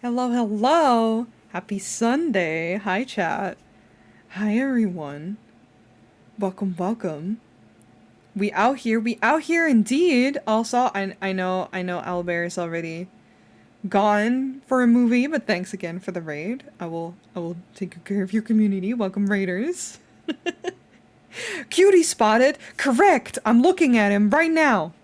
Hello, hello. Happy Sunday. Hi, chat. Hi, everyone. Welcome, welcome. We out here indeed. Also, I know Owlbear is already gone for a movie, but thanks again for the raid. I will take good care of your community. Welcome, raiders. Cutie spotted. Correct. I'm looking at him right now.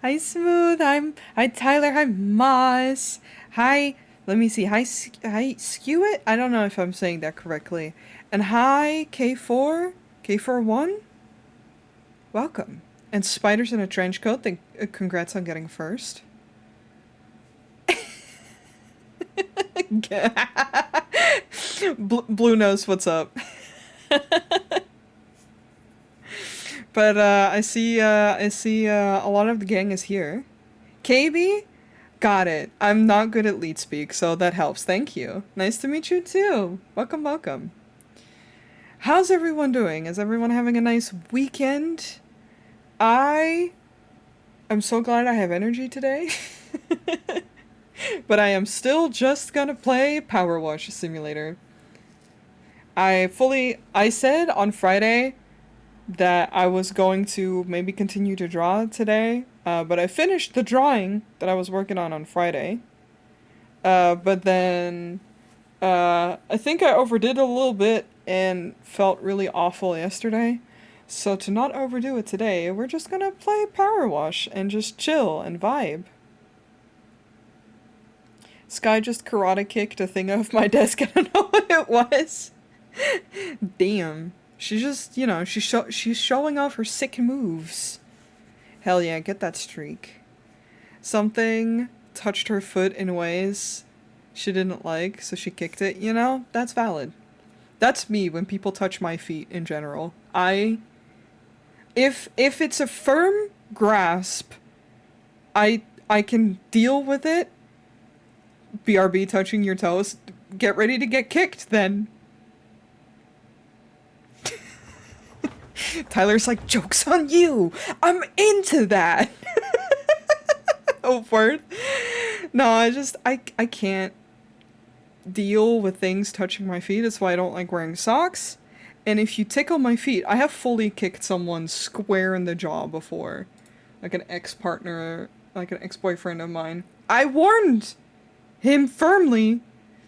Hi, Smooth. Hi, Tyler. Hi, Moss. Hi, let me see. Hi, Skew It. I don't know if I'm saying that correctly. And hi, K4, K41. Welcome. And Spiders in a Trench Coat. Congrats on getting first. Blue knows what's up. But I see a lot of the gang is here. KB, got it. I'm not good at lead speak, so that helps. Thank you. Nice to meet you too. Welcome, welcome. How's everyone doing? Is everyone having a nice weekend? I am so glad I have energy today. But I am still just gonna play Powerwash Simulator. I said on Friday that I was going to maybe continue to draw today, but I finished the drawing that I was working on Friday. But then I think I overdid a little bit and felt really awful yesterday. So to not overdo it today, we're just gonna play Power Wash and just chill and vibe. Sky just karate kicked a thing off my desk. I don't know what it was. Damn. She's just, she's showing off her sick moves. Hell yeah, get that streak. Something touched her foot in ways she didn't like, so she kicked it, That's valid. That's me when people touch my feet in general. If it's a firm grasp, I can deal with it. BRB touching your toes. Get ready to get kicked then. Tyler's like, joke's on you. I'm into that. Oh, word. No, I can't deal with things touching my feet. That's why I don't like wearing socks. And if you tickle my feet, I have fully kicked someone square in the jaw before. Like an ex-partner, like an ex-boyfriend of mine. I warned him firmly.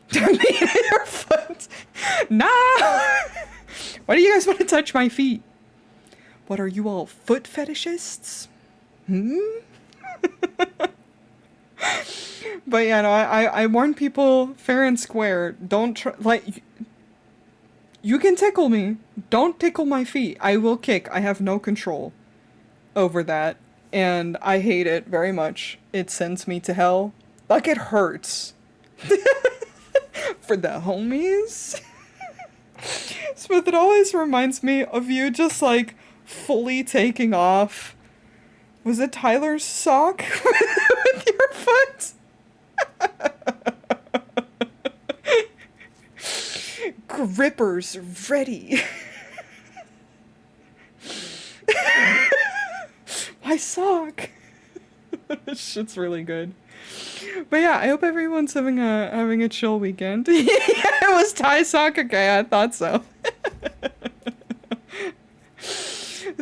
Don't meet your foot. Nah. Why do you guys want to touch my feet? What are you all, foot fetishists? But yeah, no, I warn people fair and square. Don't try, like, you can tickle me. Don't tickle my feet. I will kick. I have no control over that. And I hate it very much. It sends me to hell. Like, it hurts. For the homies. Smith, it always reminds me of you just, like, fully taking off. Was it Tyler's sock with your foot? Grippers ready. My sock. This shit's really good. But yeah, I hope everyone's having a chill weekend. Yeah, it was Ty sock. Okay, I thought so.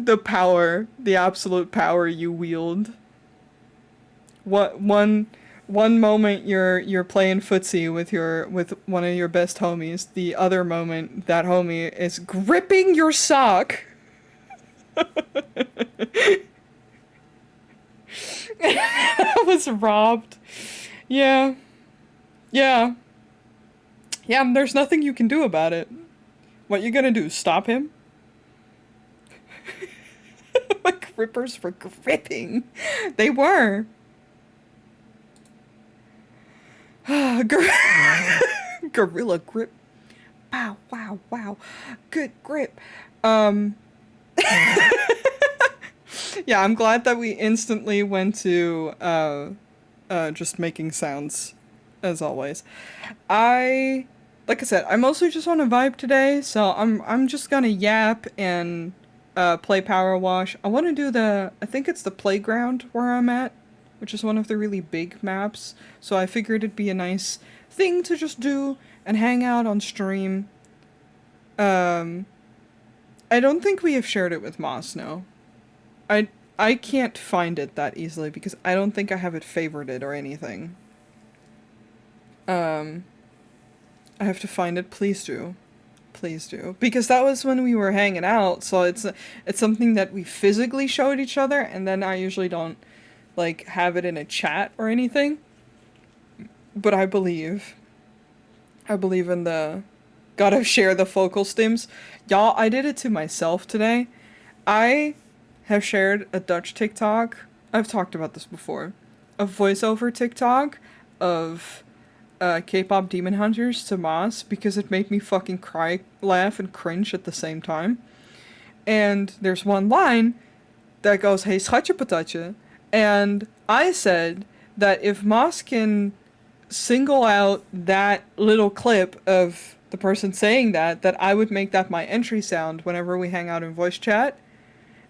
The absolute power you wield. What one moment you're playing footsie with one of your best homies. The other moment that homie is gripping your sock. I was robbed. Yeah. Yeah. Yeah, there's nothing you can do about it. What you gonna do? Stop him? My grippers were gripping. They were. Gorilla grip. Wow, wow, wow. Good grip. Yeah, I'm glad that we instantly went to just making sounds, as always. Like I said, I mostly just want to vibe today, so I'm just gonna yap and play Powerwash. I want to do I think it's the playground where I'm at, which is one of the really big maps. So I figured it'd be a nice thing to just do and hang out on stream. I don't think we have shared it with Moss, no. I can't find it that easily because I don't think I have it favorited or anything. I have to find it. Please do. Please do. Because that was when we were hanging out, so it's something that we physically showed each other, and then I usually don't, like, have it in a chat or anything. But I believe in the gotta share the focal stims. Y'all, I did it to myself today. I have shared a Dutch TikTok. I've talked about this before. A voiceover TikTok of K-pop Demon Hunters to Moss because it made me fucking cry, laugh, and cringe at the same time. And there's one line that goes, "Hey, schatje patatje." And I said that if Moss can single out that little clip of the person saying that I would make that my entry sound whenever we hang out in voice chat.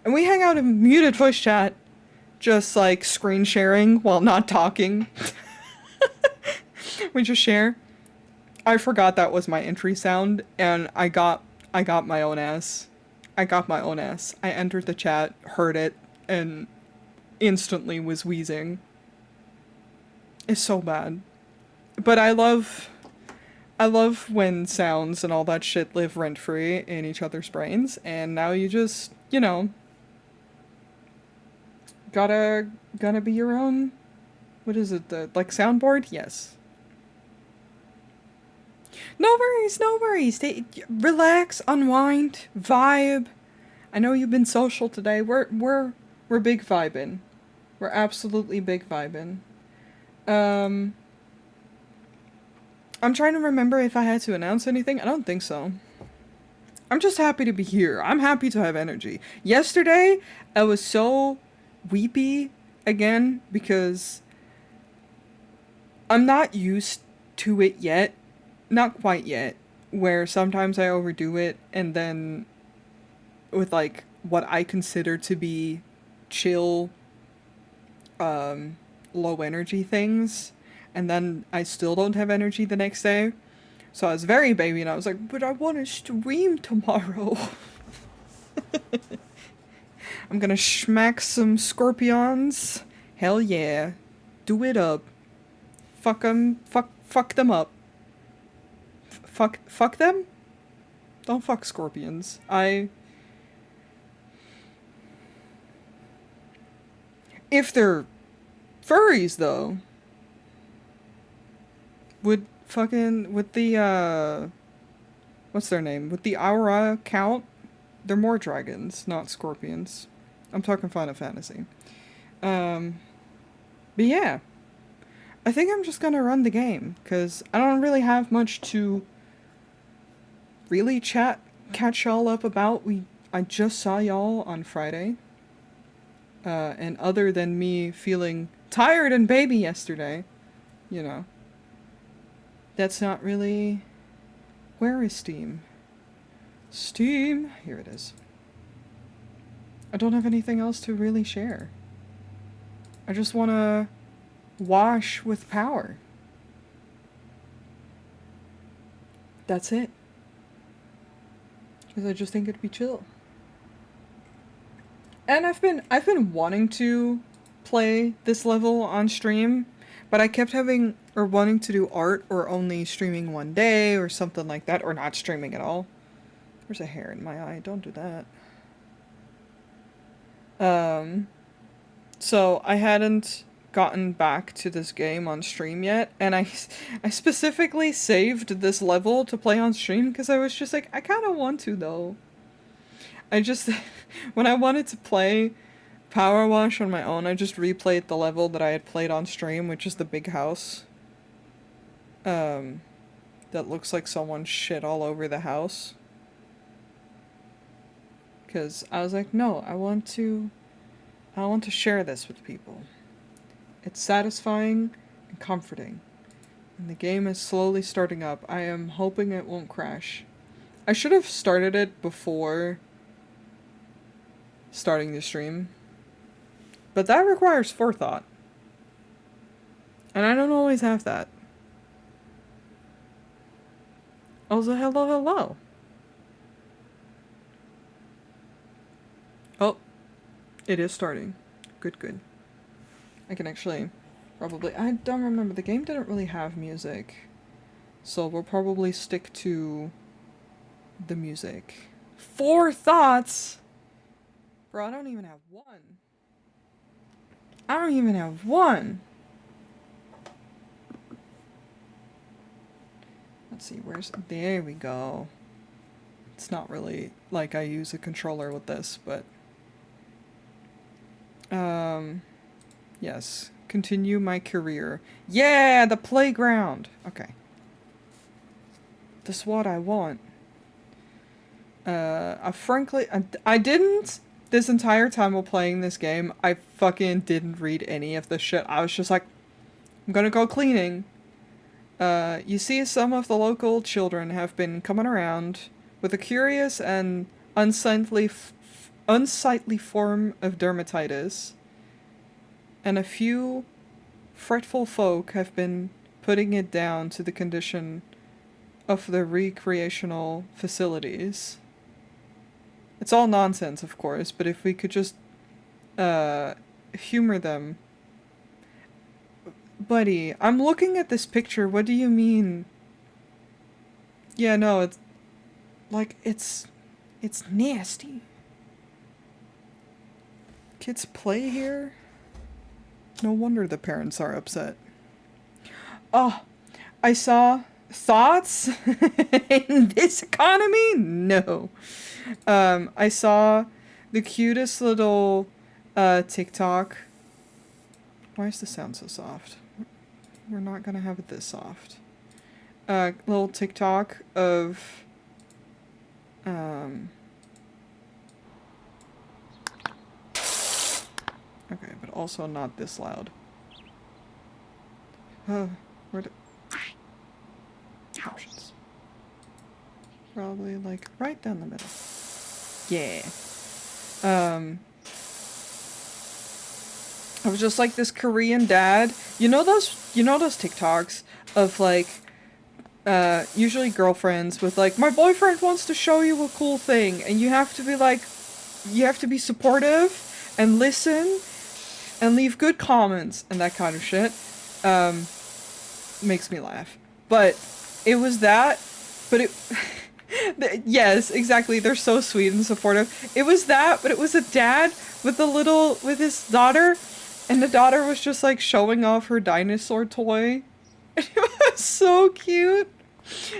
And we hang out in muted voice chat, just like screen sharing while not talking. We just share. I forgot that was my entry sound, and I got my own ass. I entered the chat, heard it, and instantly was wheezing. It's so bad. But I love when sounds and all that shit live rent-free in each other's brains, and now you just, you know, gotta be your own, what is it, like soundboard? Yes. No worries. Relax, unwind, vibe. I know you've been social today. We're big vibing. We're absolutely big vibing. I'm trying to remember if I had to announce anything. I don't think so. I'm just happy to be here. I'm happy to have energy. Yesterday, I was so weepy again because I'm not used to it yet. Not quite yet. Where sometimes I overdo it and then with like what I consider to be chill, low energy things, and then I still don't have energy the next day. So I was very baby and I was like, but I want to stream tomorrow. I'm gonna smack some scorpions. Hell yeah. Do it up. Fuck them. Fuck them up. Fuck them? Don't fuck scorpions. If they're furries, though, with the, what's their name? With the aura count, they're more dragons, not scorpions. I'm talking Final Fantasy. But yeah. I think I'm just gonna run the game, because I don't really have much to really catch y'all up about. I just saw y'all on Friday. And other than me feeling tired and baby yesterday, you know, that's not really... Where is Steam? Steam! Here it is. I don't have anything else to really share. I just want to wash with power. That's it. Because I just think it'd be chill. And I've been wanting to play this level on stream, but I kept wanting to do art or only streaming one day or something like that, or not streaming at all. There's a hair in my eye, don't do that. So I hadn't gotten back to this game on stream yet, and I specifically saved this level to play on stream because I was just like, I kind of want to though. I just, when I wanted to play Powerwash on my own, I just replayed the level that I had played on stream, which is the big house. That looks like someone shit all over the house. Because I was like, no, I want to share this with people. It's satisfying and comforting. And the game is slowly starting up. I am hoping it won't crash. I should have started it before starting the stream. But that requires forethought. And I don't always have that. Also, hello, hello. Oh, it is starting. Good, good. I can actually probably... I don't remember. The game didn't really have music. So we'll probably stick to the music. 4 thoughts? Bro, I don't even have one. I don't even have one. Let's see, where's... There we go. It's not really like I use a controller with this, but... Yes. Continue my career. Yeah, the playground! Okay. This is what I want. Frankly, I didn't... This entire time while playing this game, I fucking didn't read any of the shit. I was just like, I'm gonna go cleaning. You see, some of the local children have been coming around with a curious and unsightly form of dermatitis, and a few fretful folk have been putting it down to the condition of the recreational facilities. It's all nonsense, of course, but if we could just humor them. Buddy, I'm looking at this picture. What do you mean? Yeah, no, it's like it's nasty. Kids play here? No wonder the parents are upset. Oh, I saw thoughts in this economy? No. I saw the cutest little TikTok. Why is the sound so soft? We're not gonna have it this soft. Little TikTok of okay, but also not this loud. Where do options? Probably like right down the middle. Yeah. I was just like this Korean dad. You know those TikToks of like usually girlfriends with like, my boyfriend wants to show you a cool thing, and you have to be like, you have to be supportive and listen and leave good comments and that kind of shit. Makes me laugh. But it was that, but it yes, exactly. They're so sweet and supportive. It was that, but it was a dad with his daughter, and the daughter was just like showing off her dinosaur toy. It was so cute.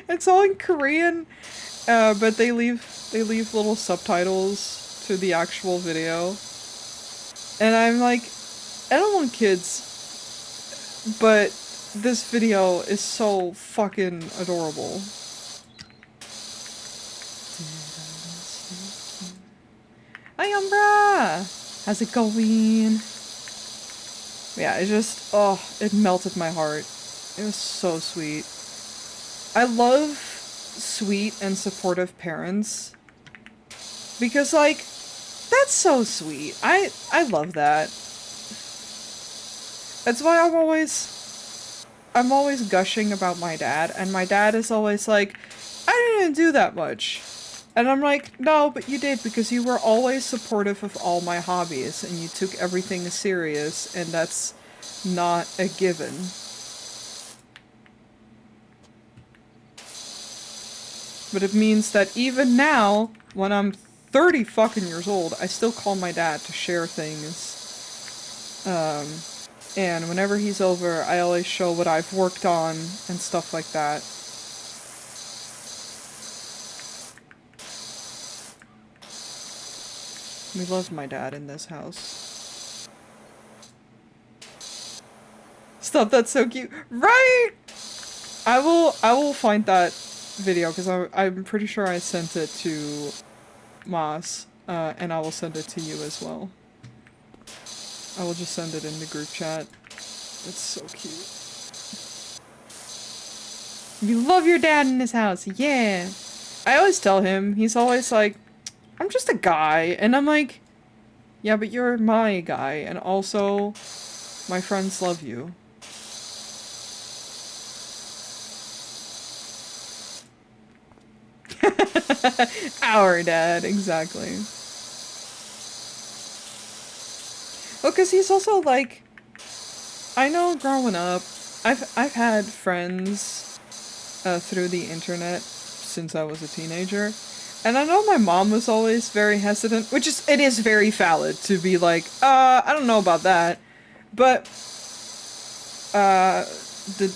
It's all in Korean, but they leave little subtitles to the actual video. And I'm like, I don't want kids, but this video is so fucking adorable. Hi, Umbra! How's it going? Yeah, it just, oh, it melted my heart. It was so sweet. I love sweet and supportive parents. Because, like, that's so sweet. I love that. That's why I'm always gushing about my dad, and my dad is always like, I didn't do that much. And I'm like, no, but you did, because you were always supportive of all my hobbies, and you took everything serious, and that's not a given. But it means that even now, when I'm 30 fucking years old, I still call my dad to share things. And whenever he's over, I always show what I've worked on and stuff like that. We love my dad in this house. Stop, that's so cute. Right? I will find that video, because I'm pretty sure I sent it to Mas, and I will send it to you as well. I will just send it in the group chat. It's so cute. You love your dad in this house, yeah! I always tell him, he's always like, I'm just a guy, and I'm like, Yeah, but you're my guy, and also, my friends love you. Our dad, exactly. Well, because he's also like, I know growing up, I've had friends through the internet since I was a teenager, and I know my mom was always very hesitant, which is it is very valid to be like, I don't know about that, but uh, the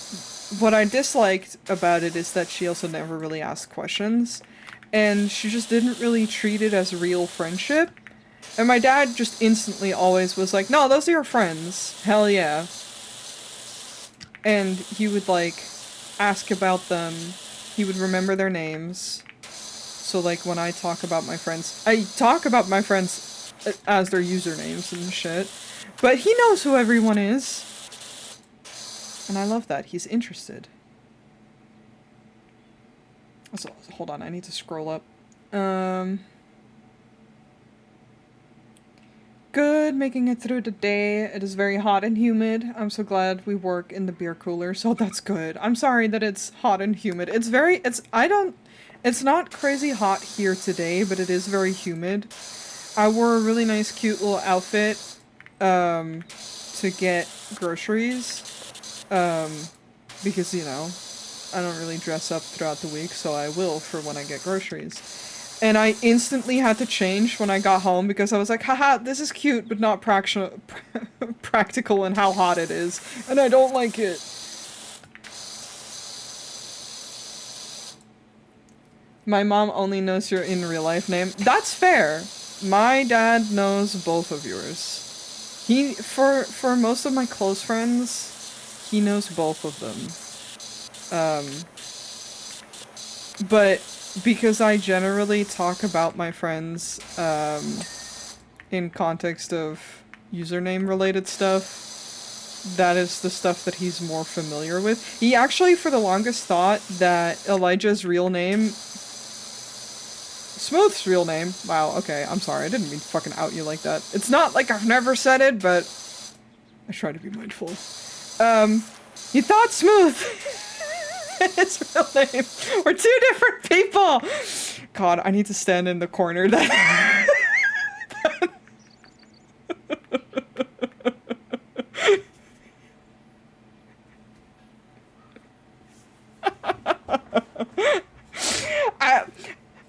what I disliked about it is that she also never really asked questions, and she just didn't really treat it as real friendship. And my dad just instantly always was like, no, those are your friends. Hell yeah. And he would like ask about them. He would remember their names. So like when I talk about my friends, I talk about my friends as their usernames and shit. But he knows who everyone is. And I love that. He's interested. So, hold on, I need to scroll up. Good, making it through the day. It is very hot and humid. I'm so glad we work in the beer cooler, so that's good. I'm sorry that it's hot and humid. It's not crazy hot here today, but it is very humid. I wore a really nice cute little outfit, to get groceries, because, you know, I don't really dress up throughout the week, so I will for when I get groceries. And I instantly had to change when I got home because I was like, haha, this is cute, but not practical in how hot it is. And I don't like it. My mom only knows your in real life name. That's fair. My dad knows both of yours. For most of my close friends, he knows both of them. But because I generally talk about my friends in context of username related stuff, that is the stuff that he's more familiar with. He actually for the longest thought that Elijah's real name, Smooth's real name, wow, okay, I'm sorry, I didn't mean to fucking out you like that. It's not like I've never said it, but I try to be mindful. He thought Smooth his real name. We're two different people. God, I need to stand in the corner that.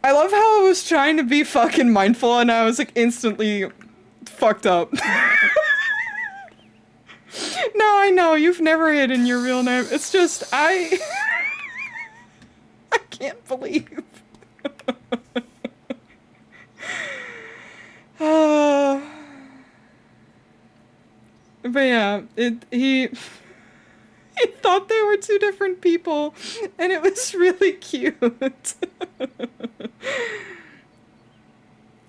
I love how I was trying to be fucking mindful and I was like instantly fucked up. No, I know, you've never hidden your real name. It's just, I can't believe. But yeah, he thought they were two different people, and it was really cute.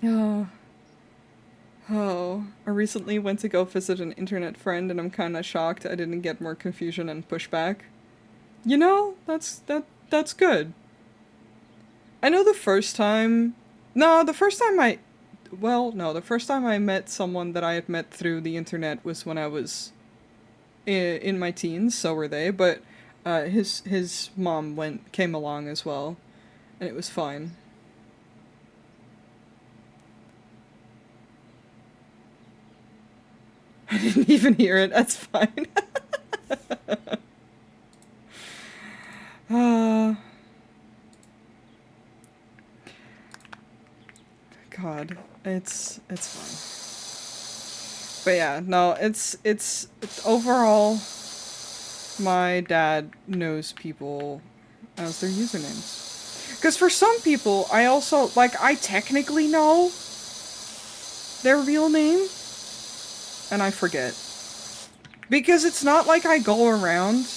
Oh. Oh, I recently went to go visit an internet friend and I'm kinda shocked I didn't get more confusion and pushback. You know, that's good. I know the first time... No, the first time I... Well, no, the first time I met someone that I had met through the internet was when I was in my teens, so were they, but his mom came along as well, and it was fine. I didn't even hear it, that's fine. God, it's fine. But yeah, no, it's overall, my dad knows people as their usernames. Because for some people, I also, like, I technically know their real name, and I forget. Because it's not like I go around,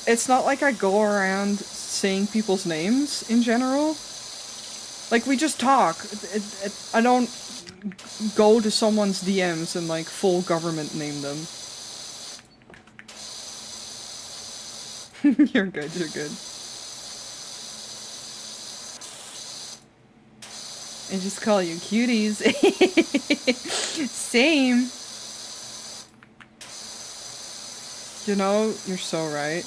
it's not like I go around saying people's names in general. Like, we just talk. I don't go to someone's DMs and, like, full government name them. You're good, you're good. And just call you cuties. Same. You know, you're so right.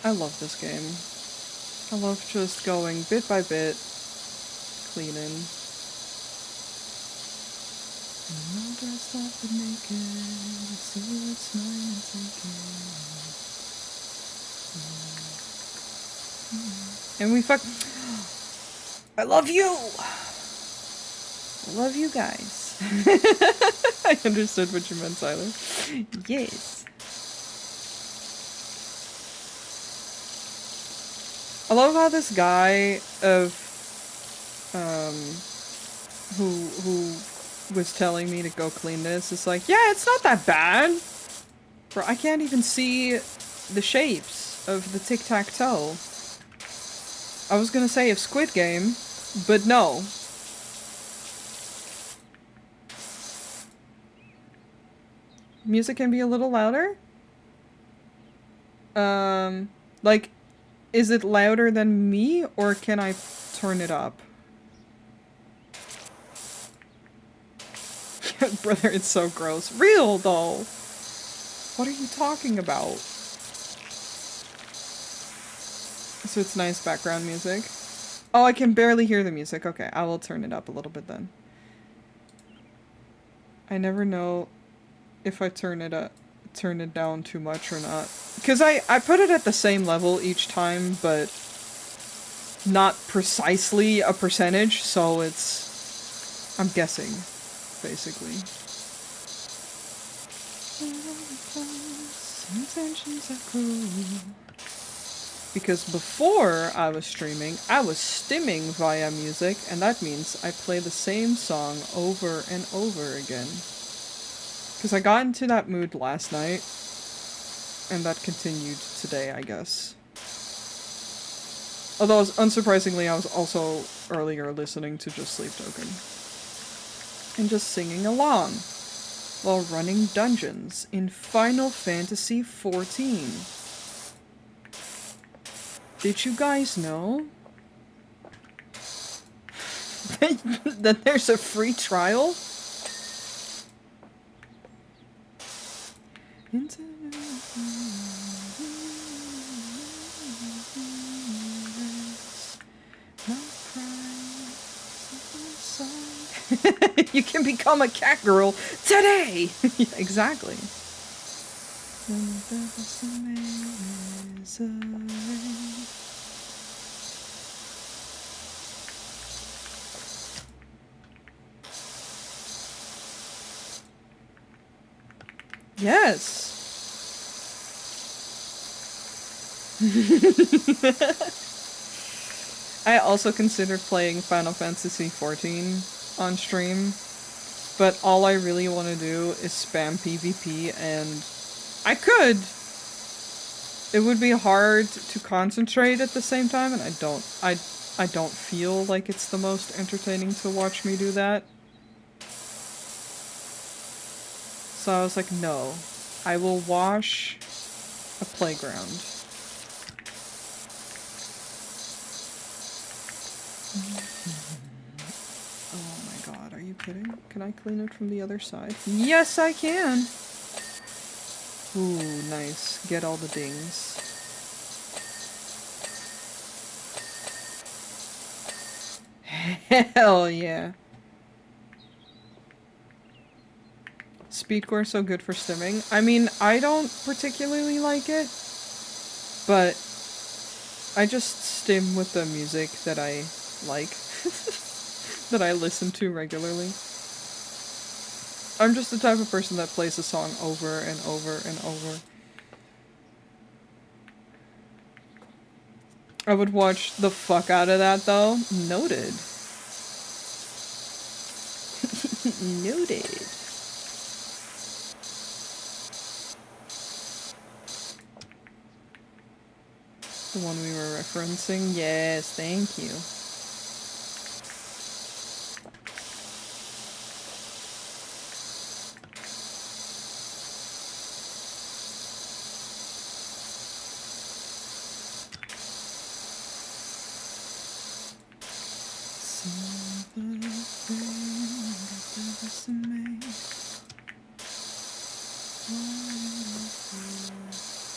I love this game. I love just going bit by bit, cleaning. I'm all dressed up and naked. See what's mine and take it. And we fuck. I love you! I love you guys. I understood what you meant, Tyler. Yes. I love how this guy who was telling me to go clean this is like, yeah, it's not that bad. Bro, I can't even see the shapes of the tic-tac-toe. I was gonna say of Squid Game, but no. Music can be a little louder? Like, is it louder than me, or can I turn it up? Brother, it's so gross. Real, though! What are you talking about? So it's nice background music. Oh, I can barely hear the music. Okay, I will turn it up a little bit then. I never know if I turn it down too much or not. Because I put it at the same level each time, but not precisely a percentage, so it's... I'm guessing, basically. Intentions are cruel. Because before I was streaming, I was stimming via music, and that means I play the same song over and over again. Because I got into that mood last night, and that continued today, I guess. Although, unsurprisingly, I was also earlier listening to Just Sleep Token. And just singing along, while running dungeons in Final Fantasy XIV. Did you guys know that there's a free trial? You can become a cat girl today! Yeah, exactly. Yes! I also considered playing Final Fantasy XIV on stream, but all I really want to do is spam PvP, and I could! It would be hard to concentrate at the same time, and I don't feel like it's the most entertaining to watch me do that. So I was like, no, I will wash a playground. Oh my god, are you kidding? Can I clean it from the other side? Yes, I can! Ooh, nice. Get all the dings. Hell yeah. Speedcore so good for stimming. I mean, I don't particularly like it, but I just stim with the music that I like, that I listen to regularly. I'm just the type of person that plays a song over and over and over. I would watch the fuck out of that, though. Noted. Noted. The one we were referencing? Yes, thank you.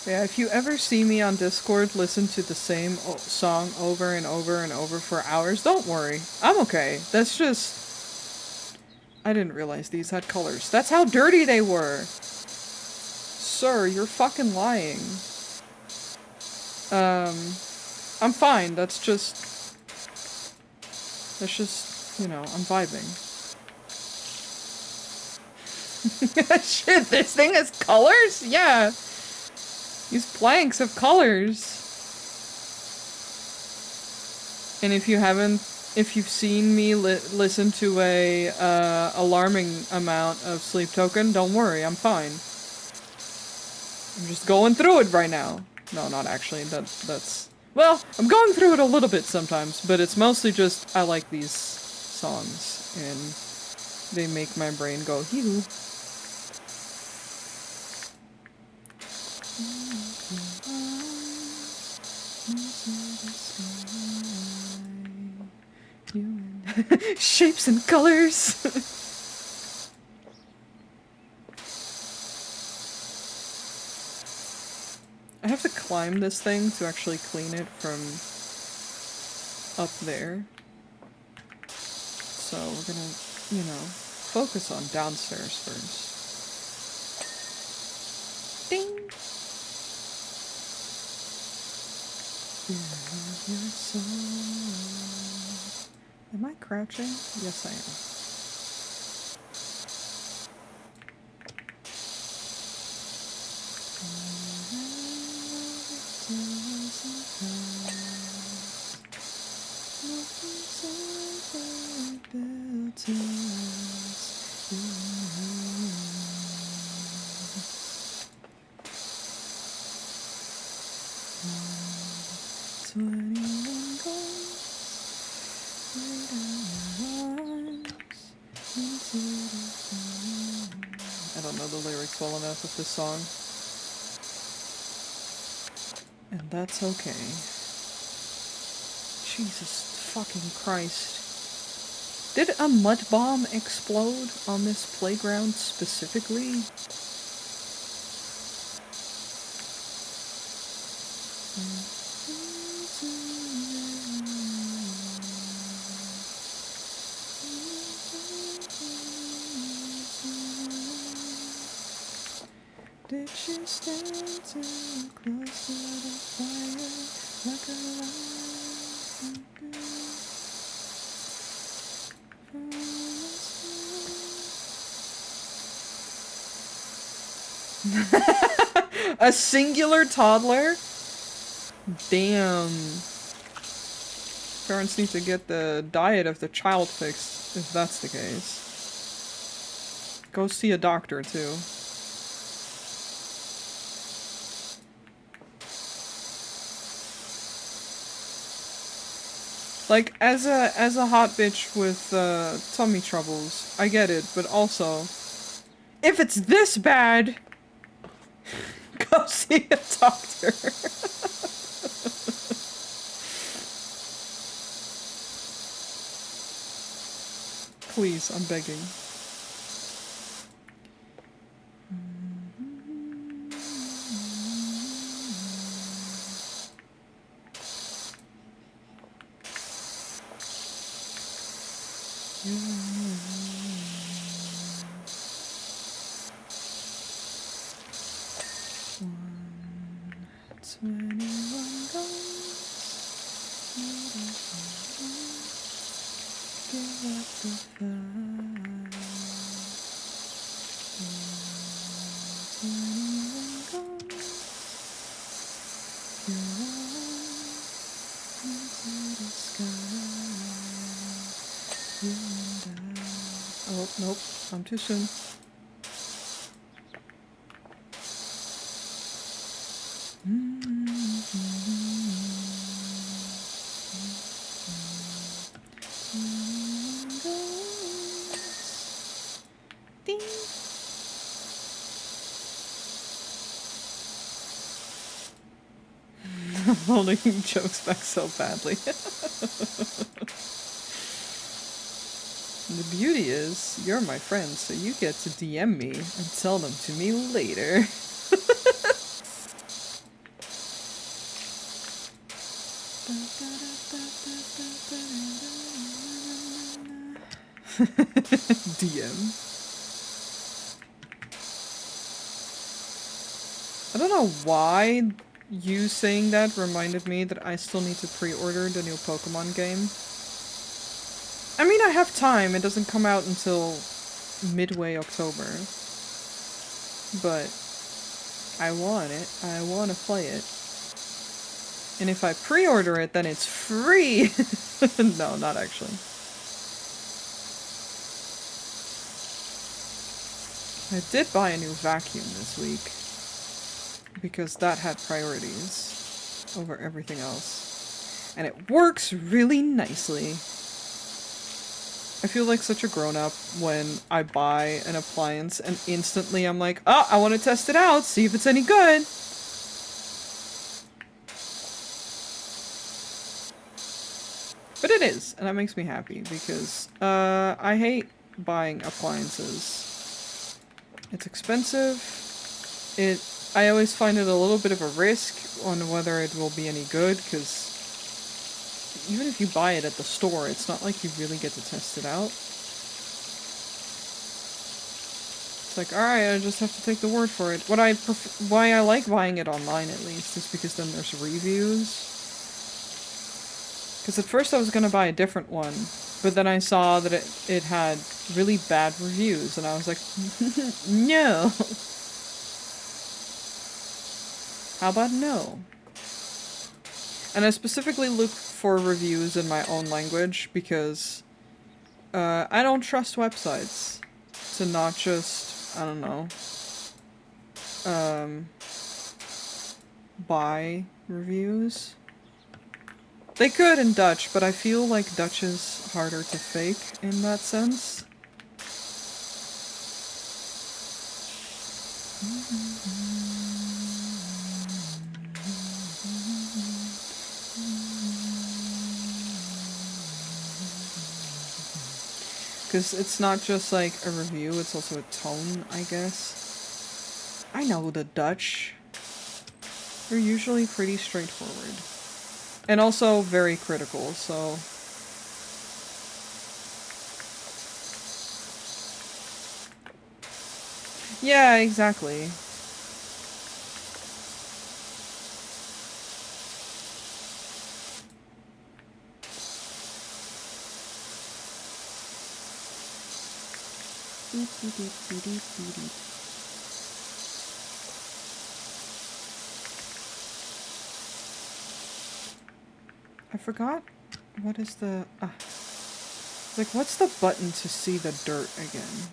Yeah, if you ever see me on Discord listen to the same song over and over and over for hours, don't worry. I'm okay. That's just... I didn't realize these had colors. That's how dirty they were! Sir, you're fucking lying. I'm fine. That's just, you know, I'm vibing. Shit, this thing has colors? Yeah. These planks have colors. And if you've seen me listen to a, alarming amount of Sleep Token, don't worry, I'm fine. I'm just going through it right now. No, not actually, that's... Well, I'm going through it a little bit sometimes, but it's mostly just, I like these songs, and they make my brain go, hee-hoo. Shapes and colors! I have to climb this thing to actually clean it from up there. So we're gonna, you know, focus on downstairs first. Ding! Am I crouching? Yes, I am. I don't know the lyrics well enough of this song. And that's okay. Jesus fucking Christ. Did a mud bomb explode on this playground specifically? Did she stand too close to the fire like a lion? A singular toddler? Damn. Parents need to get the diet of the child fixed, if that's the case. Go see a doctor, too. Like, as a hot bitch with, tummy troubles, I get it, but also, if it's this bad, go see a doctor. Please, I'm begging. Oh, nope. I'm too soon. I'm holding jokes back so badly. The beauty is, you're my friend, so you get to DM me and tell them to me later. DM. I don't know why you saying that reminded me that I still need to pre-order the new Pokemon game. I mean, I have time. It doesn't come out until midway October. But I want it. I want to play it. And if I pre-order it, then it's free! No, not actually. I did buy a new vacuum this week. Because that had priorities over everything else. And it works really nicely. I feel like such a grown-up when I buy an appliance and instantly I'm like, oh, I want to test it out, see if it's any good. But it is, and that makes me happy because I hate buying appliances. It's expensive. I always find it a little bit of a risk on whether it will be any good, because even if you buy it at the store, it's not like you really get to test it out. It's like, alright, I just have to take the word for it. Why I like buying it online, at least, is because then there's reviews. Because at first I was gonna buy a different one, but then I saw that it had really bad reviews, and I was like, no! How about no? And I specifically look for reviews in my own language because I don't trust websites to not just, I don't know, buy reviews. They could in Dutch, but I feel like Dutch is harder to fake in that sense. Because it's not just like a review, it's also a tone, I guess. I know the Dutch. They're usually pretty straightforward. And also very critical, so... Yeah, exactly. I forgot. What is the... like, what's the button to see the dirt again?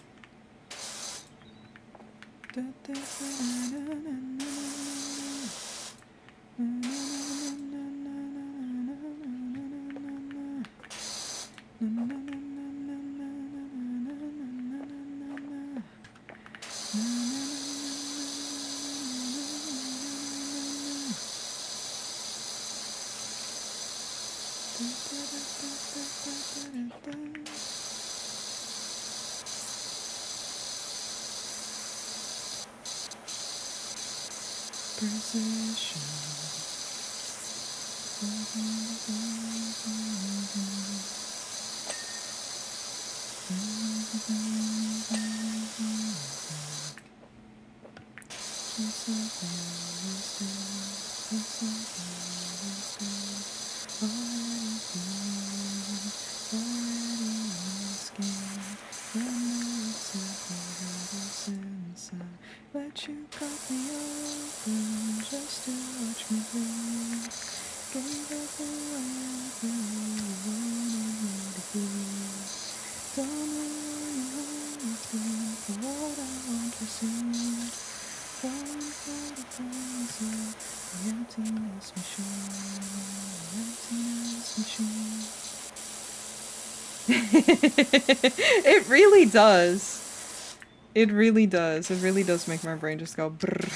It really does. It really does. It really does make my brain just go brrr.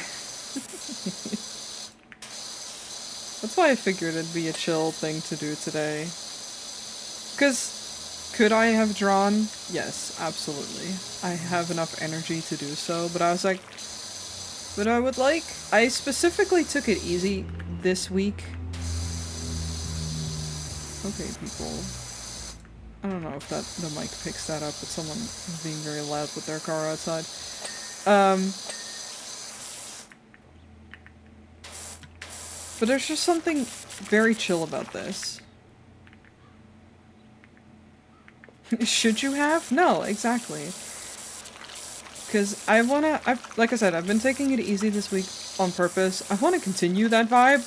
That's why I figured it'd be a chill thing to do today. Because Could I have drawn? Yes, absolutely. I have enough energy to do so, but I was like, but I would like... I specifically took it easy this week. Okay, people. I don't know if the mic picks that up, but someone is being very loud with their car outside. But there's just something very chill about this. Should you have? No, exactly. Because like I said, I've been taking it easy this week on purpose. I want to continue that vibe.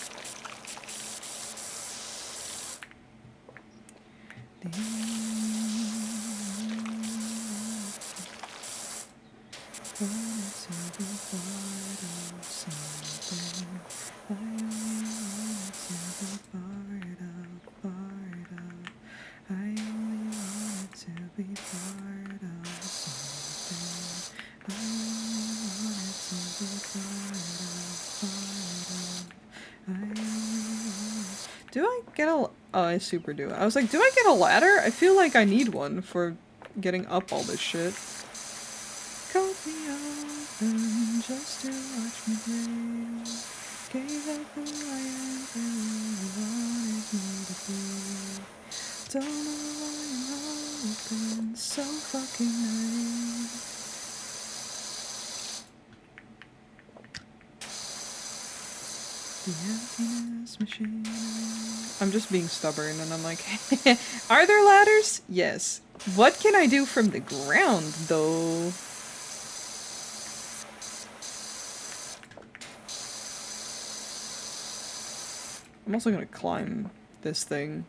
Do I get a... Oh, I super do. I was like, do I get a ladder? I feel like I need one for getting up all this shit. Called me open just to watch me breathe. Gave up who I am and who you wanted me to be. Don't know why I'm open so fucking naive. The emptiness machine. I'm just being stubborn and I'm like, are there ladders? Yes. What can I do from the ground though? I'm also gonna climb this thing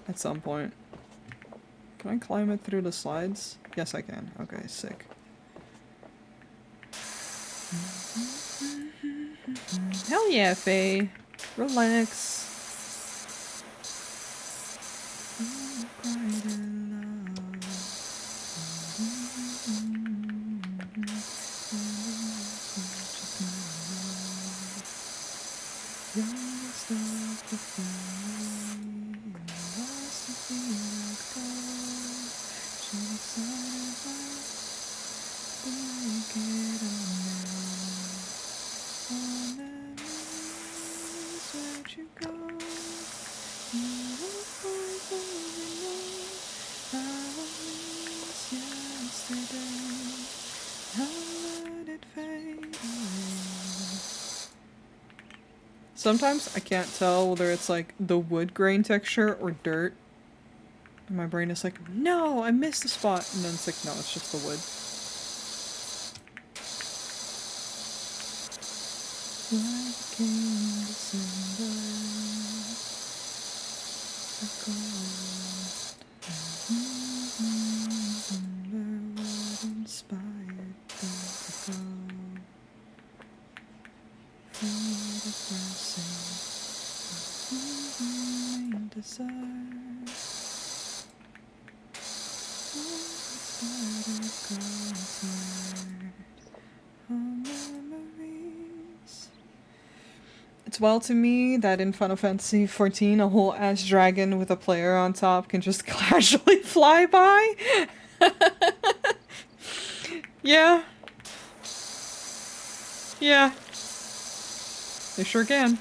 at some point. Can I climb it through the slides? Yes, I can. Okay, sick. Hell yeah, Faye. Relax. Sometimes I can't tell whether it's like the wood grain texture or dirt. And my brain is like, no, I missed a spot. And then it's like, no, it's just the wood. Like in December, the cold December, what inspired them to go? For the blessing and desire. It's wild to me that in Final Fantasy XIV a whole ass dragon with a player on top can just casually fly by. Yeah. Yeah. They sure can.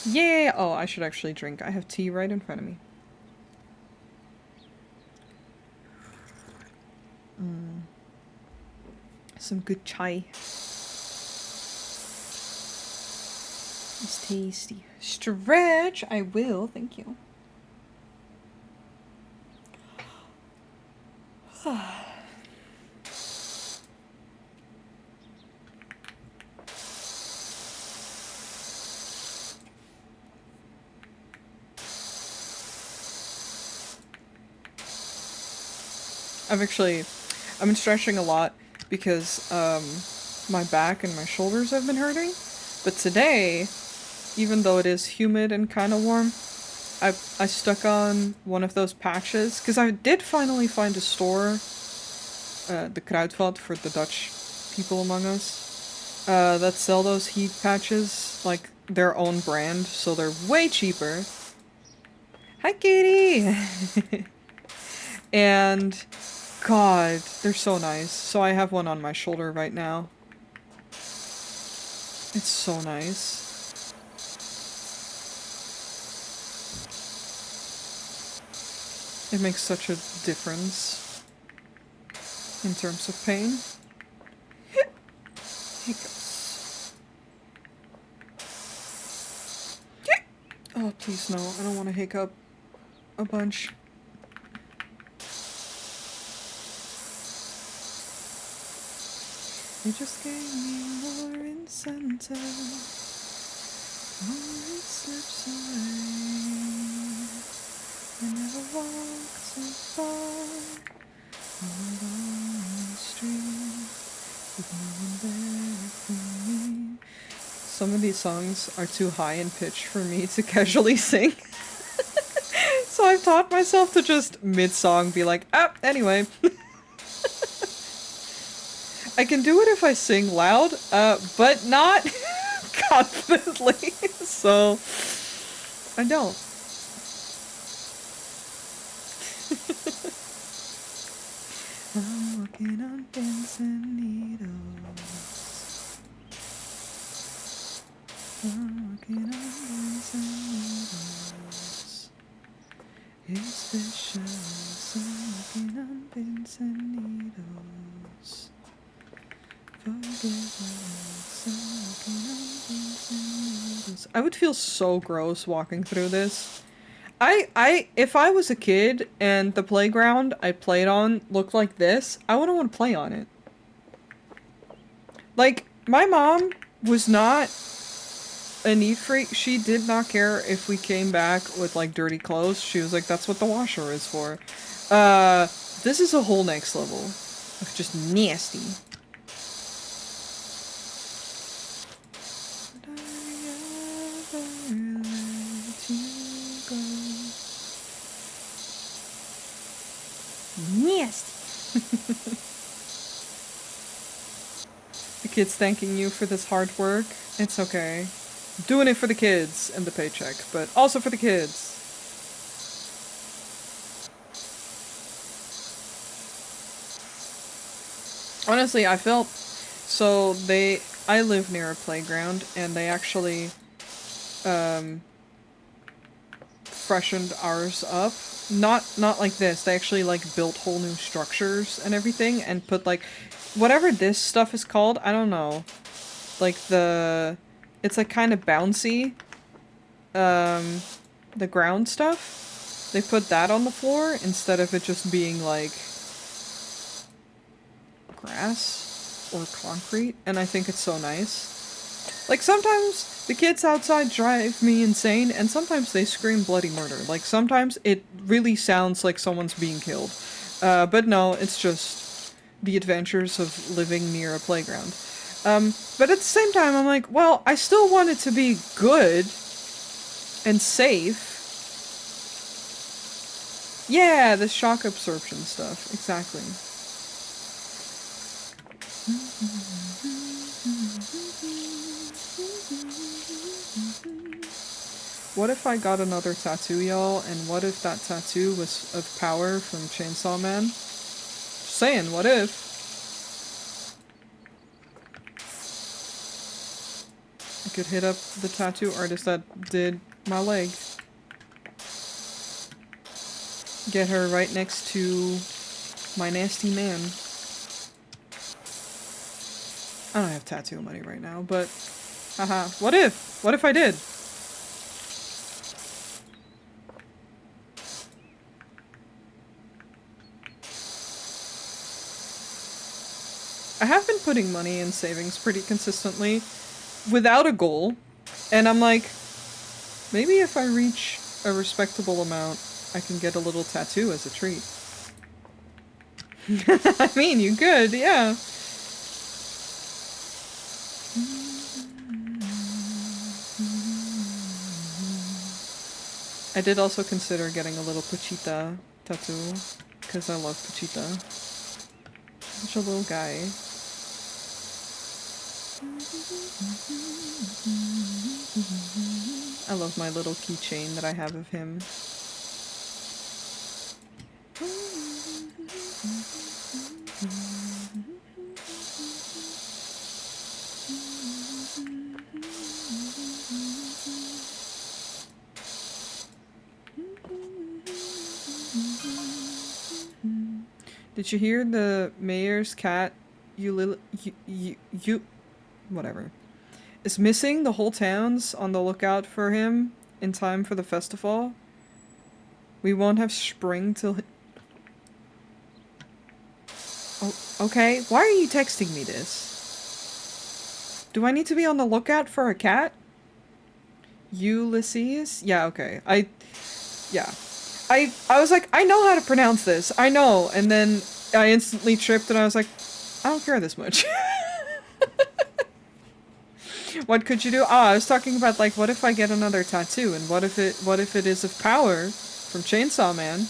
Yeah! Oh, I should actually drink. I have tea right in front of me. Some good chai. It's tasty. Stretch! I will, thank you. I've been stretching a lot because my back and my shoulders have been hurting. But today, even though it is humid and kind of warm, I stuck on one of those patches because I did finally find a store, the Kruidvat for the Dutch people among us, that sell those heat patches, like their own brand, so they're way cheaper. Hi, Katie! And God, they're so nice. So I have one on my shoulder right now. It's so nice. It makes such a difference in terms of pain. Hiccups. Oh, please no. I don't want to hiccup a bunch. You just gave me more incentive. Oh, it slips away. I never walked so far along the street with no one there for me. Some of these songs are too high in pitch for me to casually sing. So I've taught myself to just mid-song be like, ah, anyway. I can do it if I sing loud, but not confidently, so I don't. I'm walking on pins and needles. I'm walking on pins and needles. It's vicious. I'm walking on pins and needles. I would feel so gross walking through this. If I was a kid and the playground I played on looked like this, I wouldn't want to play on it. Like, my mom was not a neat freak. She did not care if we came back with, like, dirty clothes. She was like, that's what the washer is for. This is a whole next level. It's just nasty. Nasty. The kids thanking you for this hard work. It's okay. Doing it for the kids and the paycheck, but also for the kids. Honestly, I felt so I live near a playground and they actually freshened ours up. Not like this. They actually like built whole new structures and everything and put like whatever this stuff is called, I don't know. Like it's like kind of bouncy. The ground stuff. They put that on the floor instead of it just being like grass or concrete, and I think it's so nice. Like sometimes the kids outside drive me insane, and sometimes they scream bloody murder. Like sometimes it really sounds like someone's being killed. But no, it's just the adventures of living near a playground. But at the same time, I'm like, well, I still want it to be good and safe. Yeah, the shock absorption stuff, exactly. What if I got another tattoo, y'all, and what if that tattoo was of Power from Chainsaw Man? Just saying, what if? I could hit up the tattoo artist that did my leg. Get her right next to my nasty man. I don't have tattoo money right now, but haha. What if? What if I did? I have been putting money in savings pretty consistently without a goal, and I'm like, maybe if I reach a respectable amount, I can get a little tattoo as a treat. I mean, you could, yeah. I did also consider getting a little Pochita tattoo, because I love Pochita. Such a little guy. I love my little keychain that I have of him. Did you hear the mayor's cat, whatever, is missing? The whole town's on the lookout for him in time for the festival. We won't have spring till... Oh, okay. Why are you texting me this? Do I need to be on the lookout for a cat? Ulysses? Yeah, okay. Yeah. I was like, I know how to pronounce this. I know. And then I instantly tripped and I was like, I don't care this much. What could you do? I was talking about, like, what if I get another tattoo, and what if it is of Power from Chainsaw Man?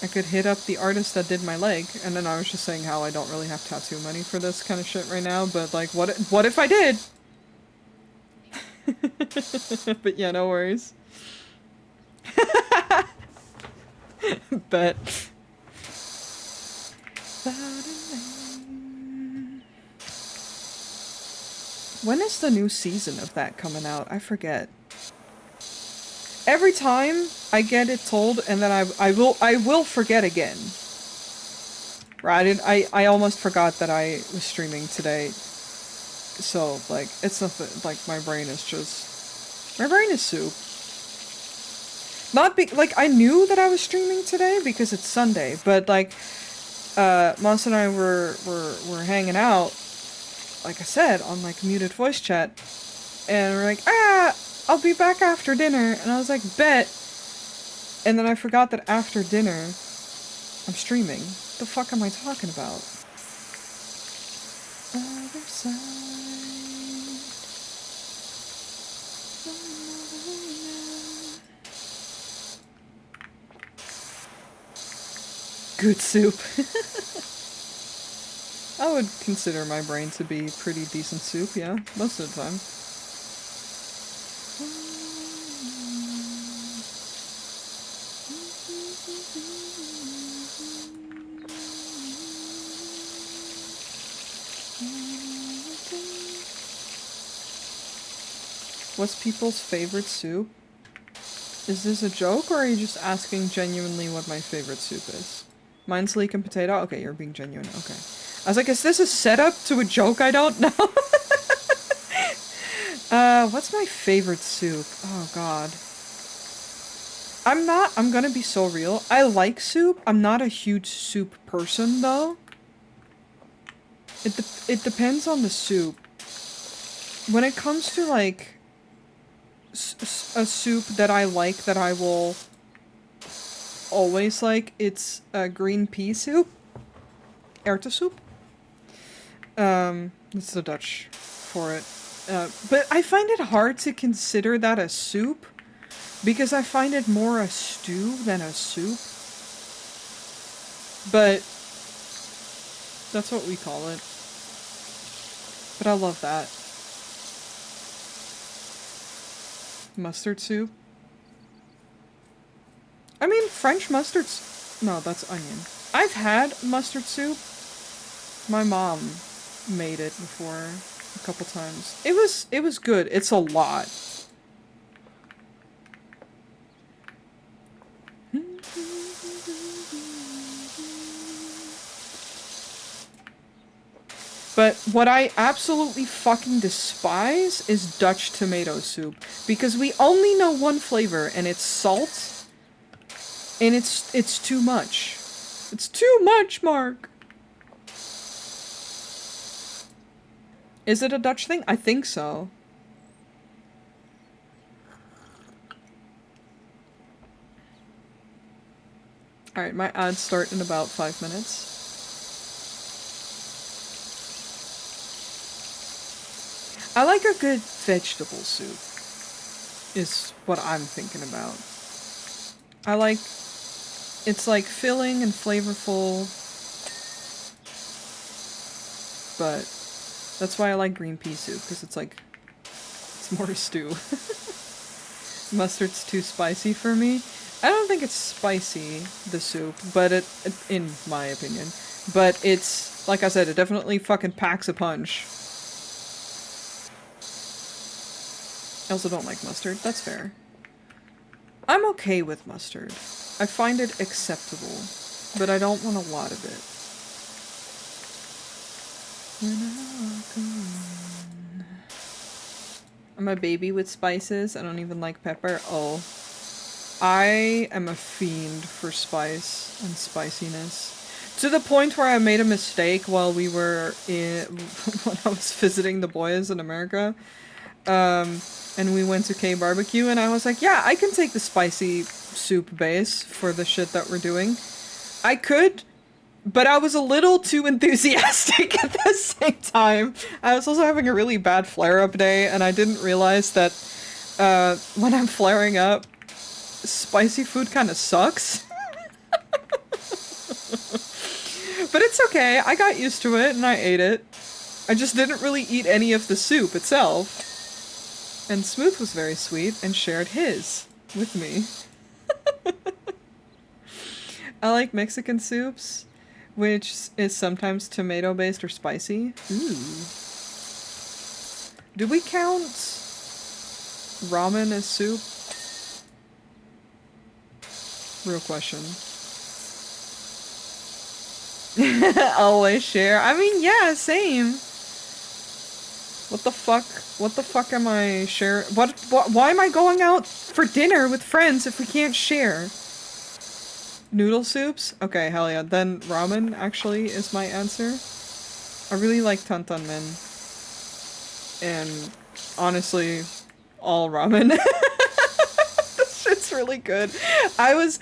I could hit up the artist that did my leg, and then I was just saying how I don't really have tattoo money for this kind of shit right now, but, like, what if I did? But yeah, no worries. Bet. When is the new season of that coming out? I forget. Every time I get it told, and then I will forget again. Right? I almost forgot that I was streaming today. So, like, it's nothing, like, my brain is soup. Not like, I knew that I was streaming today because it's Sunday, but, like, Moss and I were hanging out, like I said, on, like, muted voice chat, and we're like, I'll be back after dinner, and I was like, bet, and then I forgot that after dinner, I'm streaming. What the fuck am I talking about? Other side. Good soup. I would consider my brain to be pretty decent soup, yeah, most of the time. What's people's favorite soup? Is this a joke, or are you just asking genuinely what my favorite soup is? Mine's leek and potato? Okay, you're being genuine. Okay. I was like, is this a setup to a joke I don't know? What's my favorite soup? Oh, God. I'm gonna be so real. I like soup. I'm not a huge soup person, though. It depends on the soup. When it comes to, like, a soup that I like, that I will always like, it's a green pea soup. Erwtensoep. It's the Dutch for it. But I find it hard to consider that a soup, because I find it more a stew than a soup. But that's what we call it. But I love that. Mustard soup. I mean, French mustard... No, that's onion. I've had mustard soup. My mom made it before a couple times. It was good. It's a lot. But what I absolutely fucking despise is Dutch tomato soup. Because we only know one flavor, and it's salt. And it's too much. It's too much, Mark! Is it a Dutch thing? I think so. Alright, my ads start in about 5 minutes. I like a good vegetable soup, is what I'm thinking about. I like, it's like filling and flavorful, but that's why I like green pea soup, because it's like, it's more a stew. Mustard's too spicy for me. I don't think it's spicy, the soup, but it in my opinion. But it's, like I said, it definitely fucking packs a punch. I also don't like mustard, that's fair. I'm okay with mustard. I find it acceptable, but I don't want a lot of it. I'm a baby with spices. I don't even like pepper. Oh. I am a fiend for spice and spiciness. To the point where I made a mistake while we were in, when I was visiting the boys in America. And we went to K barbecue and I was like, yeah, I can take the spicy soup base for the shit that we're doing. I could, but I was a little too enthusiastic at the same time. I was also having a really bad flare-up day and I didn't realize that when I'm flaring up, spicy food kind of sucks. But it's okay, I got used to it and I ate it. I just didn't really eat any of the soup itself. And Smooth was very sweet and shared his with me. I like Mexican soups, which is sometimes tomato-based or spicy. Ooh. Do we count ramen as soup? Real question. Always share. I mean, yeah, same. What the fuck? What the fuck am I sharing? Why am I going out for dinner with friends if we can't share? Noodle soups? Okay, hell yeah. Then ramen actually is my answer. I really like tantan men. And honestly, all ramen. This shit's really good. I was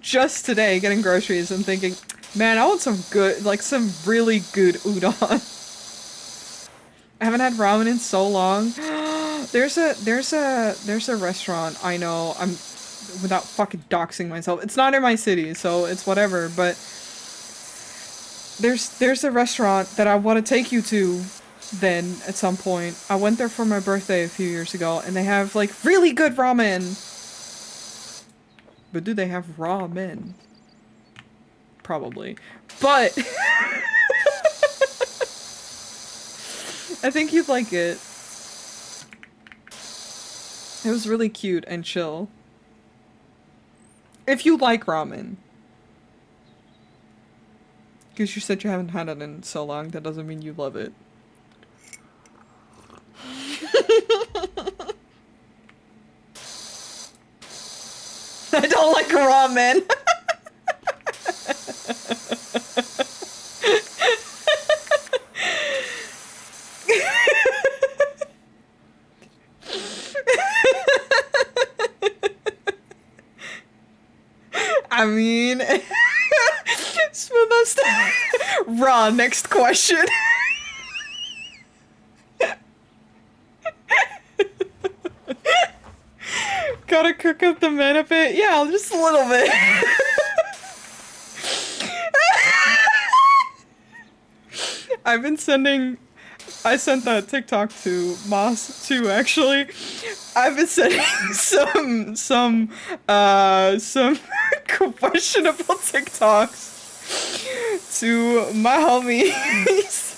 just today getting groceries and thinking, man, I want some good, like some really good udon. I haven't had ramen in so long. There's a restaurant I know, I'm without fucking doxing myself. It's not in my city, so it's whatever, but there's a restaurant that I want to take you to then at some point. I went there for my birthday a few years ago and they have like really good ramen. But do they have ramen? Probably. But I think you'd like it. It was really cute and chill. If you like ramen. Because you said you haven't had it in so long, that doesn't mean you love it. I don't like ramen. I mean, smooth raw. Next question. Gotta cook up the men a bit. Yeah, just a little bit. I've been sending. I sent that TikTok to Moss too, actually. I've been sending some questionable TikToks to my homies.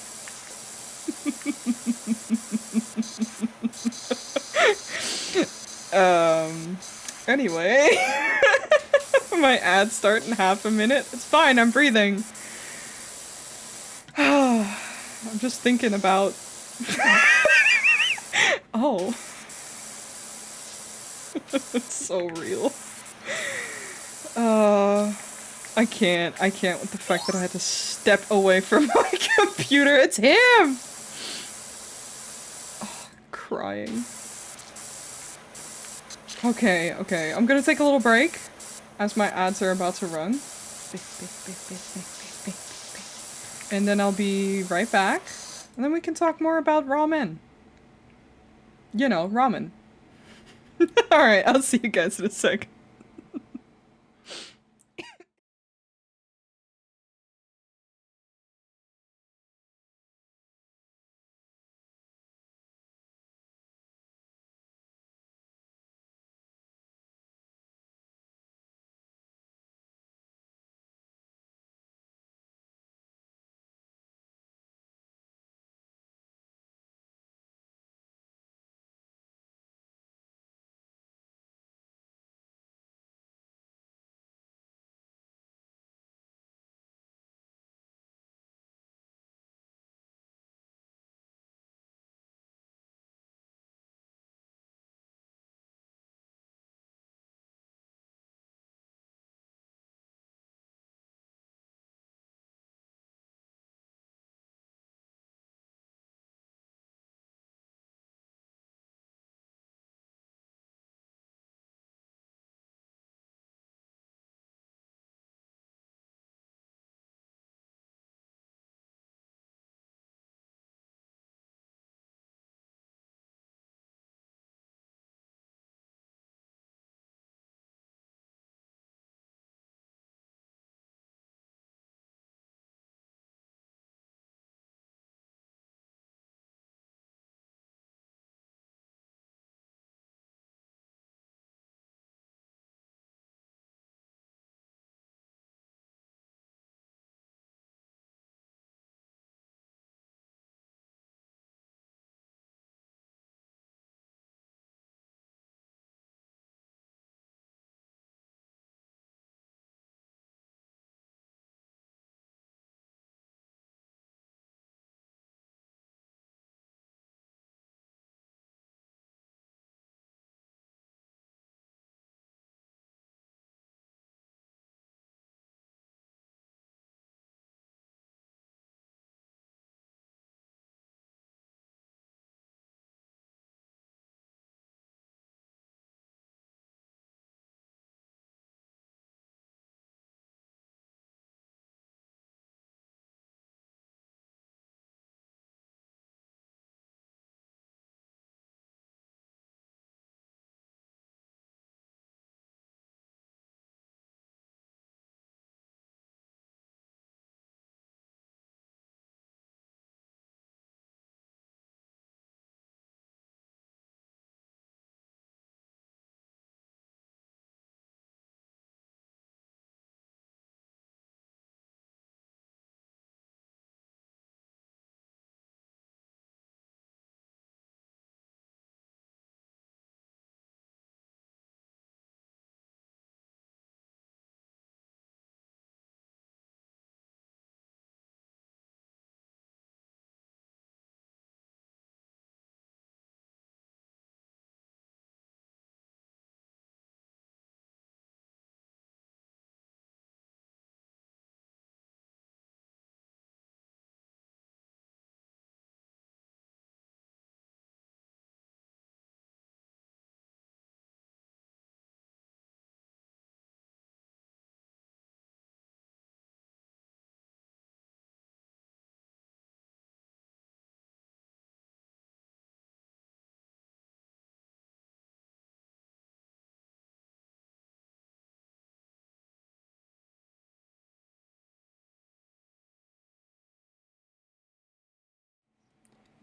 Anyway. My ads start in half a minute. It's fine, I'm breathing. I'm just thinking about... Oh. It's so real. I can't with the fact that I had to step away from my computer. It's him! Oh, I'm crying. Okay, I'm gonna take a little break as my ads are about to run. And then I'll be right back. And then we can talk more about ramen. You know, ramen. Alright, I'll see you guys in a sec.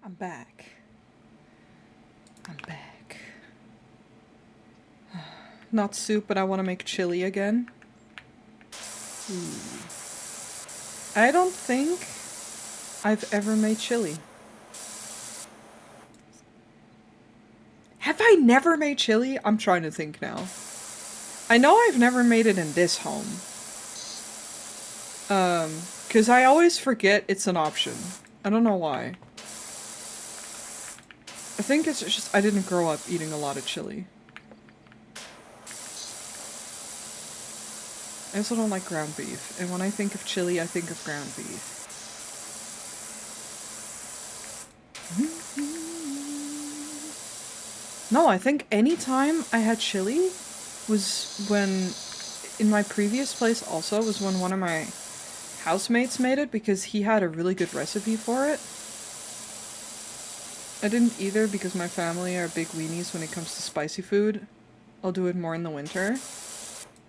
I'm back. Not soup, but I want to make chili again. I don't think I've ever made chili. Have I never made chili? I'm trying to think now. I know I've never made it in this home. 'Cause I always forget it's an option. I don't know why. I think it's just I didn't grow up eating a lot of chili. I also don't like ground beef, and when I think of chili, I think of ground beef. No, I think any time I had chili was when, in my previous place also, was when one of my housemates made it because he had a really good recipe for it. I didn't either because my family are big weenies when it comes to spicy food. I'll do it more in the winter.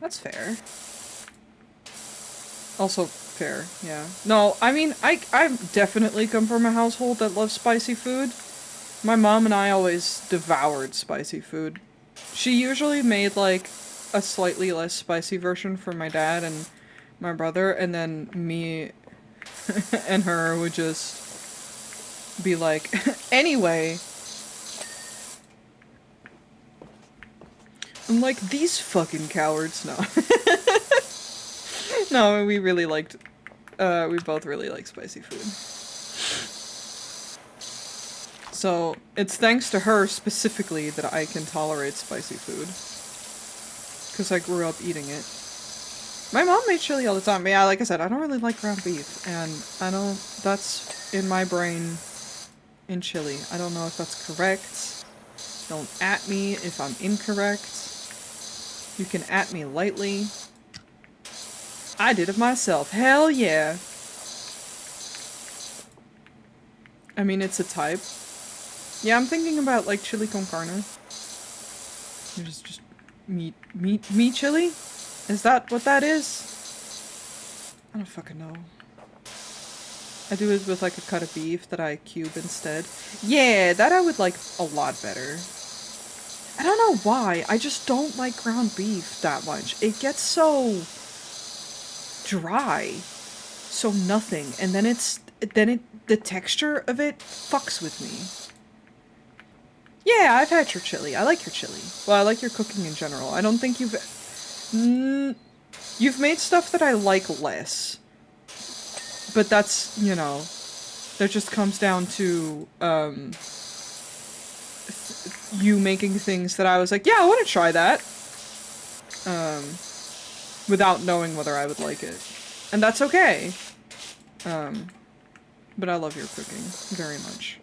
That's fair. Also fair, yeah. No, I mean, I definitely come from a household that loves spicy food. My mom and I always devoured spicy food. She usually made, like, a slightly less spicy version for my dad and my brother, and then me and her would just be like, anyway. I'm like, these fucking cowards, no. No, we really liked, we both really like spicy food. So, it's thanks to her specifically that I can tolerate spicy food. Because I grew up eating it. My mom made chili all the time. But yeah, like I said, I don't really like ground beef. And I don't, that's in my brain in chili. I don't know if that's correct. Don't at me if I'm incorrect. You can at me lightly. I did it myself. Hell yeah. I mean, it's a type. Yeah, I'm thinking about, like, chili con carne. Just meat chili? Is that what that is? I don't fucking know. I do it with, like, a cut of beef that I cube instead. Yeah, that I would like a lot better. I don't know why. I just don't like ground beef that much. It gets so dry. So nothing. And then the texture of it fucks with me. Yeah, I've had your chili. I like your chili. Well, I like your cooking in general. I don't think you've made stuff that I like less. But that's, you know, that just comes down to, you making things that I was like, yeah, I want to try that. Without knowing whether I would like it. And that's okay. But I love your cooking very much.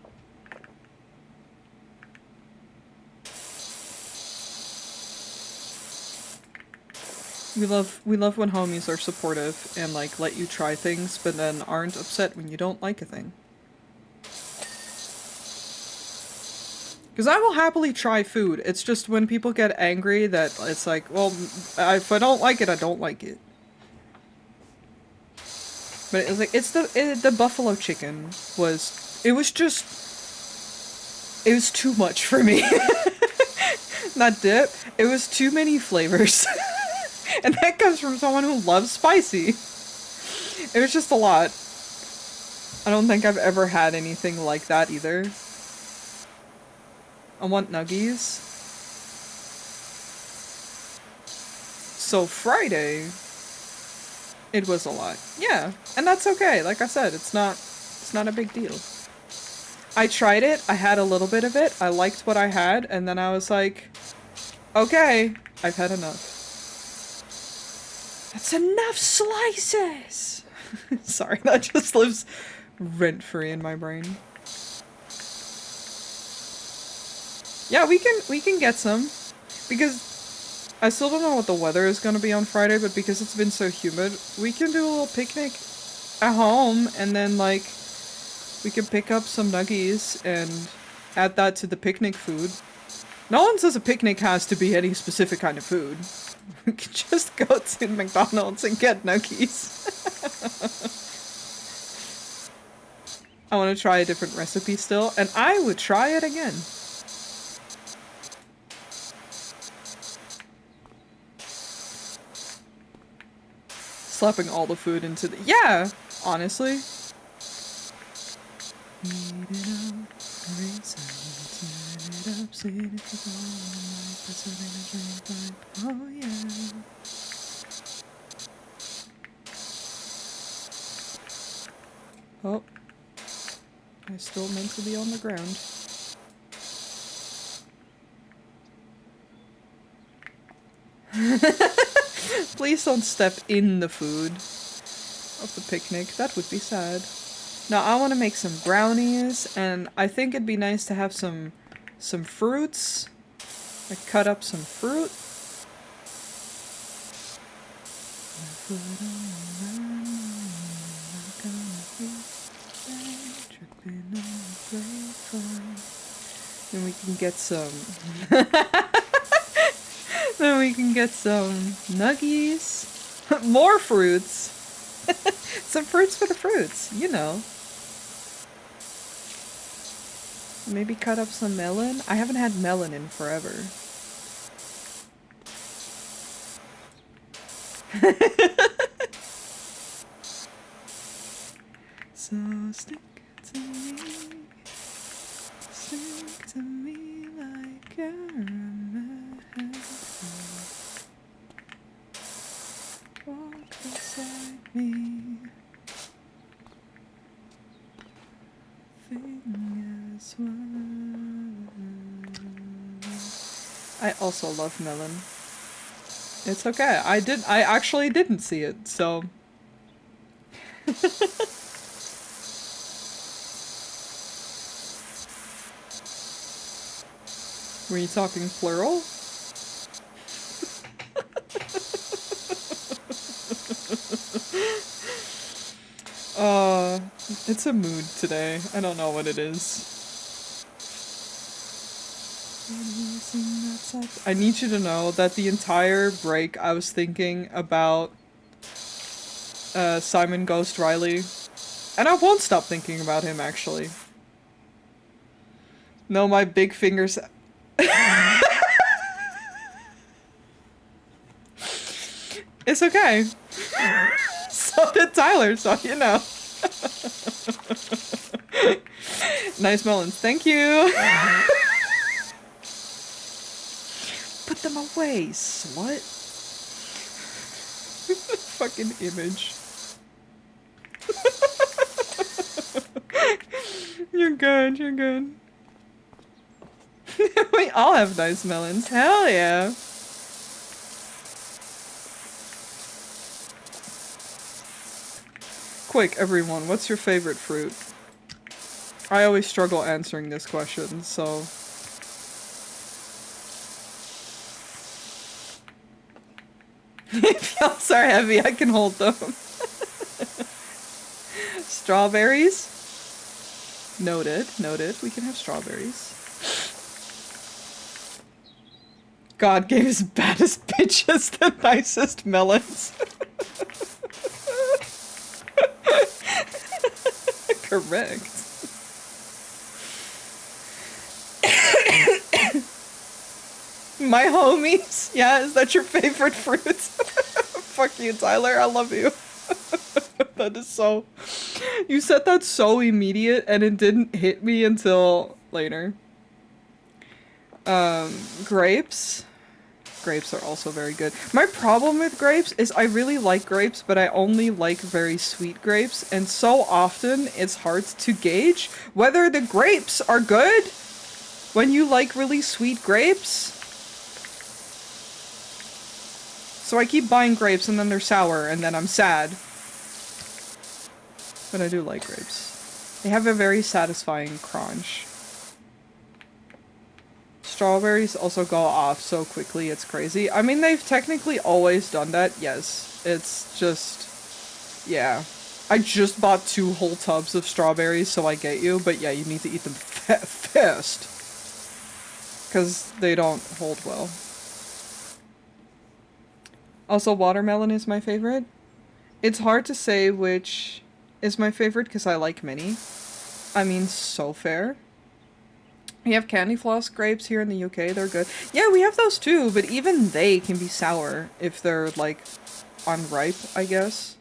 We love when homies are supportive and, like, let you try things, but then aren't upset when you don't like a thing. Because I will happily try food. It's just when people get angry that it's like, well, if I don't like it, I don't like it. But it was like, the buffalo chicken was, it was too much for me. That dip, it was too many flavors. And that comes from someone who loves spicy. It was just a lot. I don't think I've ever had anything like that either. I want nuggies. So Friday, it was a lot. Yeah, and that's okay. Like I said, it's not a big deal. I tried it, I had a little bit of it, I liked what I had, and then I was like, okay, I've had enough. That's enough slices! Sorry, that just lives rent-free in my brain. Yeah, we can get some. Because I still don't know what the weather is gonna be on Friday, but because it's been so humid, we can do a little picnic at home, and then, like, we can pick up some nuggies and add that to the picnic food. No one says a picnic has to be any specific kind of food. We can just go to McDonald's and get nuggies. I want to try a different recipe still, and I would try it again. Slapping all the food into the— yeah, honestly. Oh yeah. Oh. still meant to be on the ground. Please don't step in the food of the picnic. That would be sad. Now I want to make some brownies, and I think it'd be nice to have some fruits. I cut up some fruit. Then we can get some then we can get some nuggies. More fruits. Some fruits for the fruits, you know. Maybe cut up some melon. I haven't had melon in forever. So stick to me like caramel. Walk beside me. Fingers one. I also love melon. It's okay. I actually didn't see it, so. Were you talking plural? It's a mood today. I don't know what it is. I need you to know that the entire break I was thinking about Simon Ghost Riley. And I won't stop thinking about him, actually. No, my big fingers... It's okay. So did Tyler, so you know. Nice melons, thank you. Put them away, slut. Fucking image. You're good, you're good. We all have nice melons, hell yeah. Quick, everyone, what's your favorite fruit? I always struggle answering this question, so... If y'all are heavy, I can hold them. Strawberries? Noted, noted. We can have strawberries. God gave his baddest bitches the nicest melons. Correct. My homies? Yeah, is that your favorite fruit? Fuck you, Tyler. I love you. That is so... You said that so immediate and it didn't hit me until later. Grapes. Grapes are also very good. My problem with grapes is I really like grapes, but I only like very sweet grapes, and so often it's hard to gauge whether the grapes are good when you like really sweet grapes. So I keep buying grapes and then they're sour and then I'm sad. But I do like grapes. They have a very satisfying crunch. Strawberries also go off so quickly, it's crazy. I mean, they've technically always done that, yes. It's just... yeah. I just bought 2 whole tubs of strawberries, so I get you. But yeah, you need to eat them fast. Because they don't hold well. Also, watermelon is my favorite. It's hard to say which is my favorite because I like many. I mean, so fair. We have candy floss grapes here in the UK, they're good. Yeah, we have those too, but even they can be sour if they're, like, unripe, I guess.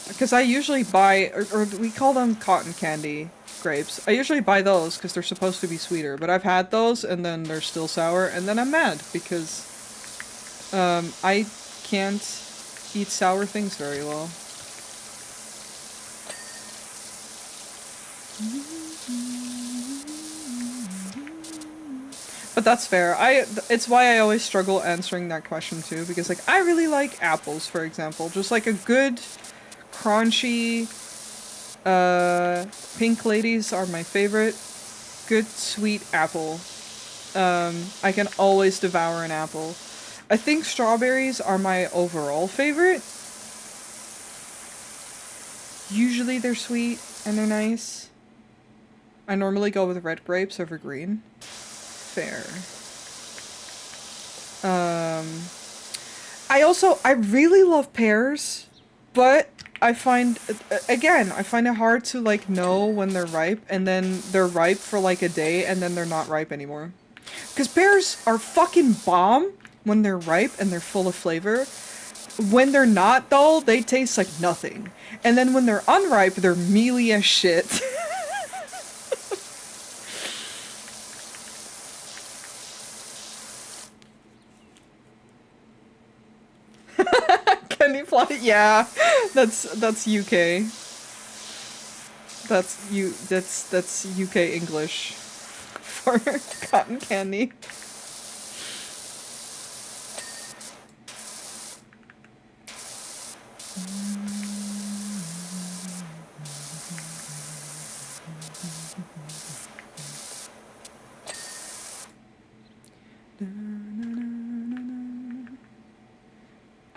Because I usually buy, or we call them cotton candy grapes. I usually buy those because they're supposed to be sweeter, but I've had those and then they're still sour, and then I'm mad because I can't eat sour things very well. But that's fair. It's why I always struggle answering that question too, because like I really like apples, for example. Just like a good crunchy pink ladies are my favorite. Good sweet apple. I can always devour an apple. I think strawberries are my overall favorite. Usually they're sweet and they're nice. I normally go with red grapes over green. Fair. I really love pears, but I find, again, I find it hard to like know when they're ripe, and then they're ripe for like a day and then they're not ripe anymore. Because pears are fucking bomb when they're ripe and they're full of flavor. When they're not though, they taste like nothing. And then when they're unripe, they're mealy as shit. Can you fly? Yeah, that's UK. That's UK English for cotton candy.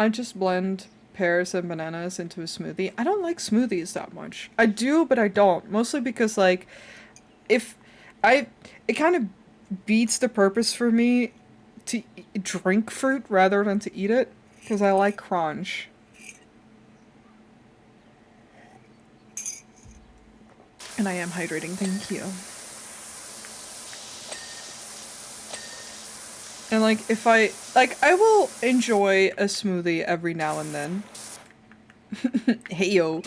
I just blend pears and bananas into a smoothie. I don't like smoothies that much. I do, but I don't. Mostly because like if it kind of beats the purpose for me to drink fruit rather than to eat it, because I like crunch. And I am hydrating, thank you. And like if I will enjoy a smoothie every now and then. Hey yo.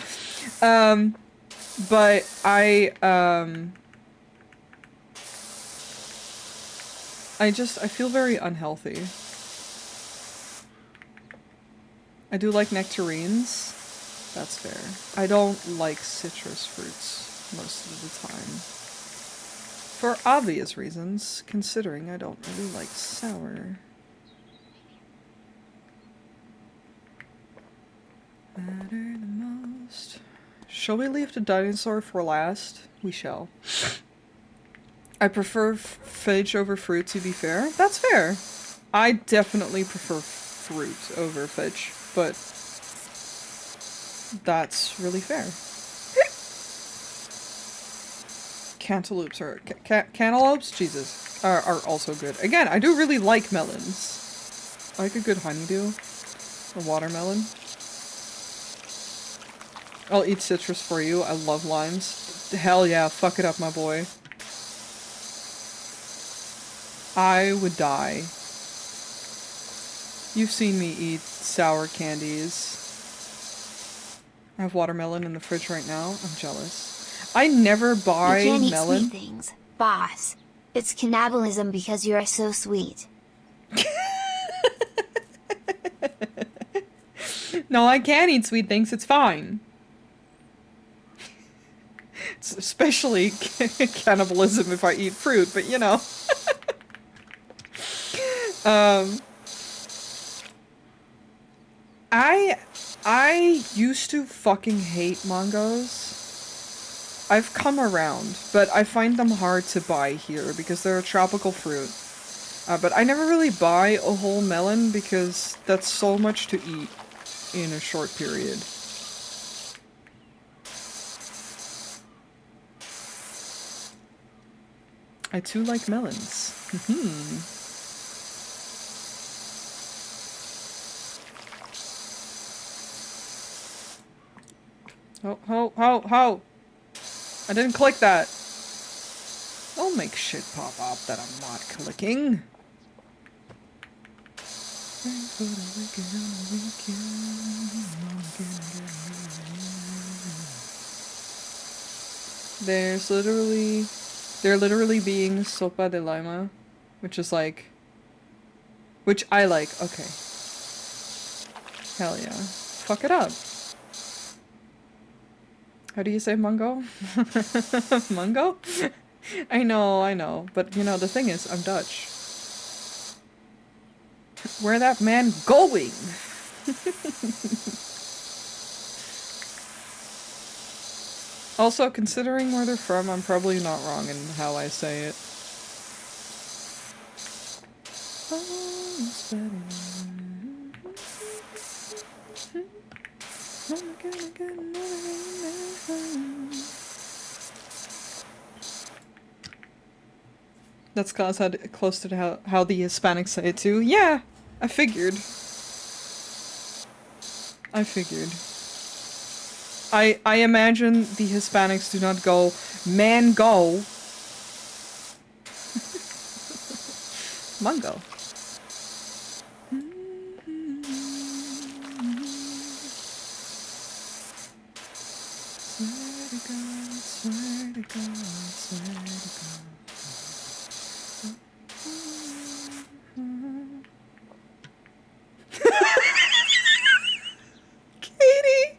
But I feel very unhealthy. I do like nectarines. That's fair. I don't like citrus fruits most of the time. For obvious reasons, considering I don't really like sour. Matter the most. Shall we leave the dinosaur for last? We shall. I prefer fudge over fruit, to be fair. That's fair. I definitely prefer fruit over fudge, but that's really fair. Cantaloupes are cantaloupes, Jesus, are also good. Again, I do really like melons. I like a good honeydew or watermelon. I'll eat citrus for you. I love limes. Hell yeah, fuck it up, my boy. I would die. You've seen me eat sour candies. I have watermelon in the fridge right now. I'm jealous. I never buy you can't melon. Eat sweet things, boss. It's cannibalism because you're so sweet. No, I can eat sweet things. It's fine. It's especially cannibalism if I eat fruit, but you know. I used to fucking hate mangoes. I've come around, but I find them hard to buy here because they're a tropical fruit. But I never really buy a whole melon because that's so much to eat in a short period. I too like melons. Ho! I didn't click that. Don't make shit pop up that I'm not clicking. They're literally being sopa de lima, which is like, which I like. Okay. Hell yeah. Fuck it up. How do you say Mungo? Mungo? I know. But, you know, the thing is, I'm Dutch. Where that man going? Also, considering where they're from, I'm probably not wrong in how I say it. That's close to how the Hispanics say it too. Yeah, I figured. I imagine the Hispanics do not go, man go. Mungo. Swear to God. Katie!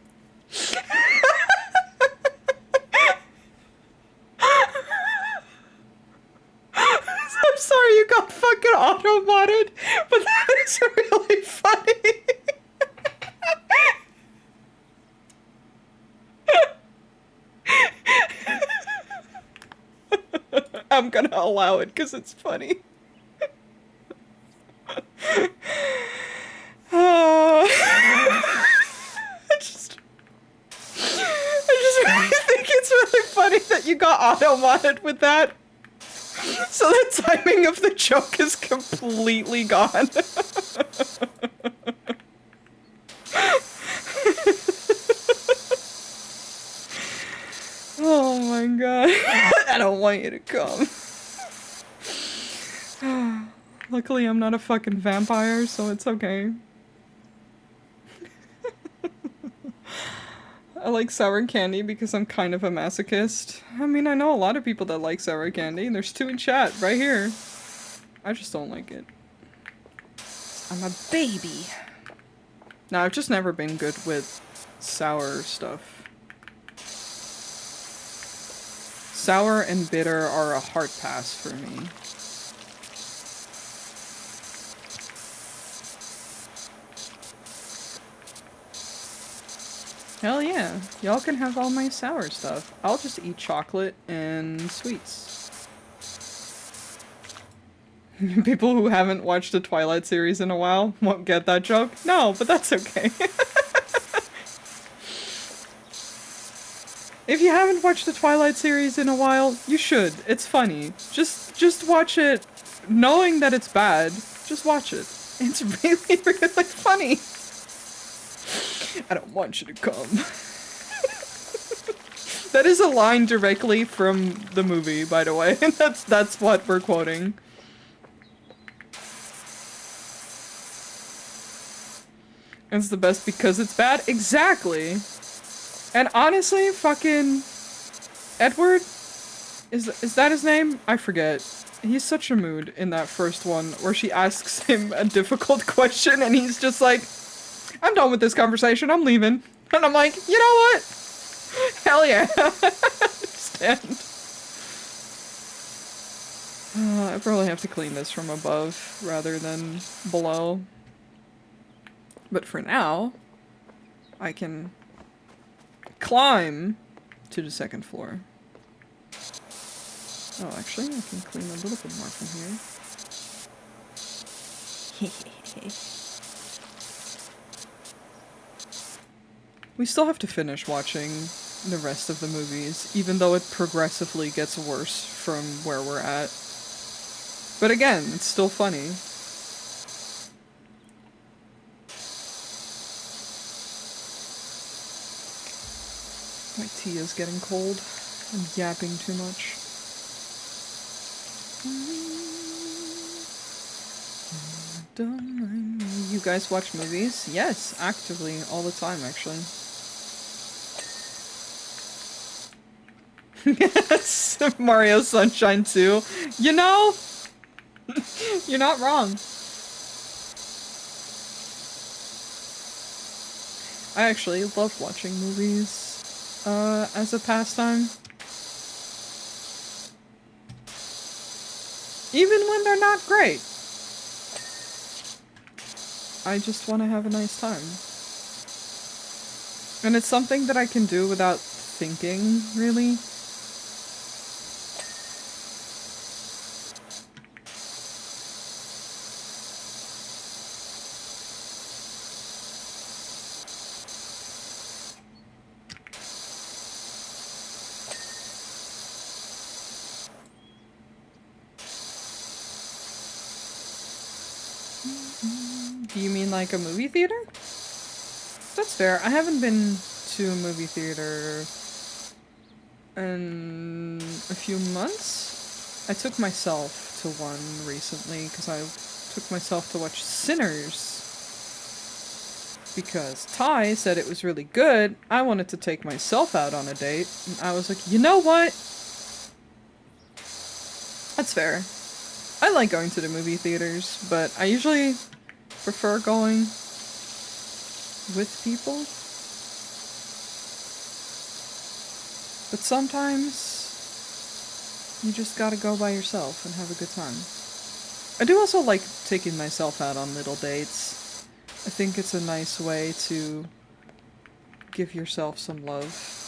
I'm sorry you got fucking auto-modded, but that is really funny. I'm gonna allow it because it's funny. I just really think it's really funny that you got auto-modded with that. So the timing of the joke is completely gone. Oh my god. I don't want you to come. Luckily I'm not a fucking vampire, so it's okay. I like sour candy because I'm kind of a masochist. I mean, I know a lot of people that like sour candy. There's 2 in chat, right here. I just don't like it. I'm a baby. No, I've just never been good with sour stuff. Sour and bitter are a hard pass for me. Hell yeah, y'all can have all my sour stuff. I'll just eat chocolate and sweets. People who haven't watched the Twilight series in a while won't get that joke. No, but that's okay. If you haven't watched the Twilight series in a while, you should. It's funny. Just watch it knowing that it's bad. Just watch it. It's really, really funny. I don't want you to come. That is a line directly from the movie, by the way. That's what we're quoting. It's the best because it's bad? Exactly! And honestly, fucking... Edward? Is that his name? I forget. He's such a mood in that first one, where she asks him a difficult question and he's just like, I'm done with this conversation, I'm leaving. And I'm like, you know what? Hell yeah. I understand. I probably have to clean this from above rather than below. But for now, I can climb to the 2nd floor. Oh, actually, I can clean a little bit more from here. We still have to finish watching the rest of the movies, even though it progressively gets worse from where we're at. But again, it's still funny. My tea is getting cold. I'm yapping too much. You guys watch movies? Yes, actively, all the time, actually. Yes, Mario Sunshine 2. You know, you're not wrong. I actually love watching movies. as a pastime. Even when they're not great. I just want to have a nice time. And it's something that I can do without thinking, really. Do you mean like a movie theater? That's fair. I haven't been to a movie theater in a few months. I took myself to one recently because I took myself to watch Sinners. Because Ty said it was really good. I wanted to take myself out on a date. And I was like, you know what? That's fair. I like going to the movie theaters, but I usually prefer going with people. But sometimes you just gotta go by yourself and have a good time. I do also like taking myself out on little dates. I think it's a nice way to give yourself some love.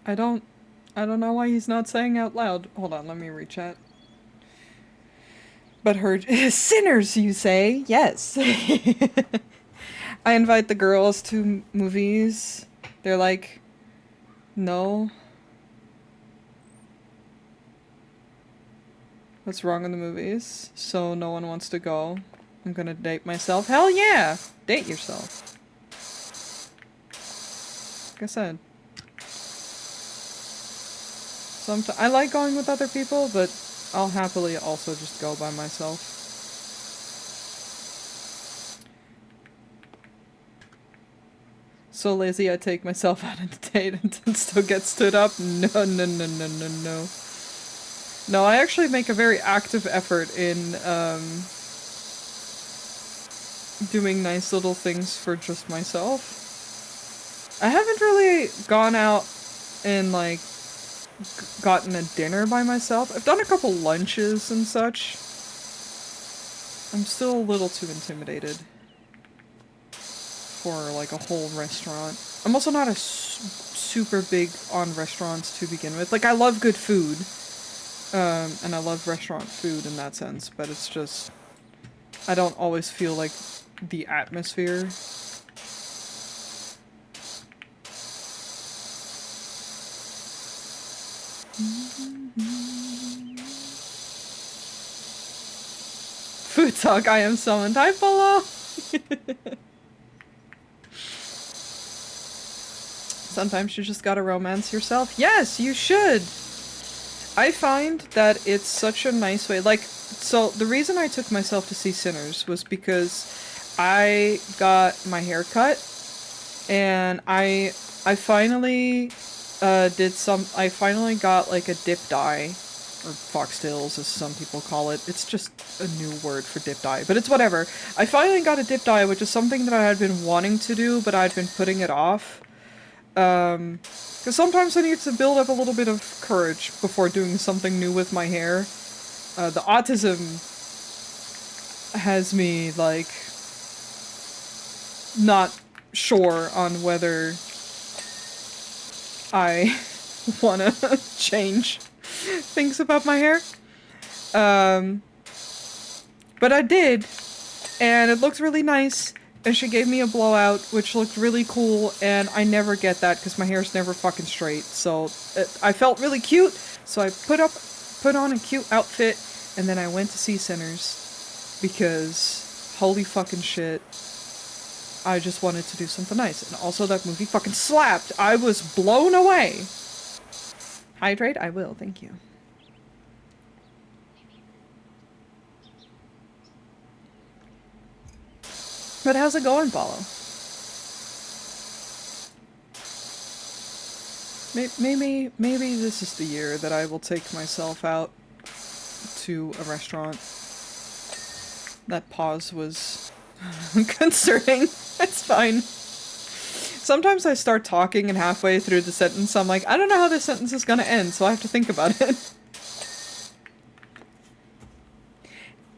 I don't know why he's not saying out loud. Hold on, let me rechat. But heard sinners, you say? Yes. I invite the girls to movies. They're like, no. What's wrong in the movies? So no one wants to go. I'm gonna date myself. Hell yeah! Date yourself. Like I said. I like going with other people, but I'll happily also just go by myself. So lazy I take myself out on a date and still get stood up? No, no, no, no, no, no. No, I actually make a very active effort in doing nice little things for just myself. I haven't really gone out and like gotten a dinner by myself. I've done a couple lunches and such. I'm still a little too intimidated for like a whole restaurant. I'm also not a super big on restaurants to begin with. Like I love good food, and I love restaurant food in that sense, but it's just I don't always feel like the atmosphere. Food talk, I am summoned. Hi, Polo! Sometimes you just gotta romance yourself. Yes, you should! I find that it's such a nice way. Like, so the reason I took myself to see Sinners was because I got my hair cut, and I finally I finally got like a dip dye, or foxtails as some people call it. It's just a new word for dip dye, but it's whatever. I finally got a dip dye, which is something that I had been wanting to do, but I'd been putting it off. Because sometimes I need to build up a little bit of courage before doing something new with my hair. The autism has me, like, not sure on whether I want to change things about my hair. But I did, and it looked really nice, and she gave me a blowout, which looked really cool, and I never get that because my hair's never fucking straight, so I felt really cute, so I put on a cute outfit, and then I went to see Sinners, because holy fucking shit, I just wanted to do something nice, and also that movie fucking slapped. I was blown away. Hydrate? I will, thank you. But how's it going, Paulo? Maybe this is the year that I will take myself out to a restaurant. That pause was concerning. It's fine. Sometimes I start talking and halfway through the sentence I'm like, I don't know how this sentence is gonna end, so I have to think about it.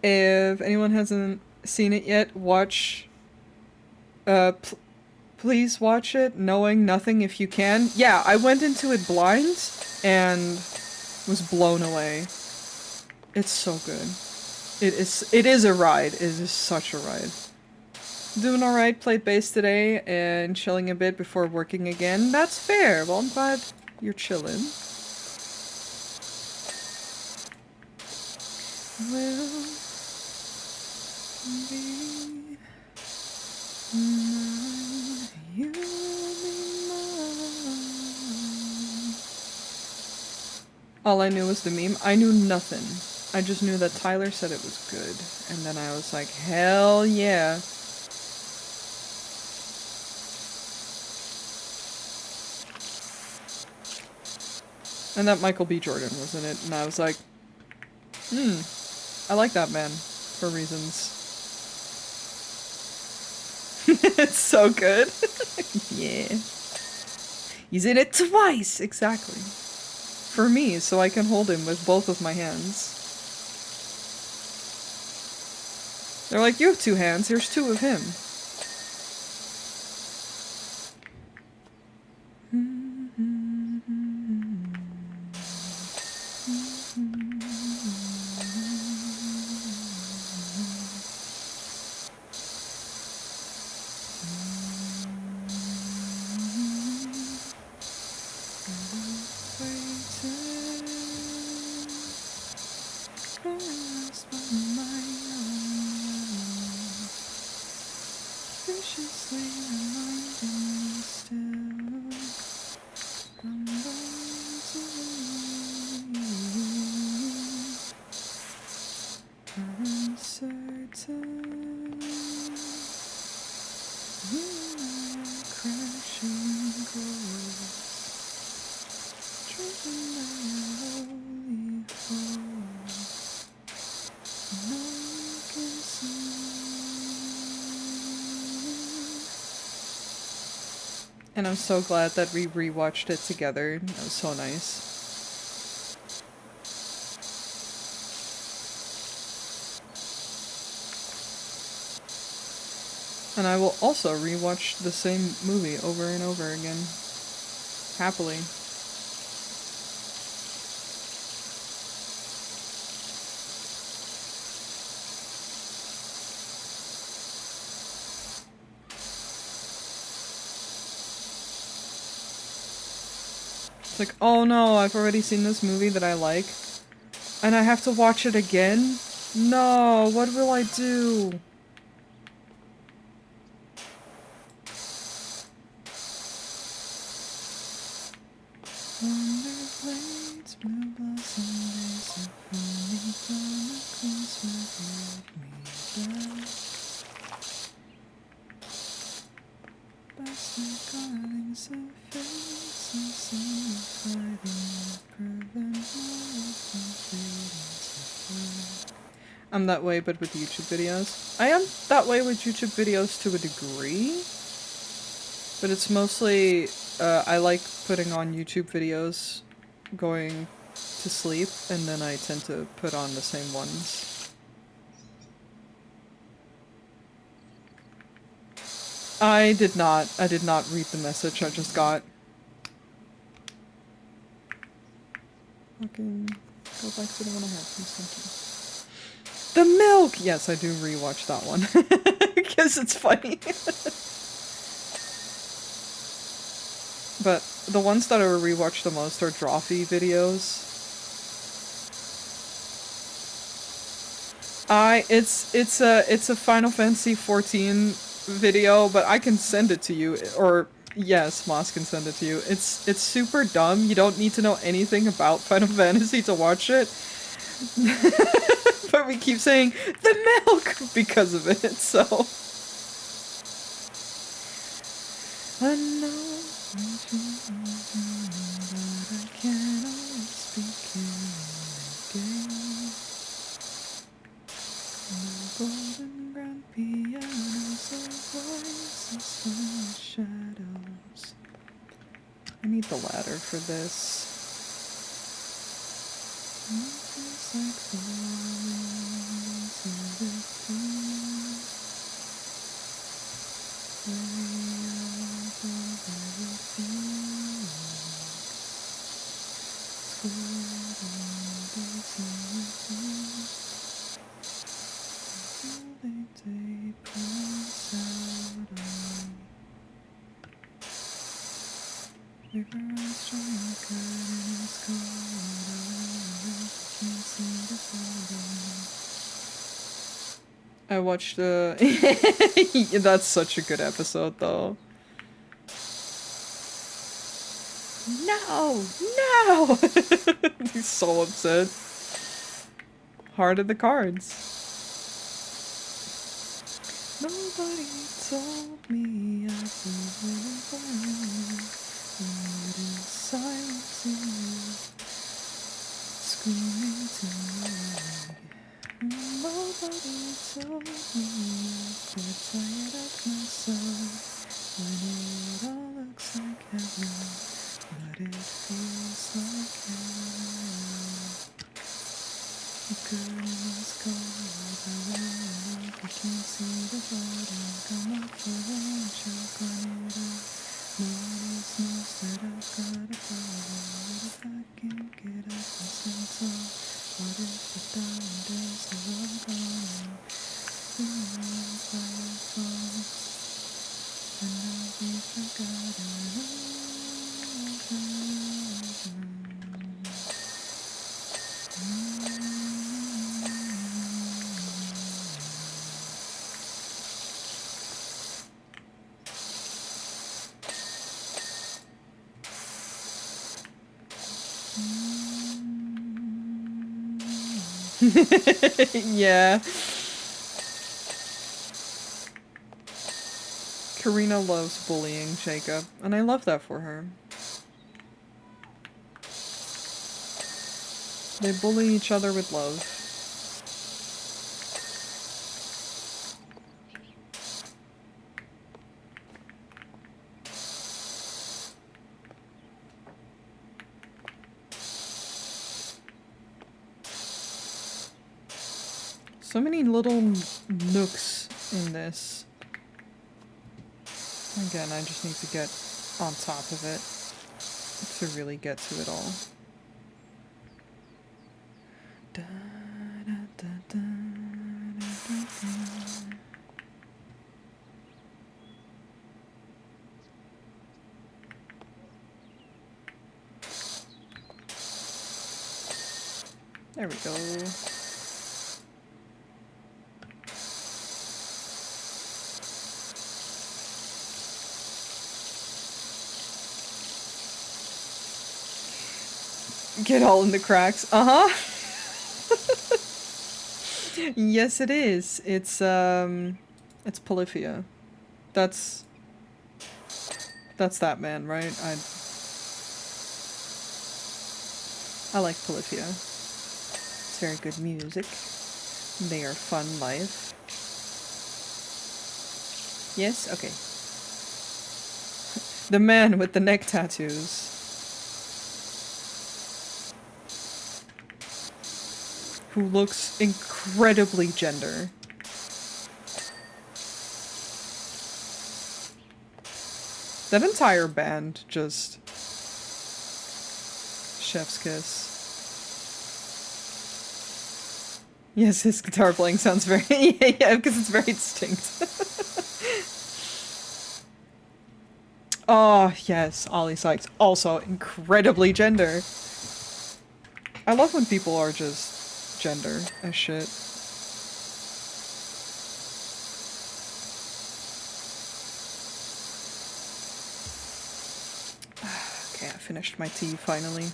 If anyone hasn't seen it yet, watch... please watch it, knowing nothing if you can. Yeah, I went into it blind and was blown away. It's so good. It is a ride. It is such a ride. Doing alright, played bass today and chilling a bit before working again. That's fair. Well, I'm glad you're chilling. Will be mine, you will be mine. All I knew was the meme. I knew nothing. I just knew that Tyler said it was good. And then I was like, hell yeah. And that Michael B. Jordan was in it, and I was like, I like that man, for reasons. It's so good. Yeah. He's in it twice, exactly. For me, so I can hold him with both of my hands. They're like, you have 2 hands, here's 2 of him. And I'm so glad that we rewatched it together. That was so nice. And I will also rewatch the same movie over and over again. Happily. It's like, oh no, I've already seen this movie that I like, and I have to watch it again? No, what will I do? I'm that way, but with YouTube videos. I am that way with YouTube videos to a degree, but it's mostly, I like putting on YouTube videos going to sleep, and then I tend to put on the same ones. I did not read the message I just got. Fucking go back to the one I had, please, thank you. The milk! Yes, I do rewatch that one. Because it's funny. But the ones that I rewatch the most are Drawfee videos. It's a Final Fantasy 14 video, but I can send it to you, or yes, Moss can send it to you. It's super dumb. You don't need to know anything about Final Fantasy to watch it. But we keep saying, the milk! Because of it, so... I know what you want, but I can't always speak in again. The golden grand pianos of voices from the shadows. I need the ladder for this. It's like falling to the deep. Way up over the fields. Squirting beats in the deep. Until they take us out of river and strong curtains cold. Can't see the bottom. I watched that's such a good episode though. No! No! He's so upset. Heart of the cards. Nobody told me I'd be really born. What is silence in you? Screaming to me. Nobody told me I'd get tired of myself. When it all looks like heaven, but it feels like hell. Goodness calls, I run up, I can't see the bottom. Come up for rain, choke on it all. No one else knows that I've got a problem. What if I can't get up and stand tall? What if the dying days are all gone? Remember by your faults, and I'll be forgotten Yeah. Karina loves bullying Jacob, and I love that for her. They bully each other with love. So many little nooks in this. Again, I just need to get on top of it to really get to it all. Da, da, da, da, da, da, da. There we go. Get all in the cracks. Uh-huh. Yes, it is. It's Polyphia. That's that man, right? I like Polyphia. It's very good music. They are fun live. Yes? Okay. The man with the neck tattoos. Who looks incredibly gender. That entire band just... Chef's kiss. Yes, his guitar playing sounds very... yeah, because it's very distinct. Oh, yes, Ollie Sykes. Also incredibly gender. I love when people are just gender as shit. Okay, I finished my tea finally.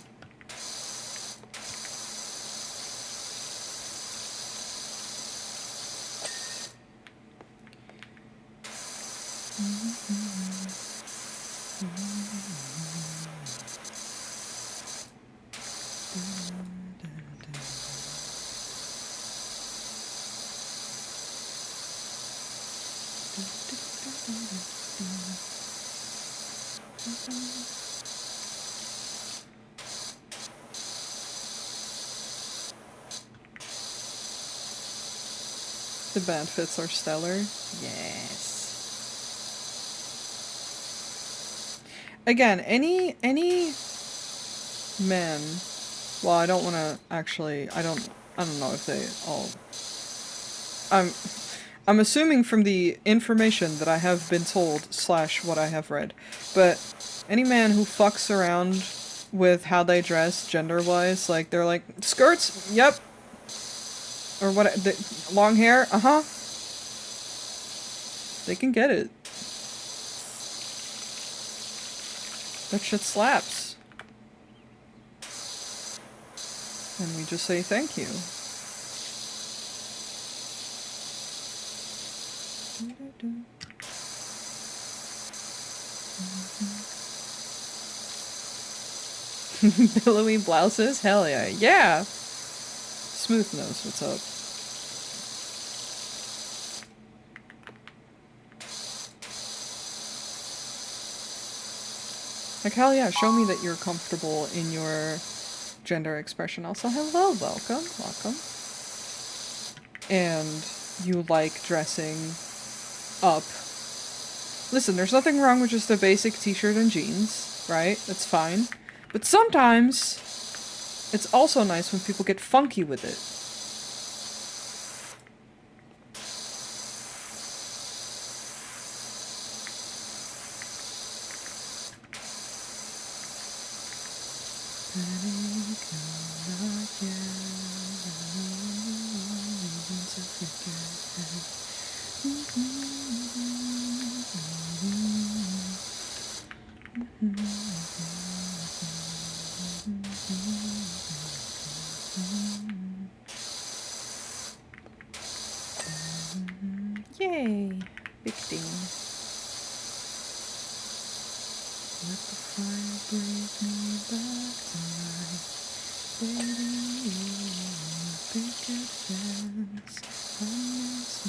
The band fits are stellar. Yes. Again, any men. Well, I don't want to actually. I don't know if they all. I'm assuming from the information that I have been told / what I have read, but any man who fucks around with how they dress gender-wise, like they're like skirts, yep, or what, long hair, they can get it. That shit slaps. And we just say thank you. Billowy blouses? Hell yeah. Yeah! Smooth knows what's up. Like, hell yeah, show me that you're comfortable in your gender expression. Also, hello, welcome. And you like dressing up. Listen, there's nothing wrong with just a basic t-shirt and jeans, right? That's fine. But sometimes, it's also nice when people get funky with it. Yay! Big thing. Let the fire breathe me back to life. Baby, picket fence. I miss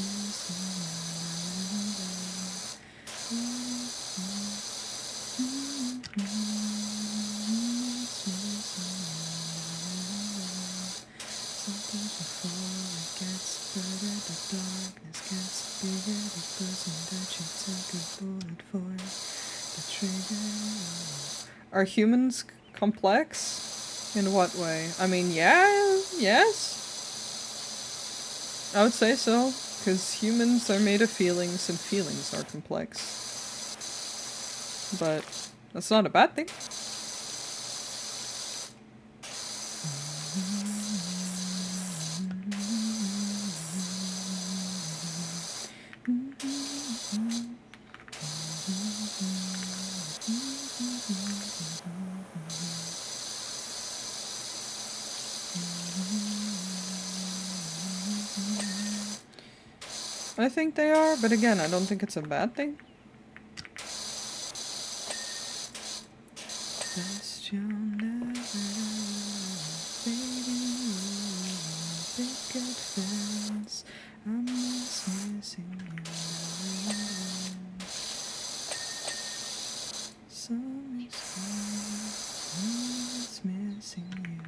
sometimes before it gets better, the darkness gets bigger. The person that you took a bullet for, the trigger. Are humans complex? In what way? I mean, yeah, yes. I would say so, because humans are made of feelings, and feelings are complex. But that's not a bad thing. I think they are, but again, I don't think it's a bad thing. Best you'll never baby, picket fence. I'm missing you now. Some is missing you.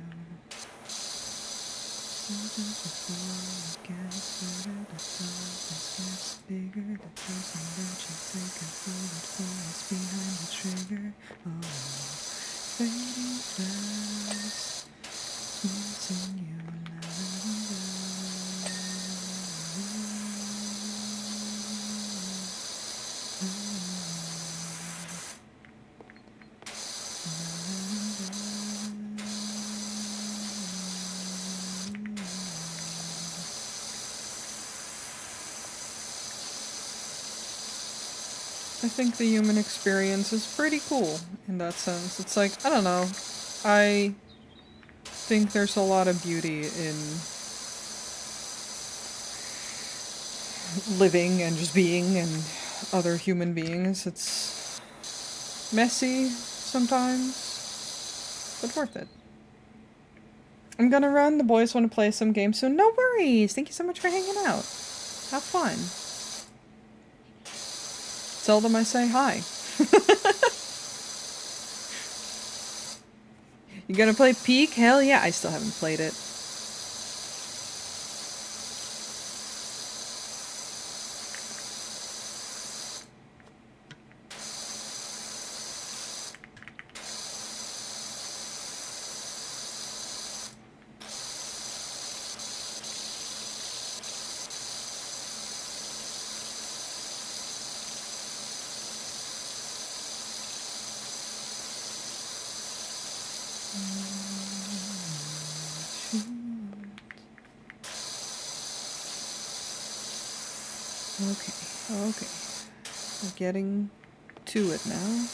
Sometimes before it gets better, the darkness gets bigger. The person that you take a bullet for is behind the trigger. Oh, fading fast, missing you now. I think the human experience is pretty cool in that sense. It's like, I don't know, I think there's a lot of beauty in living and just being and other human beings. It's messy sometimes, but worth it. I'm gonna run. The boys want to play some games soon. No worries. Thank you so much for hanging out. Have fun. Tell them I say hi. You gonna play Peak? Hell yeah. I still haven't played it. Okay, okay. We're getting to it now.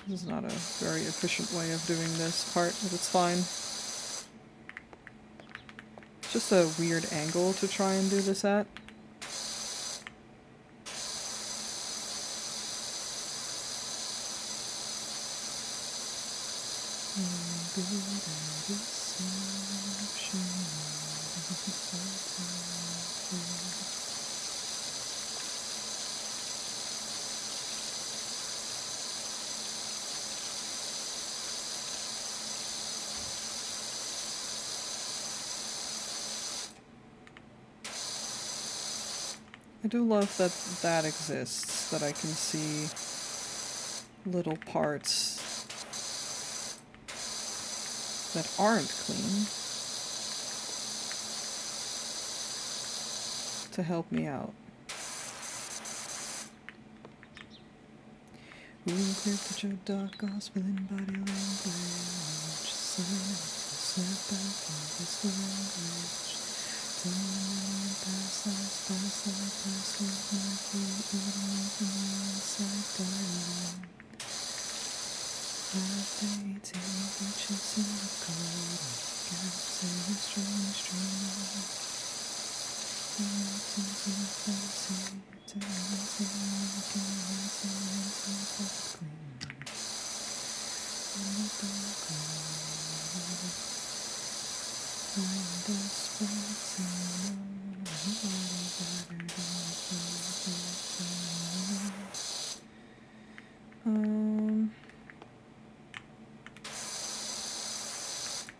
This is not a very efficient way of doing this part, but it's fine. It's just a weird angle to try and do this at. I do love that that exists, that I can see little parts that aren't clean to help me out. Who encrypted your dark gospel in body language? Snap back in this language. Tell me past life, like my feet, eating from the inside diamond. 5 to 18 inches in the cold, gaps in the stream.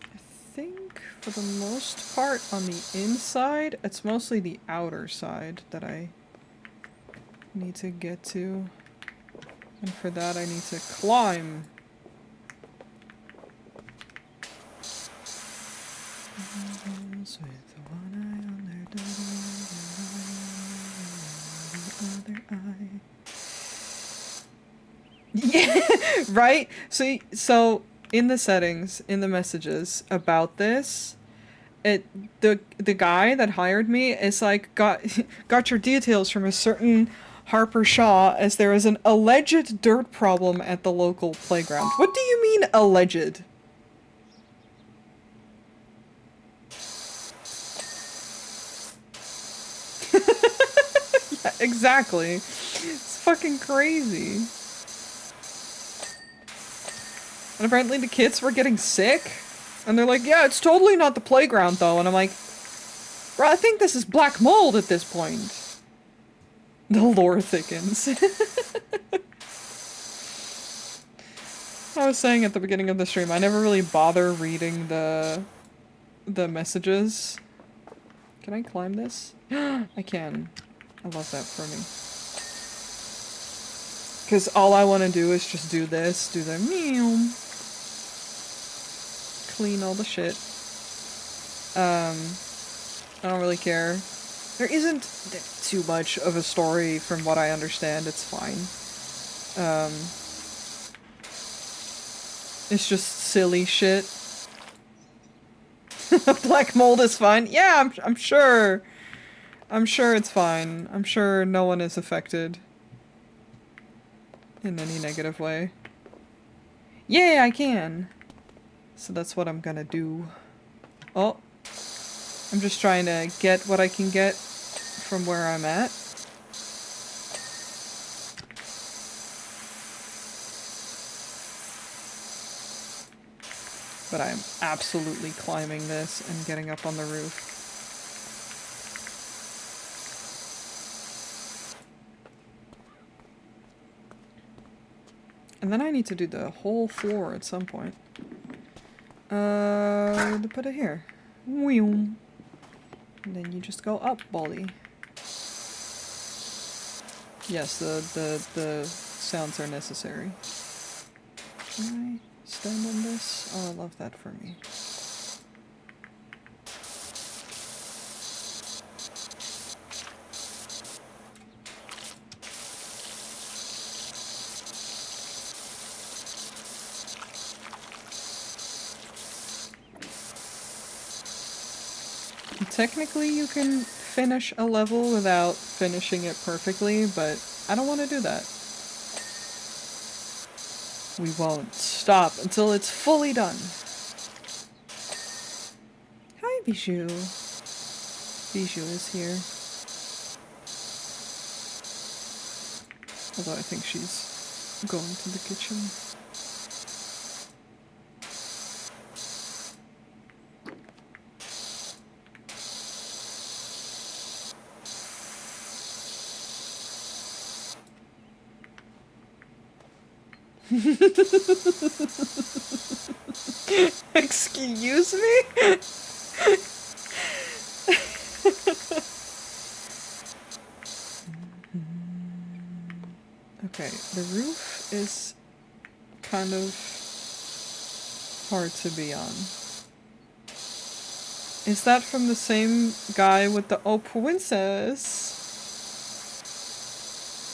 I think for the most part on the inside, it's mostly the outer side that I need to get to. And for that I need to climb. With one eye on their the other eye. Yeah, right? So in the settings, in the messages about this, the guy that hired me is like, got your details from a certain Harper Shaw, as there is an alleged dirt problem at the local playground. What do you mean alleged? Yeah, exactly. It's fucking crazy. And apparently the kids were getting sick. And they're like, yeah, it's totally not the playground though. And I'm like, bro, I think this is black mold at this point. The lore thickens. I was saying at the beginning of the stream, I never really bother reading the messages. Can I climb this? I can. I love that for me. Because all I want to do is just do this, do the meow. Clean all the shit. I don't really care. There isn't too much of a story from what I understand, it's fine. It's just silly shit. Black mold is fine. Yeah, I'm sure. I'm sure it's fine. I'm sure no one is affected in any negative way. Yeah, I can. So that's what I'm gonna do. Oh. I'm just trying to get what I can get from where I'm at. But I'm absolutely climbing this and getting up on the roof. And then I need to do the whole floor at some point. To put it here. And then you just go up, Baldy. Yes, the sounds are necessary. Can I stand on this? Oh, I love that for me. Technically, you can finish a level without finishing it perfectly, but I don't want to do that. We won't stop until it's fully done. Hi, Bijou. Bijou is here. Although I think she's going to the kitchen. Excuse me? Okay, the roof is kind of hard to be on. Is that from the same guy with the Oh Princess?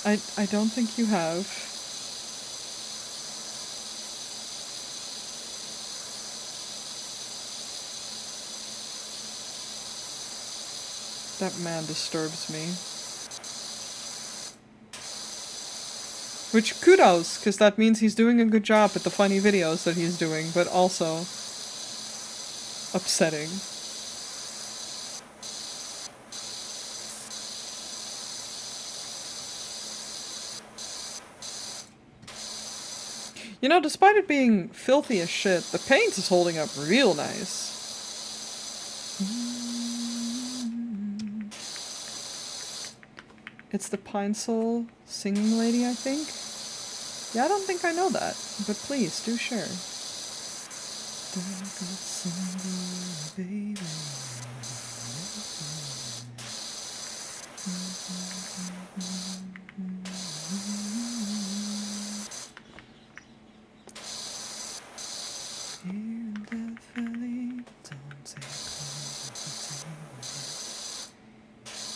I don't think you have. That man disturbs me. Which, kudos, because that means he's doing a good job at the funny videos that he's doing, but also upsetting. You know, despite it being filthy as shit, the paint is holding up real nice. It's the Pine Sol singing lady, I think? Yeah, I don't think I know that, but please, do share.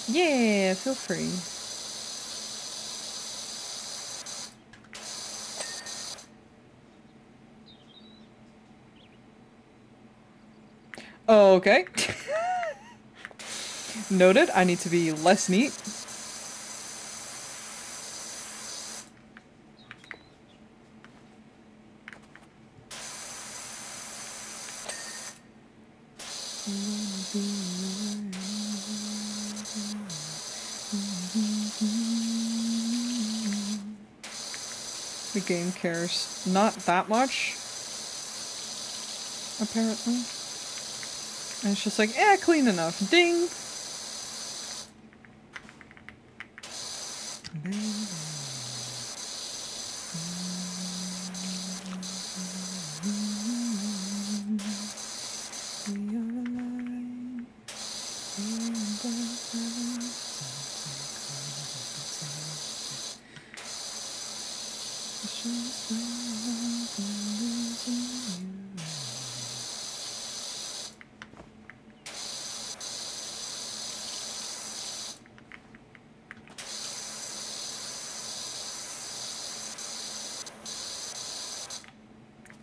Yeah, feel free. Okay. Noted, I need to be less neat. The game cares not that much, apparently. And it's just like, eh, clean enough. Ding!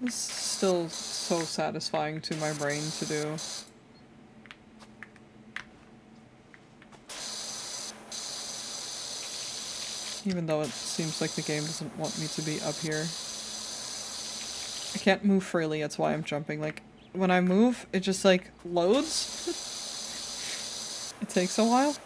This is still so satisfying to my brain to do. Even though it seems like the game doesn't want me to be up here. I can't move freely, that's why I'm jumping. Like, when I move, it just, like, loads. It takes a while.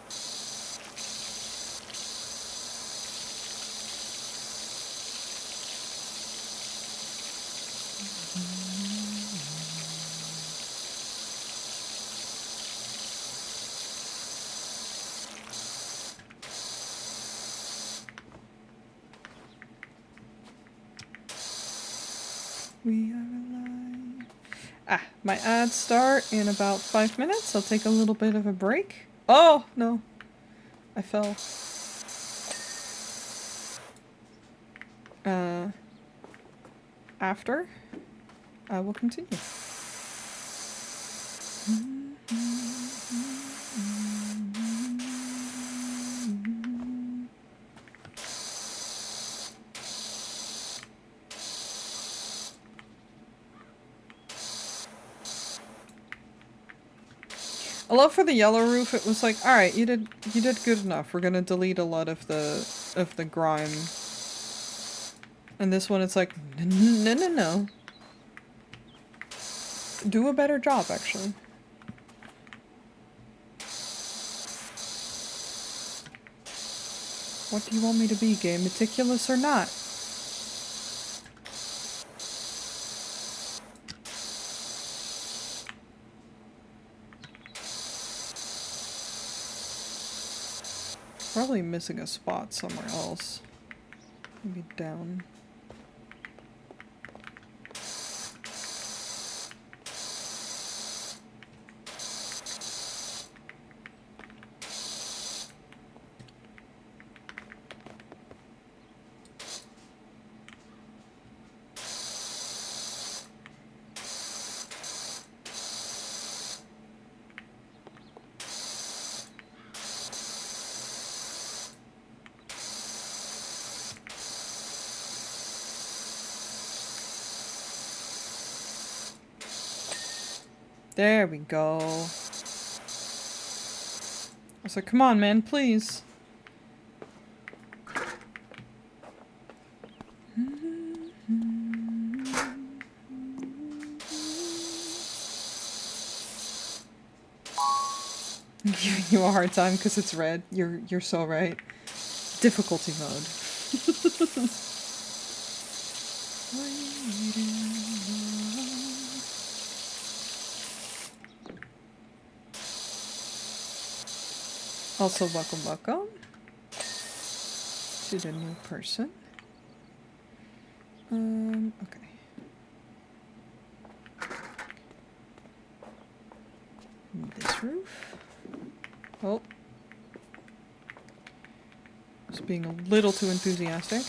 We are alive. Ah, my ads start in about 5 minutes. I'll take a little bit of a break. Oh, no. I fell. After, I will continue. I love for the yellow roof, it was like, alright, you did good enough. We're gonna delete a lot of the grime. And this one, it's like, no. Do a better job, actually. What do you want me to be, game? Meticulous or not? Probably missing a spot somewhere else. Maybe down. There we go. I was like, come on, man, please. Giving you a hard time because it's red. You're so right. Difficulty mode. Also, welcome to the new person. Okay. This roof. Oh. Just being a little too enthusiastic.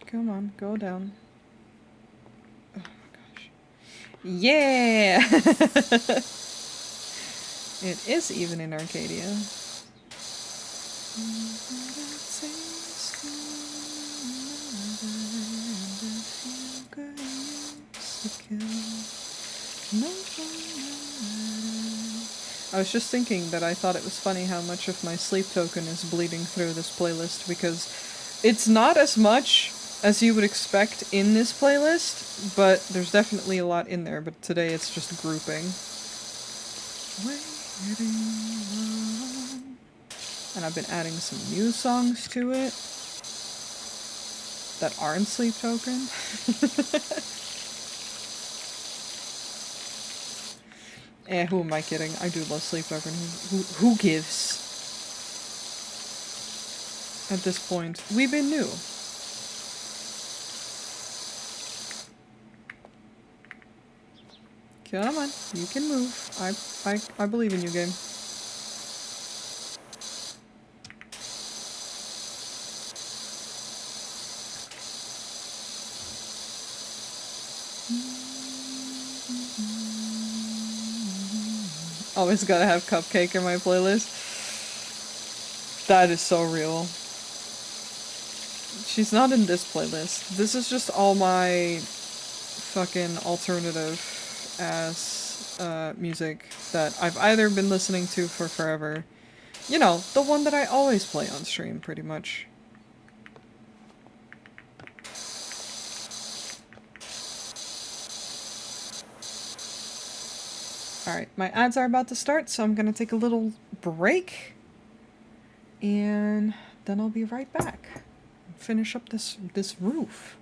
Come on, go down. Oh my gosh. Yeah! It is even in Arcadia. I was just thinking that I thought it was funny how much of my sleep token is bleeding through this playlist, because it's not as much as you would expect in this playlist, but there's definitely a lot in there, but today it's just grouping. And I've been adding some new songs to it that aren't sleep token. Who am I kidding? I do love sleep token. Who gives? At this point, we've been new. Come on, you can move. I believe in you, game. Always gotta have Cupcake in my playlist. That is so real. She's not in this playlist. This is just all my fucking alternative ass music that I've either been listening to for forever. You know, the one that I always play on stream, pretty much. Alright, my ads are about to start, so I'm gonna take a little break. And then I'll be right back. Finish up this roof.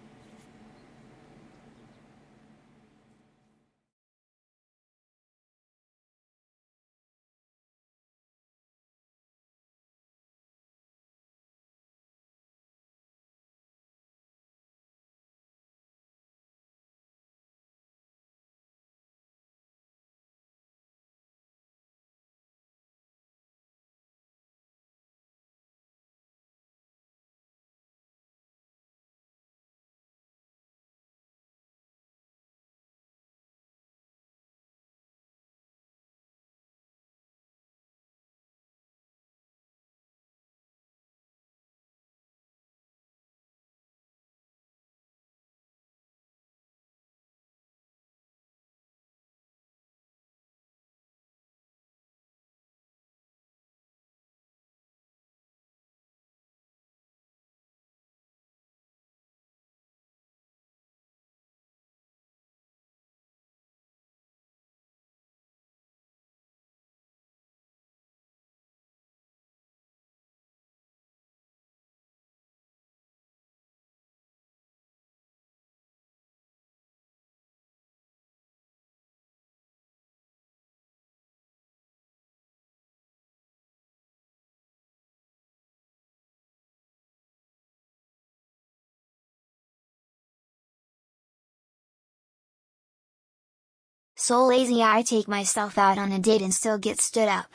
So lazy I take myself out on a date and still get stood up.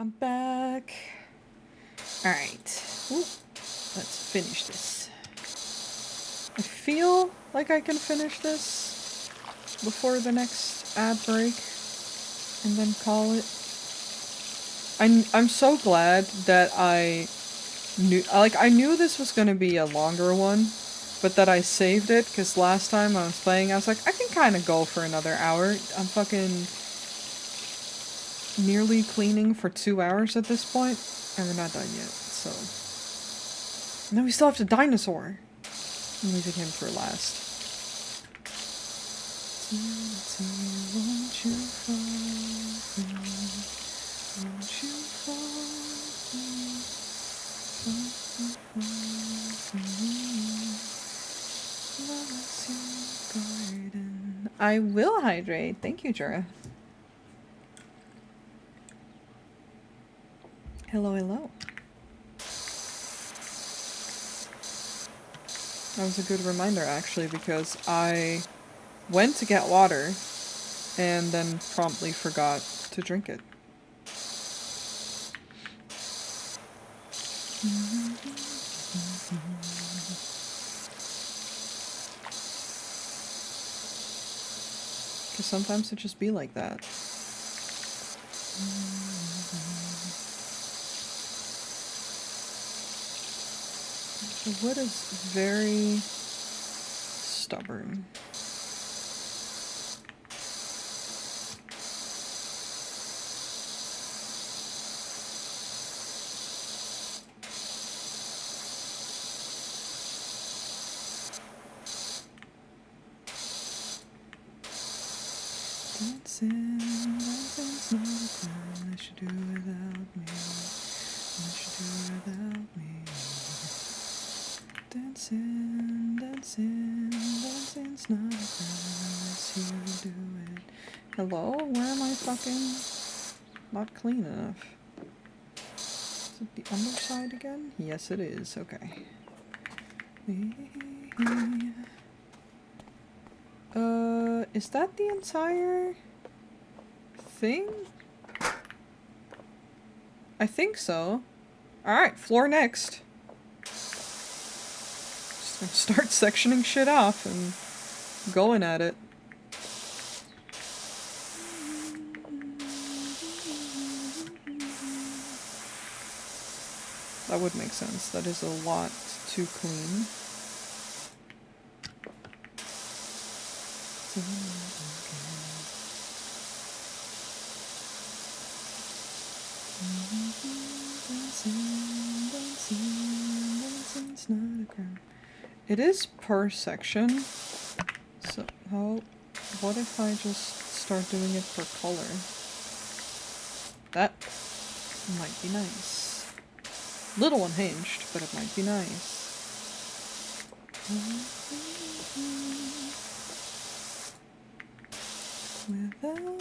I'm back. Alright. Let's finish this. I feel like I can finish this before the next ad break and then call it. I'm so glad that I knew this was gonna be a longer one, but that I saved it, because last time I was playing I was like, I can kind of go for another hour. I'm fucking nearly cleaning for 2 hours at this point, and we're not done yet, so. And then we still have the dinosaur. I'm leaving him for last. Won't you fall for me? Won't you fall for me? I will hydrate. Thank you, Jura. Hello, hello. That was a good reminder, actually, because I went to get water and then promptly forgot to drink it. Because sometimes it just be like that. The wood is very stubborn. Dancing, dancing's not a crime. They should do without me. They should do without me. Dancing, dancing, dancing's not a crime unless you do it. Hello? Where am I fucking not clean enough? Is it the underside again? Yes, it is. Okay. Is that the entire thing? I think so. Alright, floor next. Just gonna start sectioning shit off and going at it. That would make sense. That is a lot to clean. It is per section, so what if I just start doing it per color? That might be nice. Little unhinged, but it might be nice. Without you.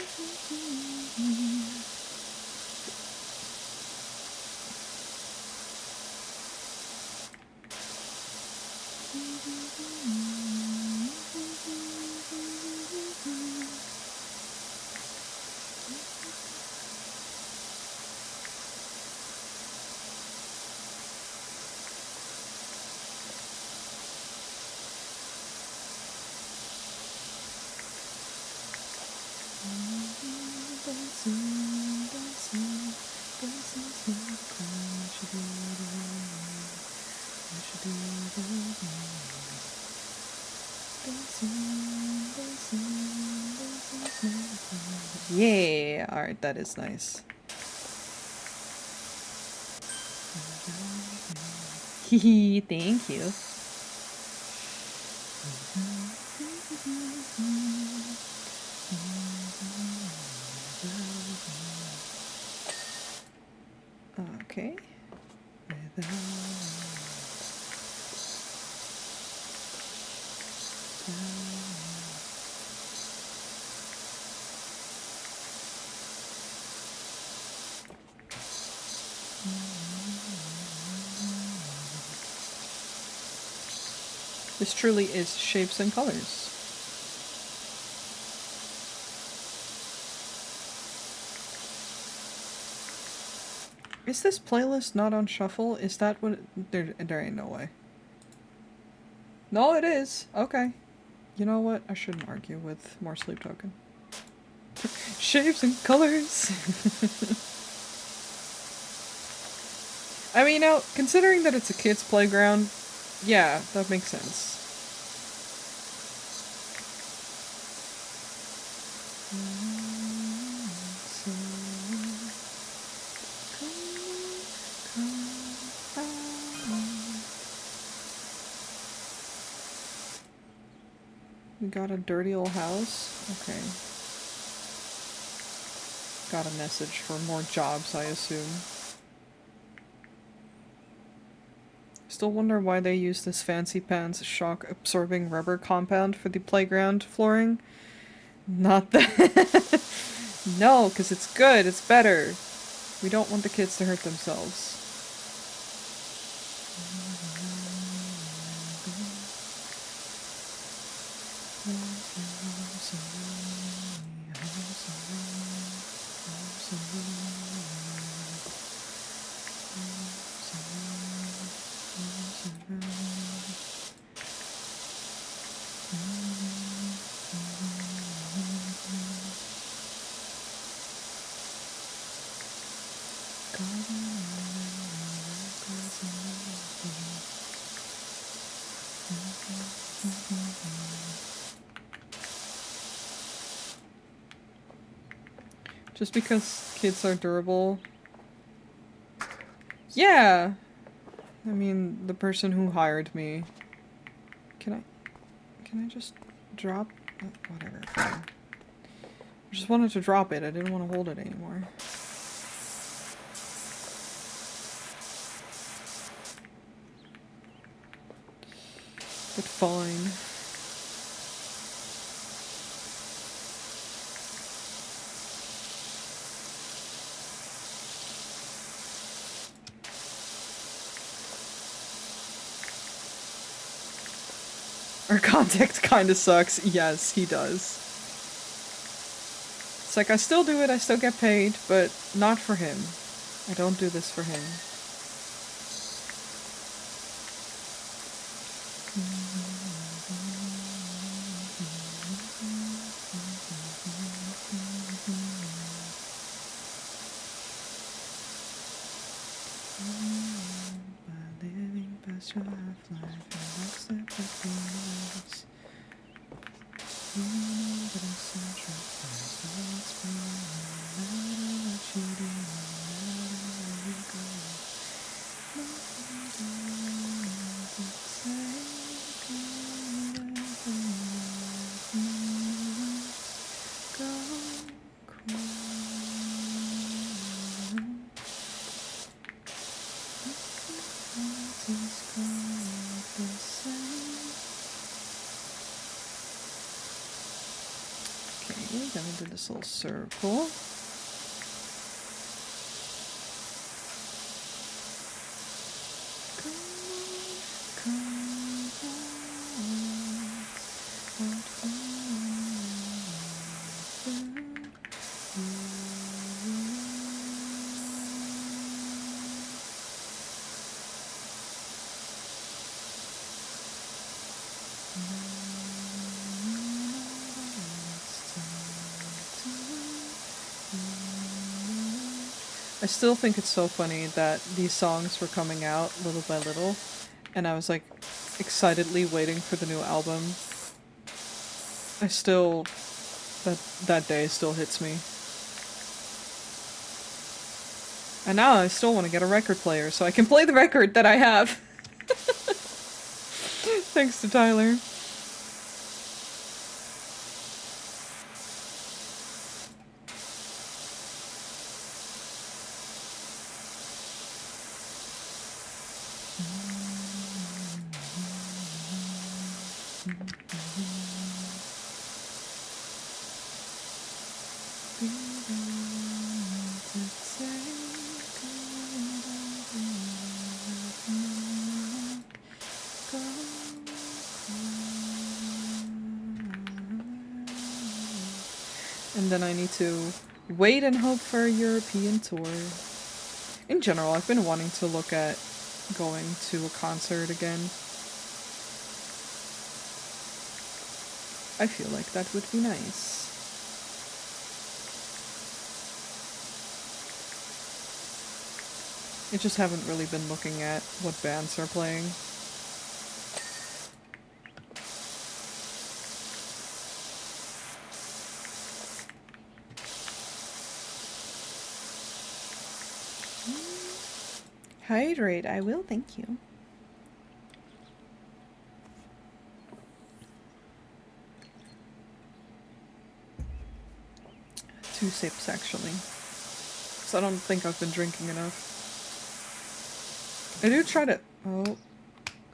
Yeah, alright, that is nice. Hehe, thank you. Okay. This truly is shapes and colors. Is this playlist not on shuffle? Is that what there ain't no way. No, it is. Okay. You know what? I shouldn't argue with more sleep token. Shapes and colors. I mean, now, considering that it's a kid's playground, yeah, that makes sense. We got a dirty old house? Okay. Got a message for more jobs, I assume. Still wonder why they use this fancy pants shock absorbing rubber compound for the playground flooring. Not that. No, because it's good. It's better. We don't want the kids to hurt themselves. Just because kids are durable. Yeah! I mean, the person who hired me. Can I just drop? Whatever. Fine. I just wanted to drop it. I didn't want to hold it anymore. But fine. Our contact kinda sucks. Yes, he does. It's like, I still do it, I still get paid, but not for him. I don't do this for him. Gonna do this little circle. I still think it's so funny that these songs were coming out little by little, and I was like excitedly waiting for the new album. I still, that day still hits me. And now I still want to get a record player so I can play the record that I have. Thanks to Tyler. And then I need to wait and hope for a European tour. In general, I've been wanting to look at going to a concert again. I feel like that would be nice. I just haven't really been looking at what bands are playing. Hydrate, I will, thank you. Two sips, actually. So I don't think I've been drinking enough. I do try to,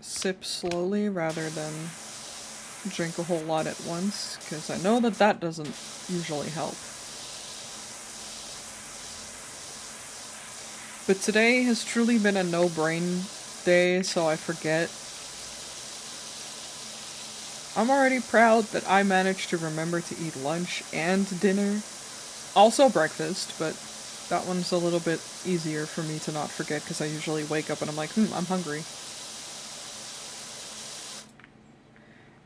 sip slowly rather than drink a whole lot at once, because I know that that doesn't usually help. But today has truly been a no-brain day, so I forget. I'm already proud that I managed to remember to eat lunch and dinner. Also breakfast, but that one's a little bit easier for me to not forget because I usually wake up and I'm like, I'm hungry.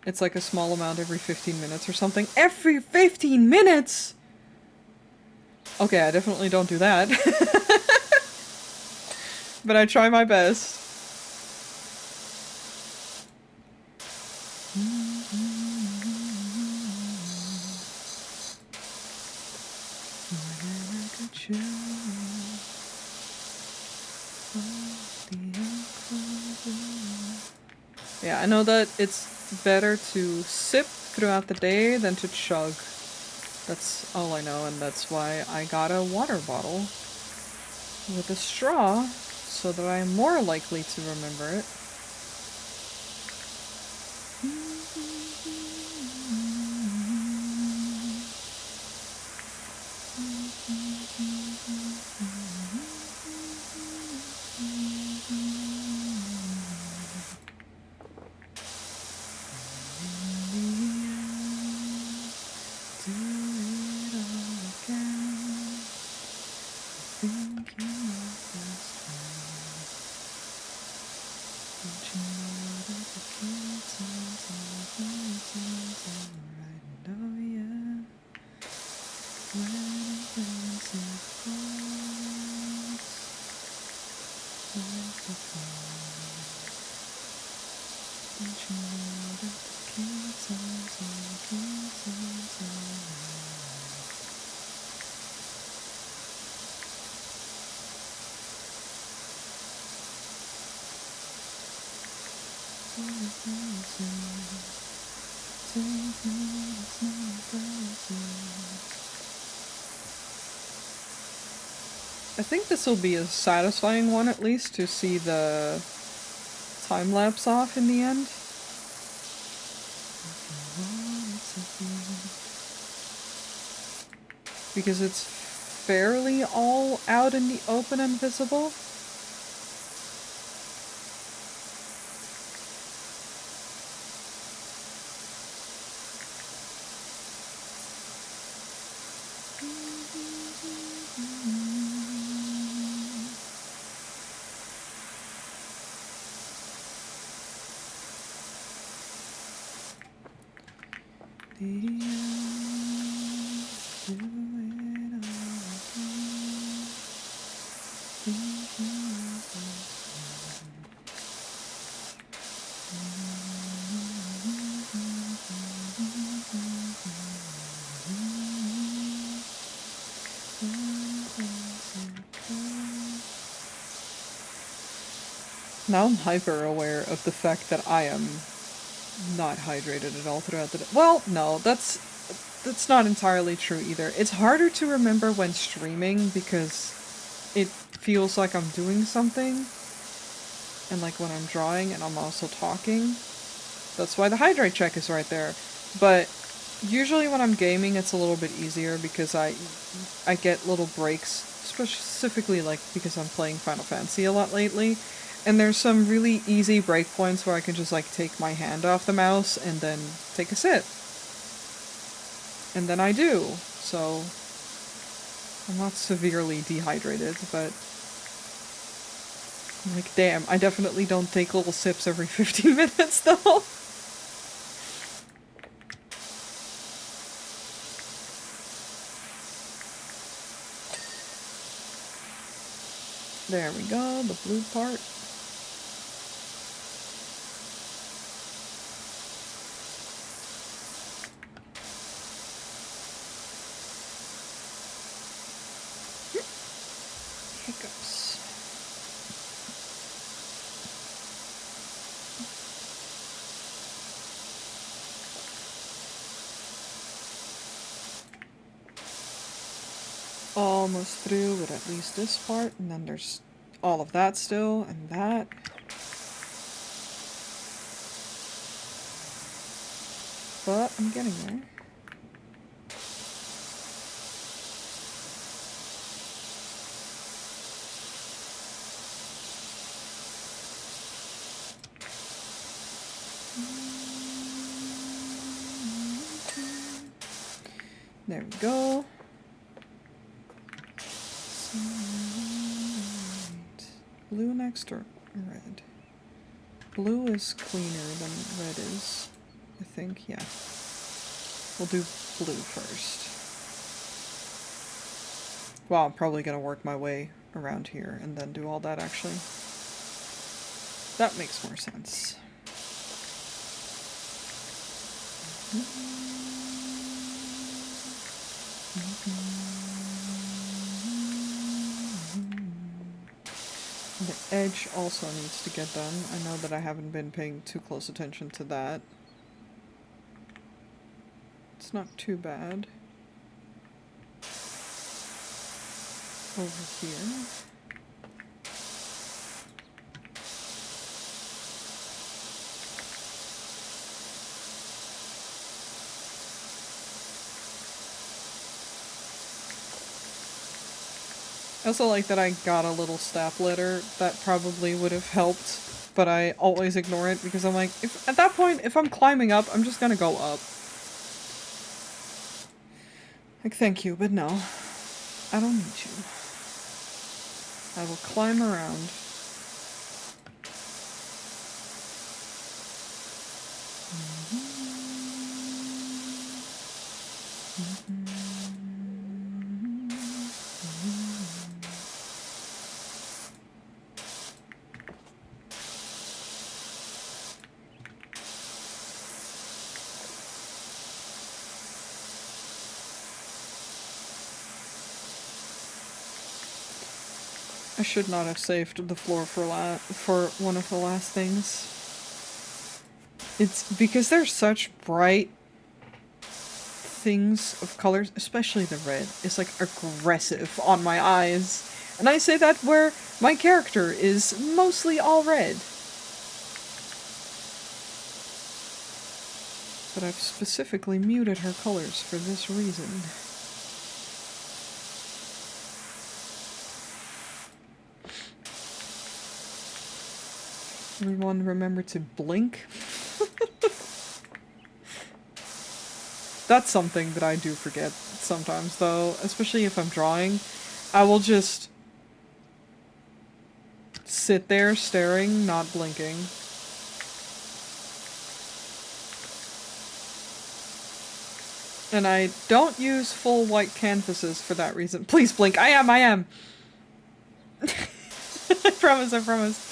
It's like a small amount every 15 minutes or something. Every 15 minutes?! Okay, I definitely don't do that. But I try my best. Yeah, I know that it's better to sip throughout the day than to chug. That's all I know, and that's why I got a water bottle with a straw, so that I'm more likely to remember it. I think this will be a satisfying one, at least, to see the time lapse off in the end. Because it's fairly all out in the open and visible. Now I'm hyper aware of the fact that I am not hydrated at all throughout the day. Well, no, that's not entirely true either. It's harder to remember when streaming because it feels like I'm doing something. And like when I'm drawing and I'm also talking. That's why the hydrate check is right there. But usually when I'm gaming it's a little bit easier because I get little breaks, specifically like because I'm playing Final Fantasy a lot lately. And there's some really easy breakpoints where I can just like take my hand off the mouse and then take a sip. And then I do. So I'm not severely dehydrated, but I'm like, damn, I definitely don't take little sips every 15 minutes though. There we go, the blue part. Hiccups. Almost through with at least this part, and then there's all of that still, and that. but I'm getting there. There we go. So, blue next or red? Blue is cleaner than red is, I think, yeah. We'll do blue first. Well, I'm probably gonna work my way around here and then do all that, actually. That makes more sense. The edge also needs to get done. I know that I haven't been paying too close attention to that. It's not too bad. Over here. I also like that I got a little stapler. That probably would have helped, but I always ignore it because I'm like, if at that point, if I'm climbing up, I'm just gonna go up. Like, thank you, but no. I don't need you. I will climb around. I should not have saved the floor for one of the last things. It's because there's such bright things of colors, especially the red. It's like aggressive on my eyes. And I say that where my character is mostly all red. But I've specifically muted her colors for this reason. Everyone remember to blink. That's something that I do forget sometimes, though, especially if I'm drawing. I will just sit there staring, not blinking. And I don't use full white canvases for that reason. Please blink. I am. I promise.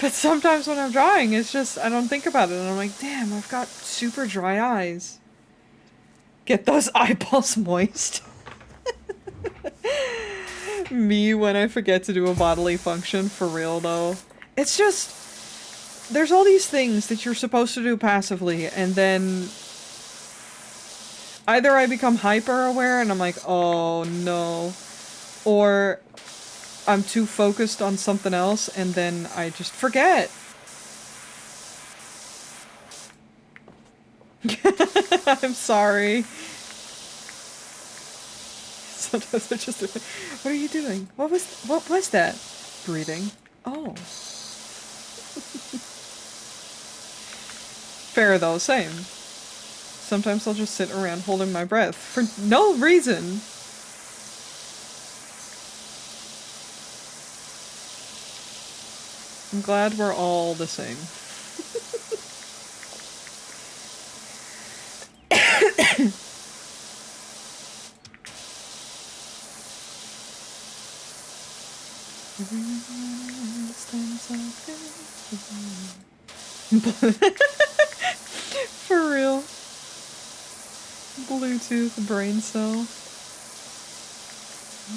But sometimes when I'm drawing, it's just, I don't think about it, and I'm like, damn, I've got super dry eyes. Get those eyeballs moist. Me when I forget to do a bodily function, for real though. It's just, there's all these things that you're supposed to do passively, and then either I become hyper aware and I'm like, oh no, or I'm too focused on something else and then I just forget. I'm sorry. Sometimes I just, what are you doing? What was that? Breathing. Oh. Fair though, same. Sometimes I'll just sit around holding my breath for no reason. I'm glad we're all the same. For real. Bluetooth brain cell.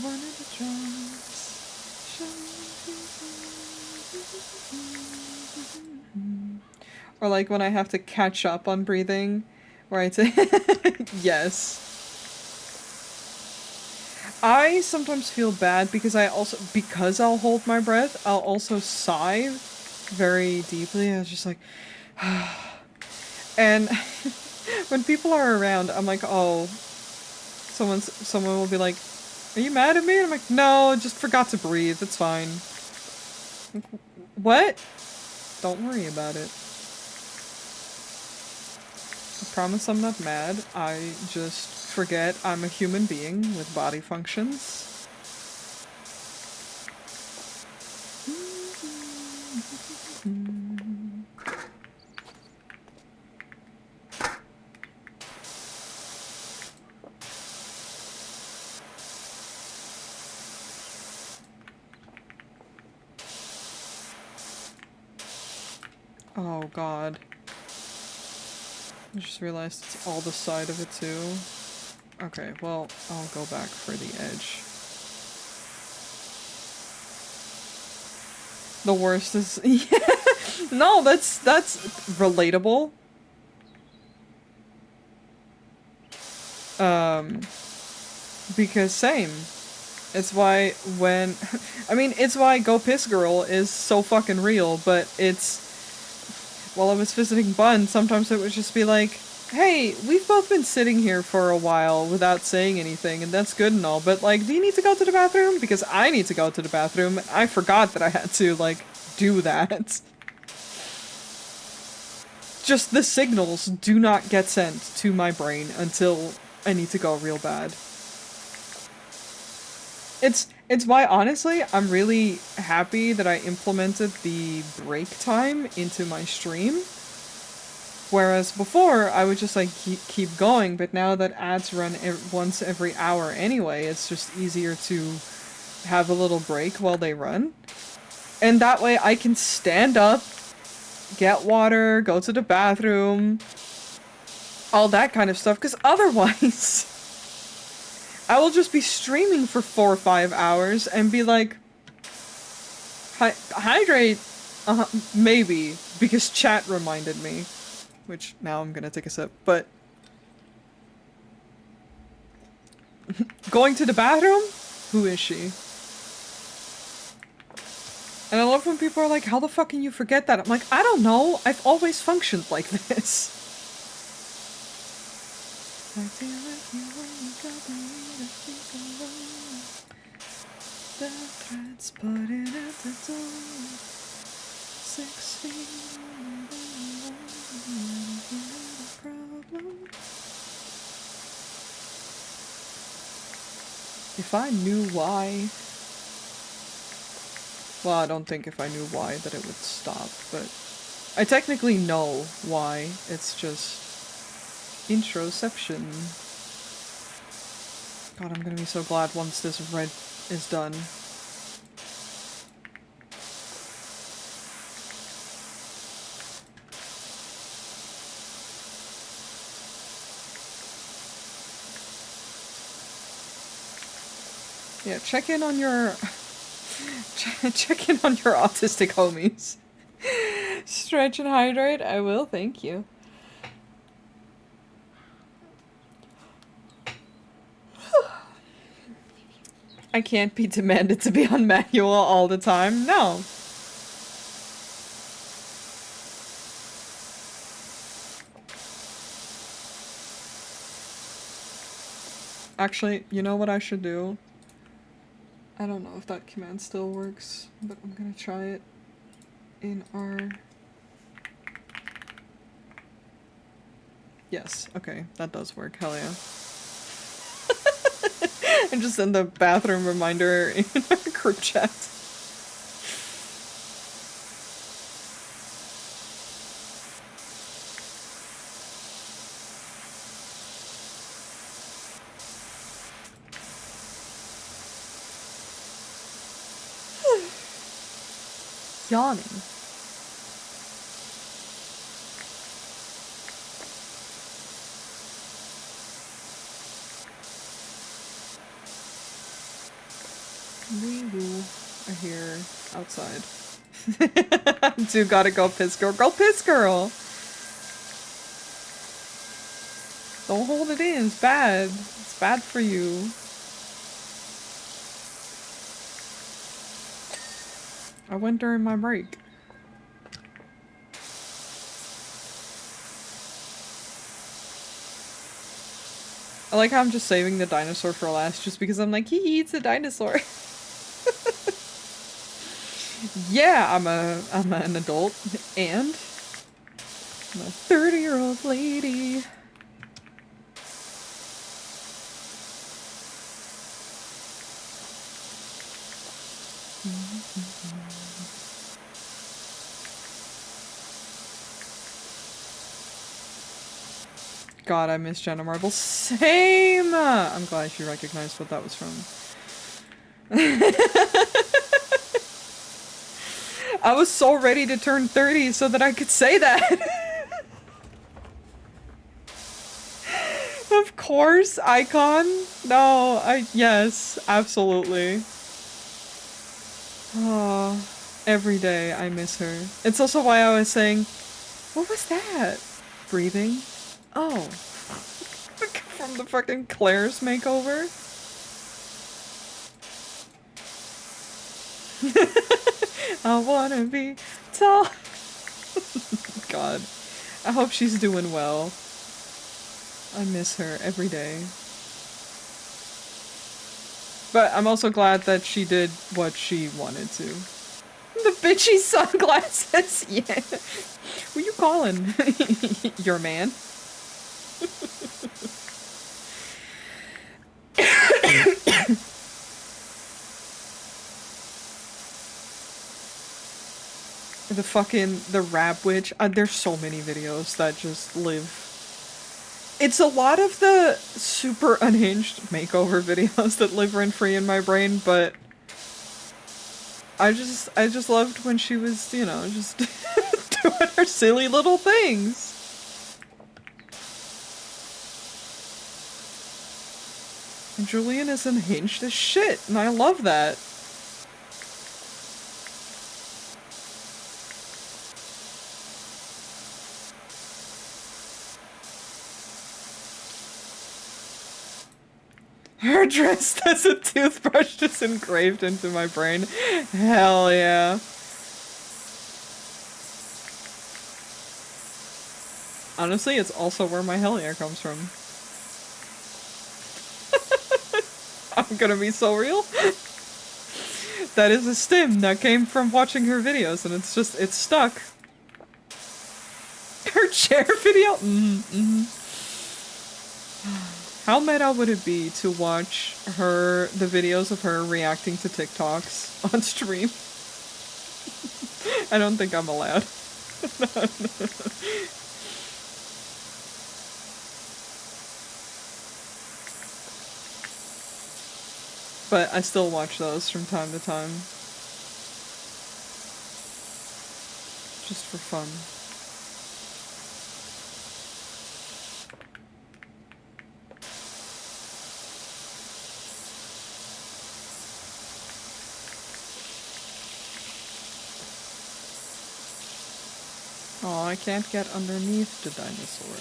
One of the drums. Or like when I have to catch up on breathing, where I say, yes. I sometimes feel bad because because I'll hold my breath, I'll also sigh very deeply. I was just like, And when people are around, I'm like, oh, someone will be like, "Are you mad at me?" And I'm like, "No, just forgot to breathe. It's fine." What? Don't worry about it. I promise I'm not mad. I just forget I'm a human being with body functions. Oh god. I just realized it's all the side of it too. Okay, well, I'll go back for the edge. The worst is no, that's relatable. Because same. It's why when I mean, it's why Go Piss Girl is so fucking real, but it's while I was visiting Bun, sometimes it would just be like, hey, we've both been sitting here for a while without saying anything, and that's good and all, but, like, do you need to go to the bathroom? Because I need to go to the bathroom. I forgot that I had to, like, do that. Just the signals do not get sent to my brain until I need to go real bad. It's why, honestly, I'm really happy that I implemented the break time into my stream. Whereas before, I would just like keep going, but now that ads run once every hour anyway, it's just easier to have a little break while they run. And that way I can stand up, get water, go to the bathroom, all that kind of stuff, because otherwise I will just be streaming for 4 or 5 hours and be like, hydrate, maybe, because chat reminded me. Which, now I'm gonna take a sip, but... going to the bathroom? Who is she? And I love when people are like, how the fuck can you forget that? I'm like, I don't know, I've always functioned like this. I feel like you when you got me to think alone. The threads putting at the door. 6 feet problem. If I knew why... well, I don't think if I knew why that it would stop, but... I technically know why, it's just... introception. God, I'm gonna be so glad once this red is done. Yeah, check in on your... check in on your autistic homies. Stretch and hydrate? I will, thank you. I can't be demanded to be on manual all the time, no. Actually, you know what I should do? I don't know if that command still works, but I'm gonna try it in our... yes, okay, that does work, hell yeah. And just send the bathroom reminder in our group chat. Yawning. We woo are here outside. Do gotta go piss girl. Go piss girl! Don't hold it in, it's bad. It's bad for you. I went during my break. I like how I'm just saving the dinosaur for last just because I'm like, he eats a dinosaur. Yeah, I'm an adult and I'm a 30-year-old lady. God, I miss Jenna Marbles. Same! I'm glad she recognized what that was from. I was so ready to turn 30 so that I could say that. Of course, Icon. No, yes, absolutely. Oh, every day I miss her. It's also why I was saying, what was that? Breathing? Oh. From the fucking Claire's makeover? I wanna be tall. God. I hope she's doing well. I miss her every day. But I'm also glad that she did what she wanted to. The bitchy sunglasses! Yeah. Who you calling? Your man? The rap witch. There's so many videos that just live. It's a lot of the super unhinged makeover videos that live rent free in my brain, but I just loved when she was, you know, just doing her silly little things. And Julian is unhinged as shit, and I love that. Her dressed as a toothbrush just engraved into my brain. Hell yeah. Honestly, it's also where my hell yeah comes from. I'm gonna be so real. That is a stim that came from watching her videos, and it's stuck. Her chair video? How meta would it be to watch the videos of her reacting to TikToks on stream? I don't think I'm allowed. But I still watch those from time to time. Just for fun. Oh, I can't get underneath the dinosaur.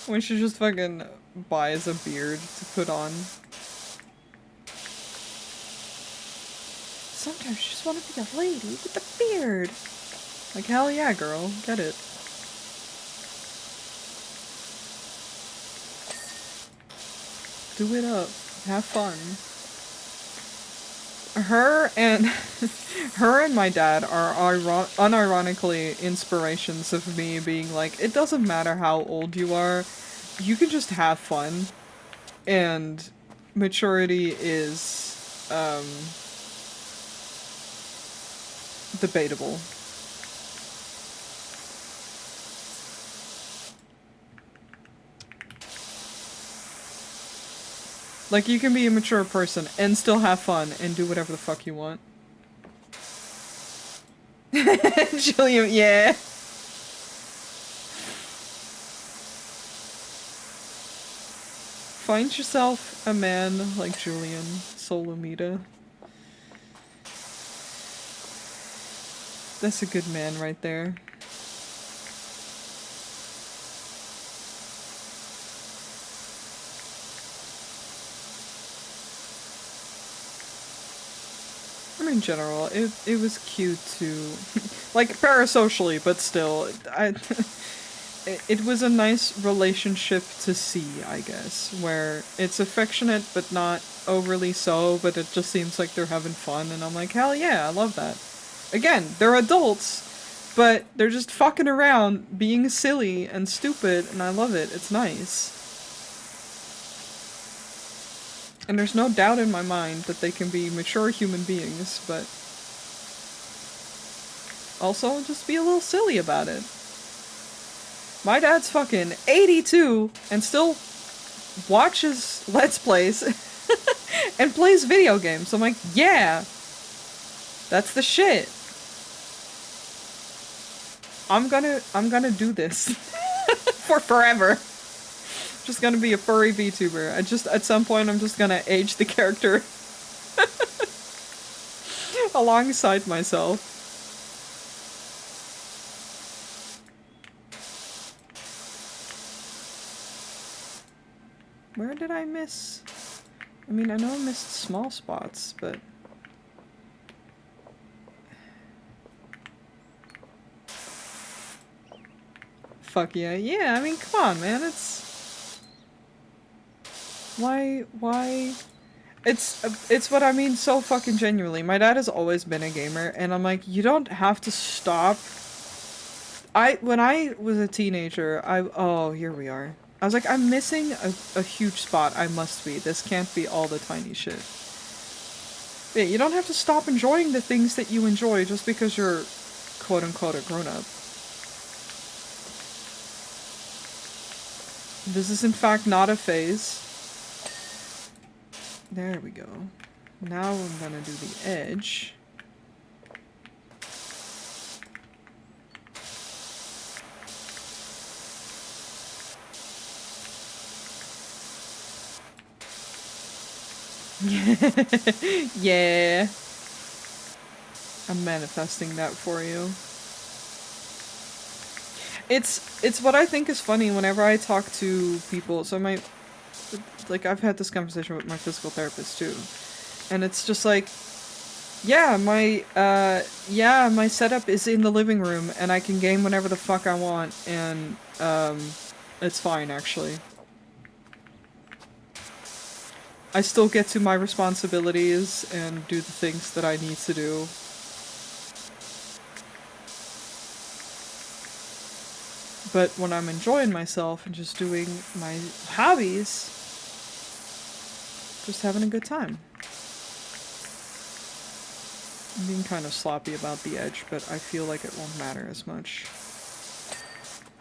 When she just fucking buys a beard to put on. Sometimes you just want to be a lady with a beard. Like, hell yeah, girl. Get it. Do it up. Have fun. Her and my dad are unironically inspirations of me being like, it doesn't matter how old you are, you can just have fun. And maturity is, debatable. Like, you can be a mature person and still have fun and do whatever the fuck you want. Julian, yeah. Find yourself a man like Julian. Solomita. That's a good man right there. I mean, in general, it was cute to, like, parasocially, but still, it was a nice relationship to see, I guess, where it's affectionate but not overly so, but it just seems like they're having fun, and I'm like, hell yeah, I love that. Again, they're adults, but they're just fucking around, being silly and stupid, and I love it. It's nice. And there's no doubt in my mind that they can be mature human beings, but also just be a little silly about it. My dad's fucking 82 and still watches Let's Plays and plays video games. I'm like, yeah, that's the shit. I'm gonna do this for forever. Just gonna be a furry VTuber. At some point I'm just gonna age the character alongside myself. Where did I miss? I mean, I know I missed small spots, but... Fuck yeah. Yeah, I mean, come on, man, it's... Why? It's what I mean so fucking genuinely. My dad has always been a gamer, and I'm like, you don't have to stop. When I was a teenager, oh, here we are. I was like, I'm missing a huge spot. I must be. This can't be all the tiny shit. Yeah, you don't have to stop enjoying the things that you enjoy just because you're quote-unquote a grown-up. This is in fact not a phase. There we go. Now I'm gonna do the edge. Yeah. I'm manifesting that for you. It's what I think is funny whenever I talk to people. So like, I've had this conversation with my physical therapist too, and it's just like, yeah, my setup is in the living room, and I can game whenever the fuck I want, and it's fine actually. I still get to my responsibilities and do the things that I need to do. But when I'm enjoying myself and just doing my hobbies, just having a good time. I'm being kind of sloppy about the edge, but I feel like it won't matter as much.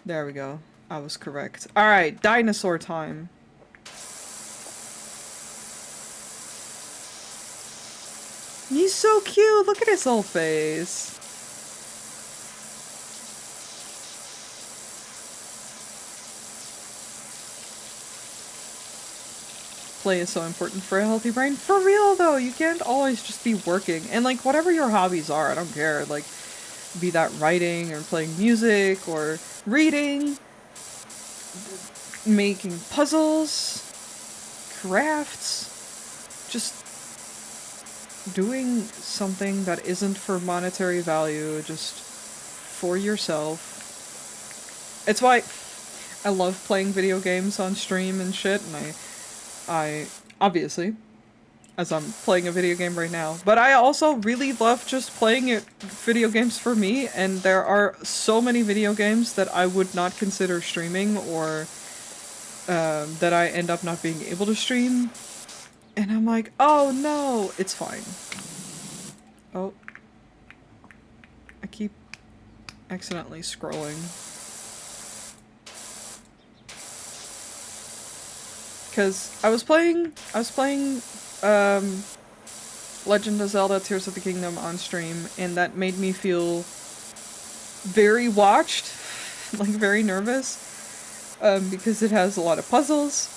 There we go. I was correct. Alright, dinosaur time. He's so cute! Look at his whole face. Play is so important for a healthy brain. For real though, you can't always just be working. And like, whatever your hobbies are, I don't care. Like, be that writing or playing music or reading, making puzzles, crafts, just doing something that isn't for monetary value, just for yourself. It's why I love playing video games on stream and shit, and I obviously, as I'm playing a video game right now, but I also really love just playing video games for me, and there are so many video games that I would not consider streaming, or that I end up not being able to stream, and I'm like, oh no, it's fine. Oh. I keep accidentally scrolling. Because I was playing Legend of Zelda Tears of the Kingdom on stream, and that made me feel very watched, like very nervous, because it has a lot of puzzles,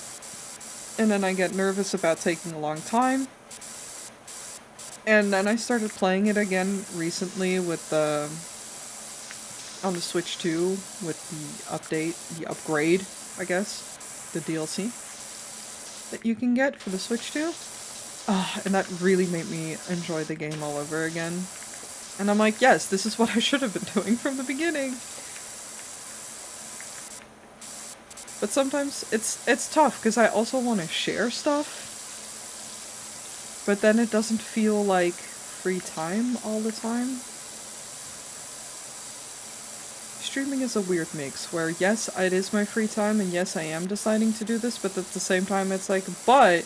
and then I get nervous about taking a long time, And then I started playing it again recently with the on the Switch 2 with the upgrade, I guess, the DLC that you can get for the Switch 2. And that really made me enjoy the game all over again. And I'm like, yes, this is what I should have been doing from the beginning. But sometimes it's tough because I also want to share stuff. But then it doesn't feel like free time all the time. Streaming is a weird mix where yes, it is my free time and yes, I am deciding to do this, but at the same time it's like, but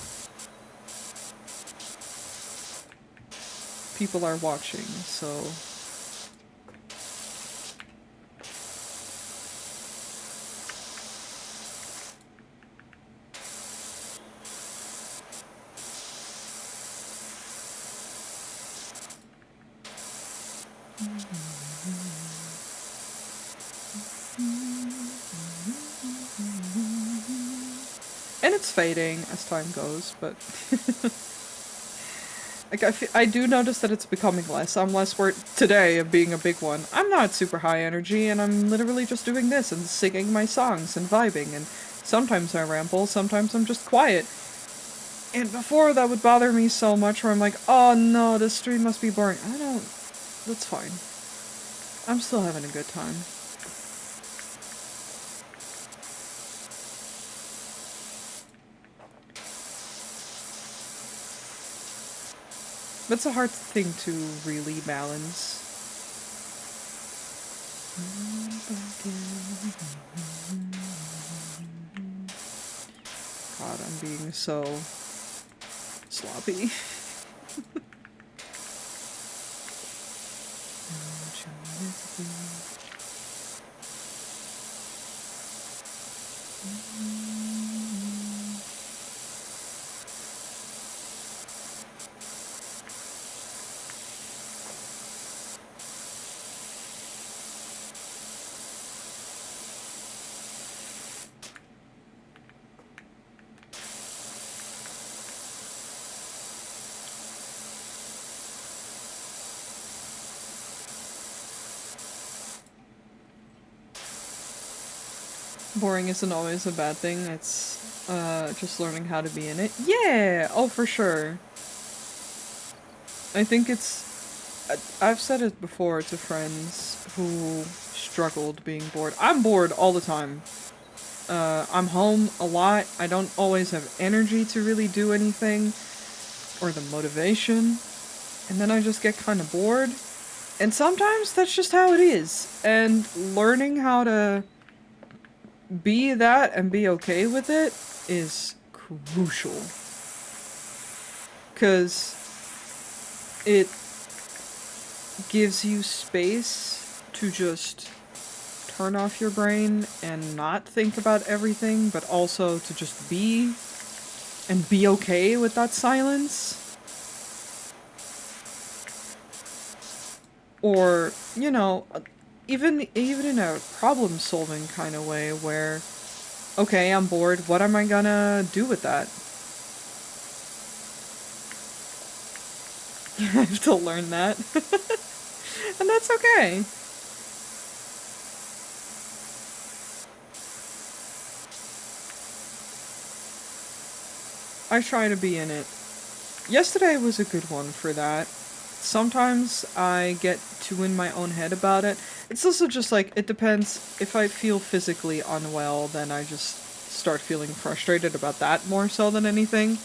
people are watching, so and it's fading as time goes, but like I do notice that it's becoming less. I'm less worried today of being a big one. I'm not super high energy, and I'm literally just doing this and singing my songs and vibing, and sometimes I ramble, sometimes I'm just quiet. And before that would bother me so much where I'm like, oh no, this stream must be boring. That's fine. I'm still having a good time. That's a hard thing to really balance. God, I'm being so sloppy. Boring isn't always a bad thing. It's just learning how to be in it. Yeah! Oh, for sure. I think I've said it before to friends who struggled being bored. I'm bored all the time. I'm home a lot. I don't always have energy to really do anything or the motivation. And then I just get kind of bored. And sometimes that's just how it is. And learning how to be that and be okay with it is crucial. Because it gives you space to just turn off your brain and not think about everything, but also to just be and be okay with that silence. Or, you know, even in a problem-solving kind of way where, okay, I'm bored, what am I gonna do with that? I have to learn that. And that's okay. I try to be in it. Yesterday was a good one for that. Sometimes I get too in my own head about it. It's also just like, it depends. If I feel physically unwell, then I just start feeling frustrated about that more so than anything.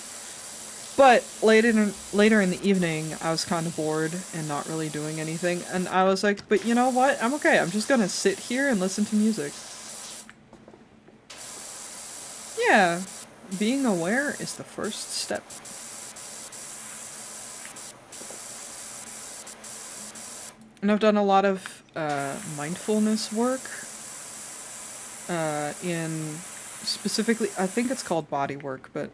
But later in the evening, I was kind of bored and not really doing anything. And I was like, but you know what? I'm okay. I'm just gonna sit here and listen to music. Yeah, being aware is the first step. And I've done a lot of mindfulness work in specifically, I think it's called body work, but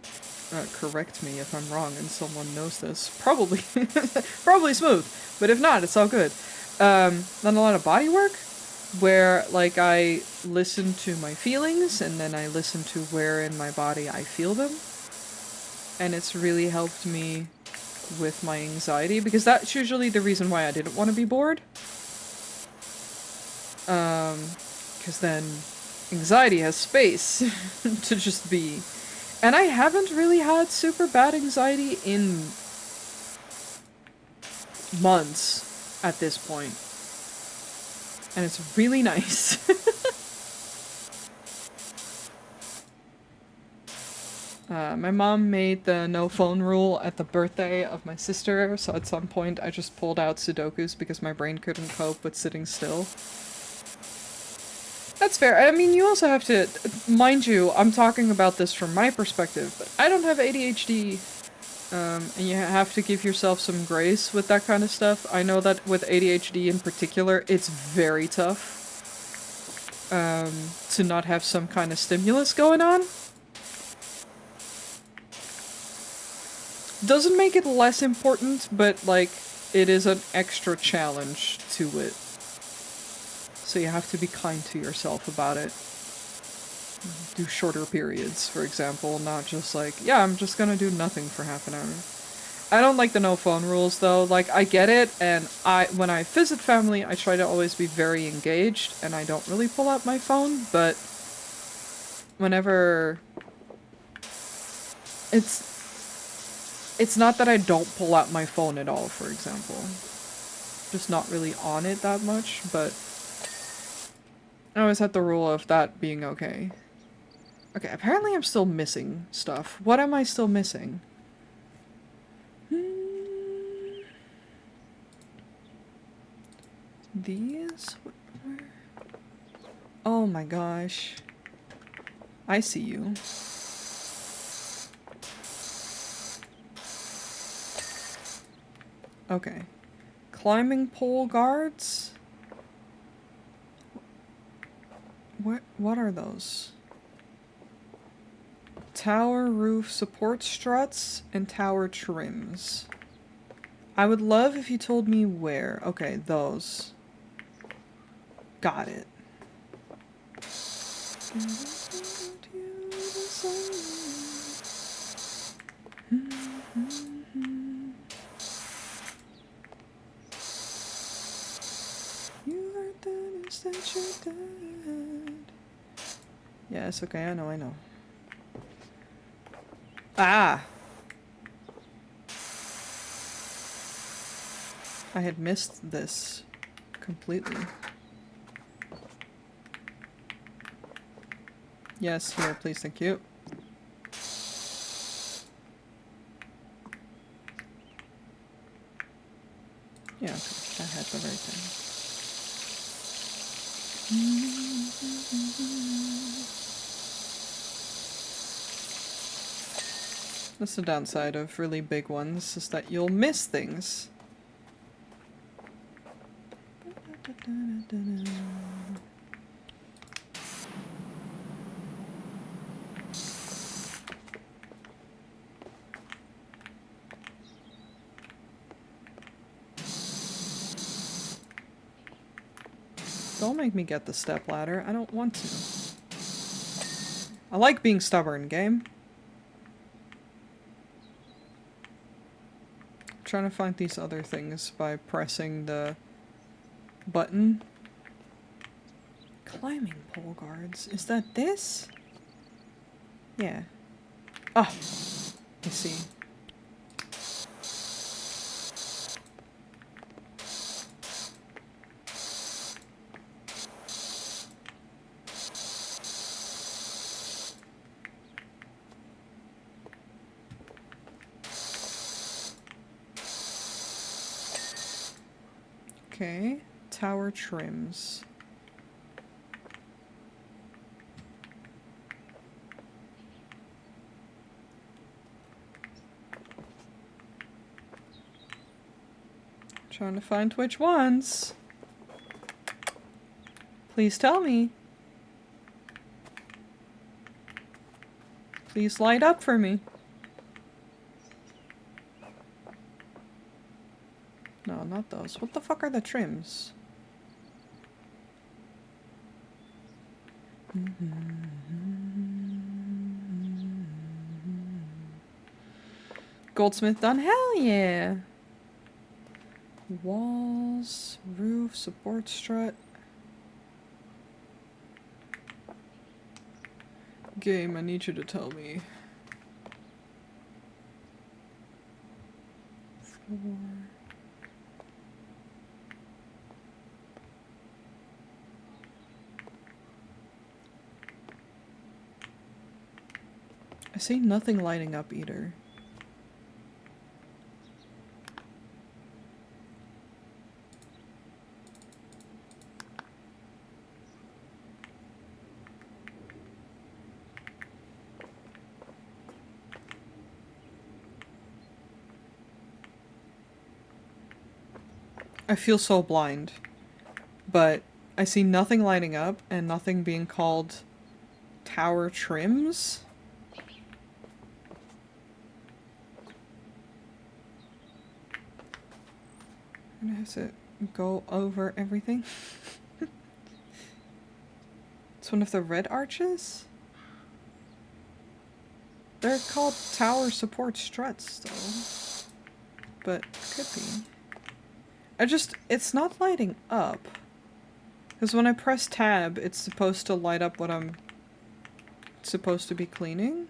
correct me if I'm wrong and someone knows this. Probably, probably smooth, but if not, it's all good. Done a lot of body work where like I listen to my feelings and then I listen to where in my body I feel them. And it's really helped me with my anxiety, because that's usually the reason why I didn't want to be bored. Because then anxiety has space to just be. And I haven't really had super bad anxiety in months at this point. And it's really nice. My mom made the no phone rule at the birthday of my sister, so at some point I just pulled out Sudokus because my brain couldn't cope with sitting still. That's fair. I mean, you also have to, mind you, I'm talking about this from my perspective, but I don't have ADHD, and you have to give yourself some grace with that kind of stuff. I know that with ADHD in particular, it's very tough to not have some kind of stimulus going on. Doesn't make it less important, but, like, it is an extra challenge to it. So you have to be kind to yourself about it. Do shorter periods, for example, not just like, yeah, I'm just gonna do nothing for half an hour. I don't like the no phone rules, though. Like, I get it, and when I visit family, I try to always be very engaged, and I don't really pull out my phone, but whenever... It's not that I don't pull out my phone at all, for example. Just not really on it that much, but I always had the rule of that being okay. Okay, apparently I'm still missing stuff. What am I still missing? These? Oh my gosh. I see you. Okay. Climbing pole guards? What are those? Tower roof support struts and tower trims. I would love if you told me where. Okay, those. Got it. Yes, okay, I know. Ah! I had missed this completely. Yes, here, please, thank you. Yeah, okay, I had the right thing. That's the downside of really big ones, is that you'll miss things. Don't make me get the stepladder. I don't want to. I like being stubborn, game. I'm trying to find these other things by pressing the button. Climbing pole guards. Is that this? Yeah. Ah! I see. Okay. Tower trims. Trying to find which ones. Please tell me. Please light up for me. No, not those. What the fuck are the trims? goldsmith done. Hell yeah. Walls, roof, support strut. Game, I need you to tell me. Floor. I see nothing lighting up either. I feel so blind, but I see nothing lighting up and nothing being called tower trims. I'm gonna have to go over everything. It's one of the red arches? They're called tower support struts, though. But could be. It's not lighting up. Because when I press tab, it's supposed to light up what I'm supposed to be cleaning.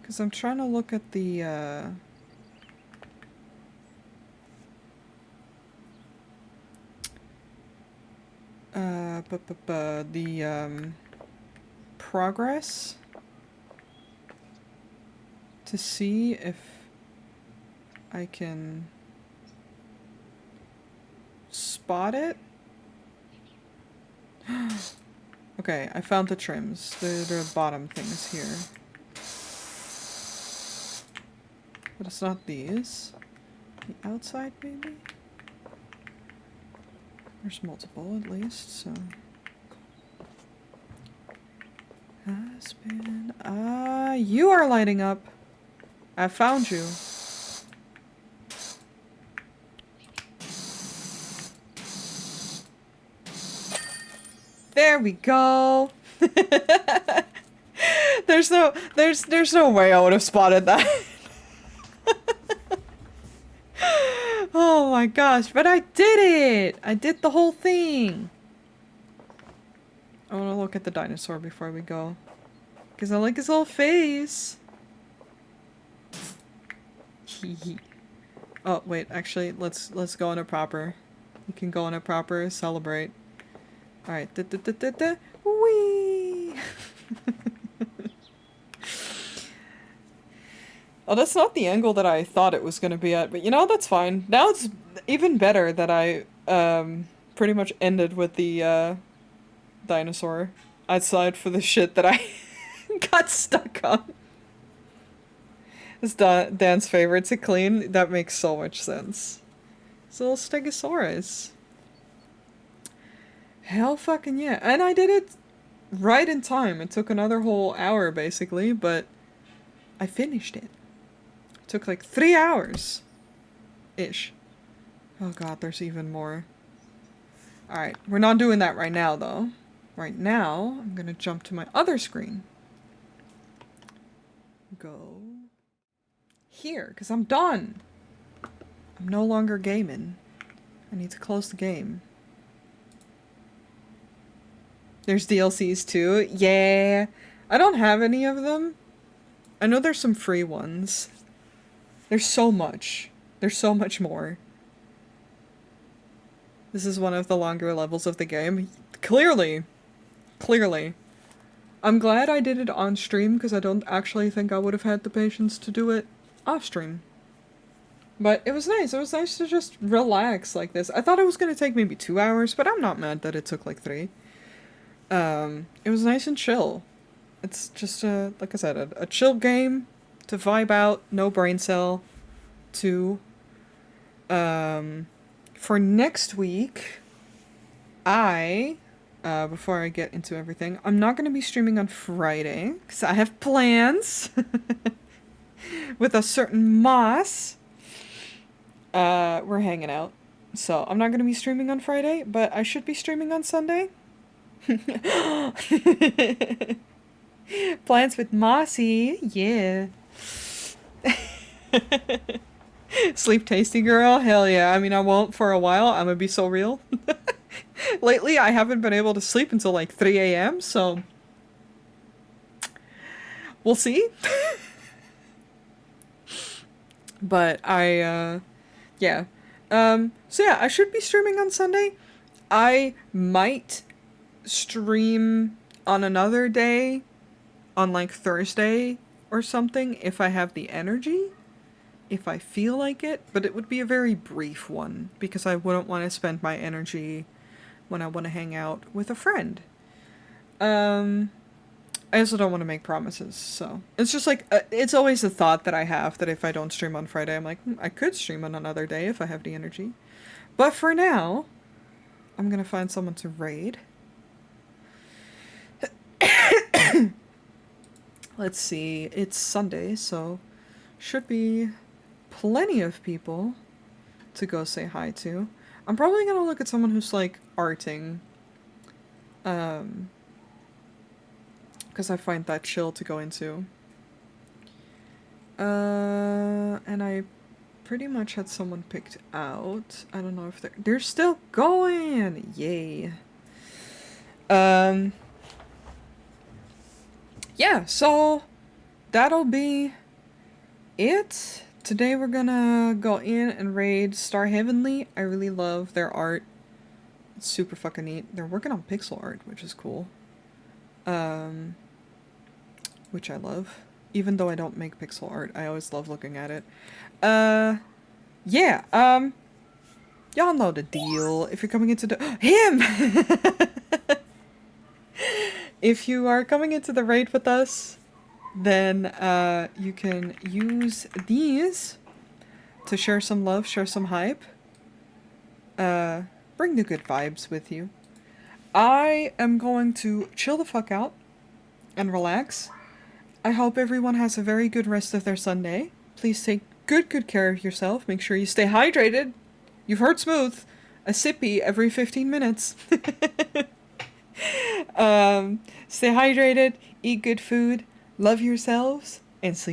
Because I'm trying to look at the, progress to see if I can spot it. Okay, I found the trims. The bottom things here. But it's not these. The outside, maybe? There's multiple, at least, so... Has been... Ah, you are lighting up! I found you. There we go! There's no way I would have spotted that. Oh my gosh, but I did it! I did the whole thing! I want to look at the dinosaur before we go. Because I like his little face. Oh, wait, actually, let's go on a proper. You can go on a proper celebrate. Alright, whee! Oh, that's not the angle that I thought it was going to be at, but you know, that's fine. Now it's even better that I, pretty much ended with the, dinosaur. Aside for the shit that I got stuck on. It's Dan's favorite to clean. That makes so much sense. It's a little Stegosaurus. Hell fucking yeah. And I did it right in time. It took another whole hour, basically, but I finished it. Took like 3 hours. Ish. Oh god, there's even more. Alright, we're not doing that right now, though. Right now, I'm gonna jump to my other screen. Go here, because I'm done. I'm no longer gaming. I need to close the game. There's DLCs too? Yeah. I don't have any of them. I know there's some free ones. There's so much. There's so much more. This is one of the longer levels of the game. Clearly. Clearly. I'm glad I did it on stream because I don't actually think I would have had the patience to do it off stream. But it was nice. It was nice to just relax like this. I thought it was going to take maybe 2 hours, but I'm not mad that it took like 3. It was nice and chill. It's just like I said, a chill game to vibe out, no brain cell. 2. For next week, before I get into everything, I'm not going to be streaming on Friday, because I have plans with a certain Moss. We're hanging out. So, I'm not going to be streaming on Friday, but I should be streaming on Sunday. Plants with Mossy, yeah. Sleep tasty girl, hell yeah. I mean, I won't for a while. I'm gonna be so real. Lately, I haven't been able to sleep until like 3 a.m., so we'll see. But yeah. So yeah, I should be streaming on Sunday. I might stream on another day, on like Thursday or something, if I have the energy, if I feel like it, but it would be a very brief one because I wouldn't want to spend my energy when I want to hang out with a friend. I also don't want to make promises, so it's just like it's always a thought that I have that if I don't stream on Friday, I'm like, I could stream on another day if I have the energy. But for now, I'm gonna find someone to raid. Let's see, it's Sunday, so should be plenty of people to go say hi to. I'm probably gonna look at someone who's like arting. Because I find that chill to go into. And I pretty much had someone picked out. I don't know if they're still going! Yay. Yeah, so that'll be it. Today we're gonna go in and raid Star Heavenly. I really love their art. It's super fucking neat. They're working on pixel art, which is cool. Which I love. Even though I don't make pixel art, I always love looking at it. Yeah, y'all know the deal. If you're coming into the- Him! If you are coming into the raid with us, then, you can use these to share some love, share some hype. Bring the good vibes with you. I am going to chill the fuck out and relax. I hope everyone has a very good rest of their Sunday. Please take good care of yourself. Make sure you stay hydrated. You've heard Smooth. A sippy every 15 minutes. Stay hydrated, eat good food, love yourselves, and sleep.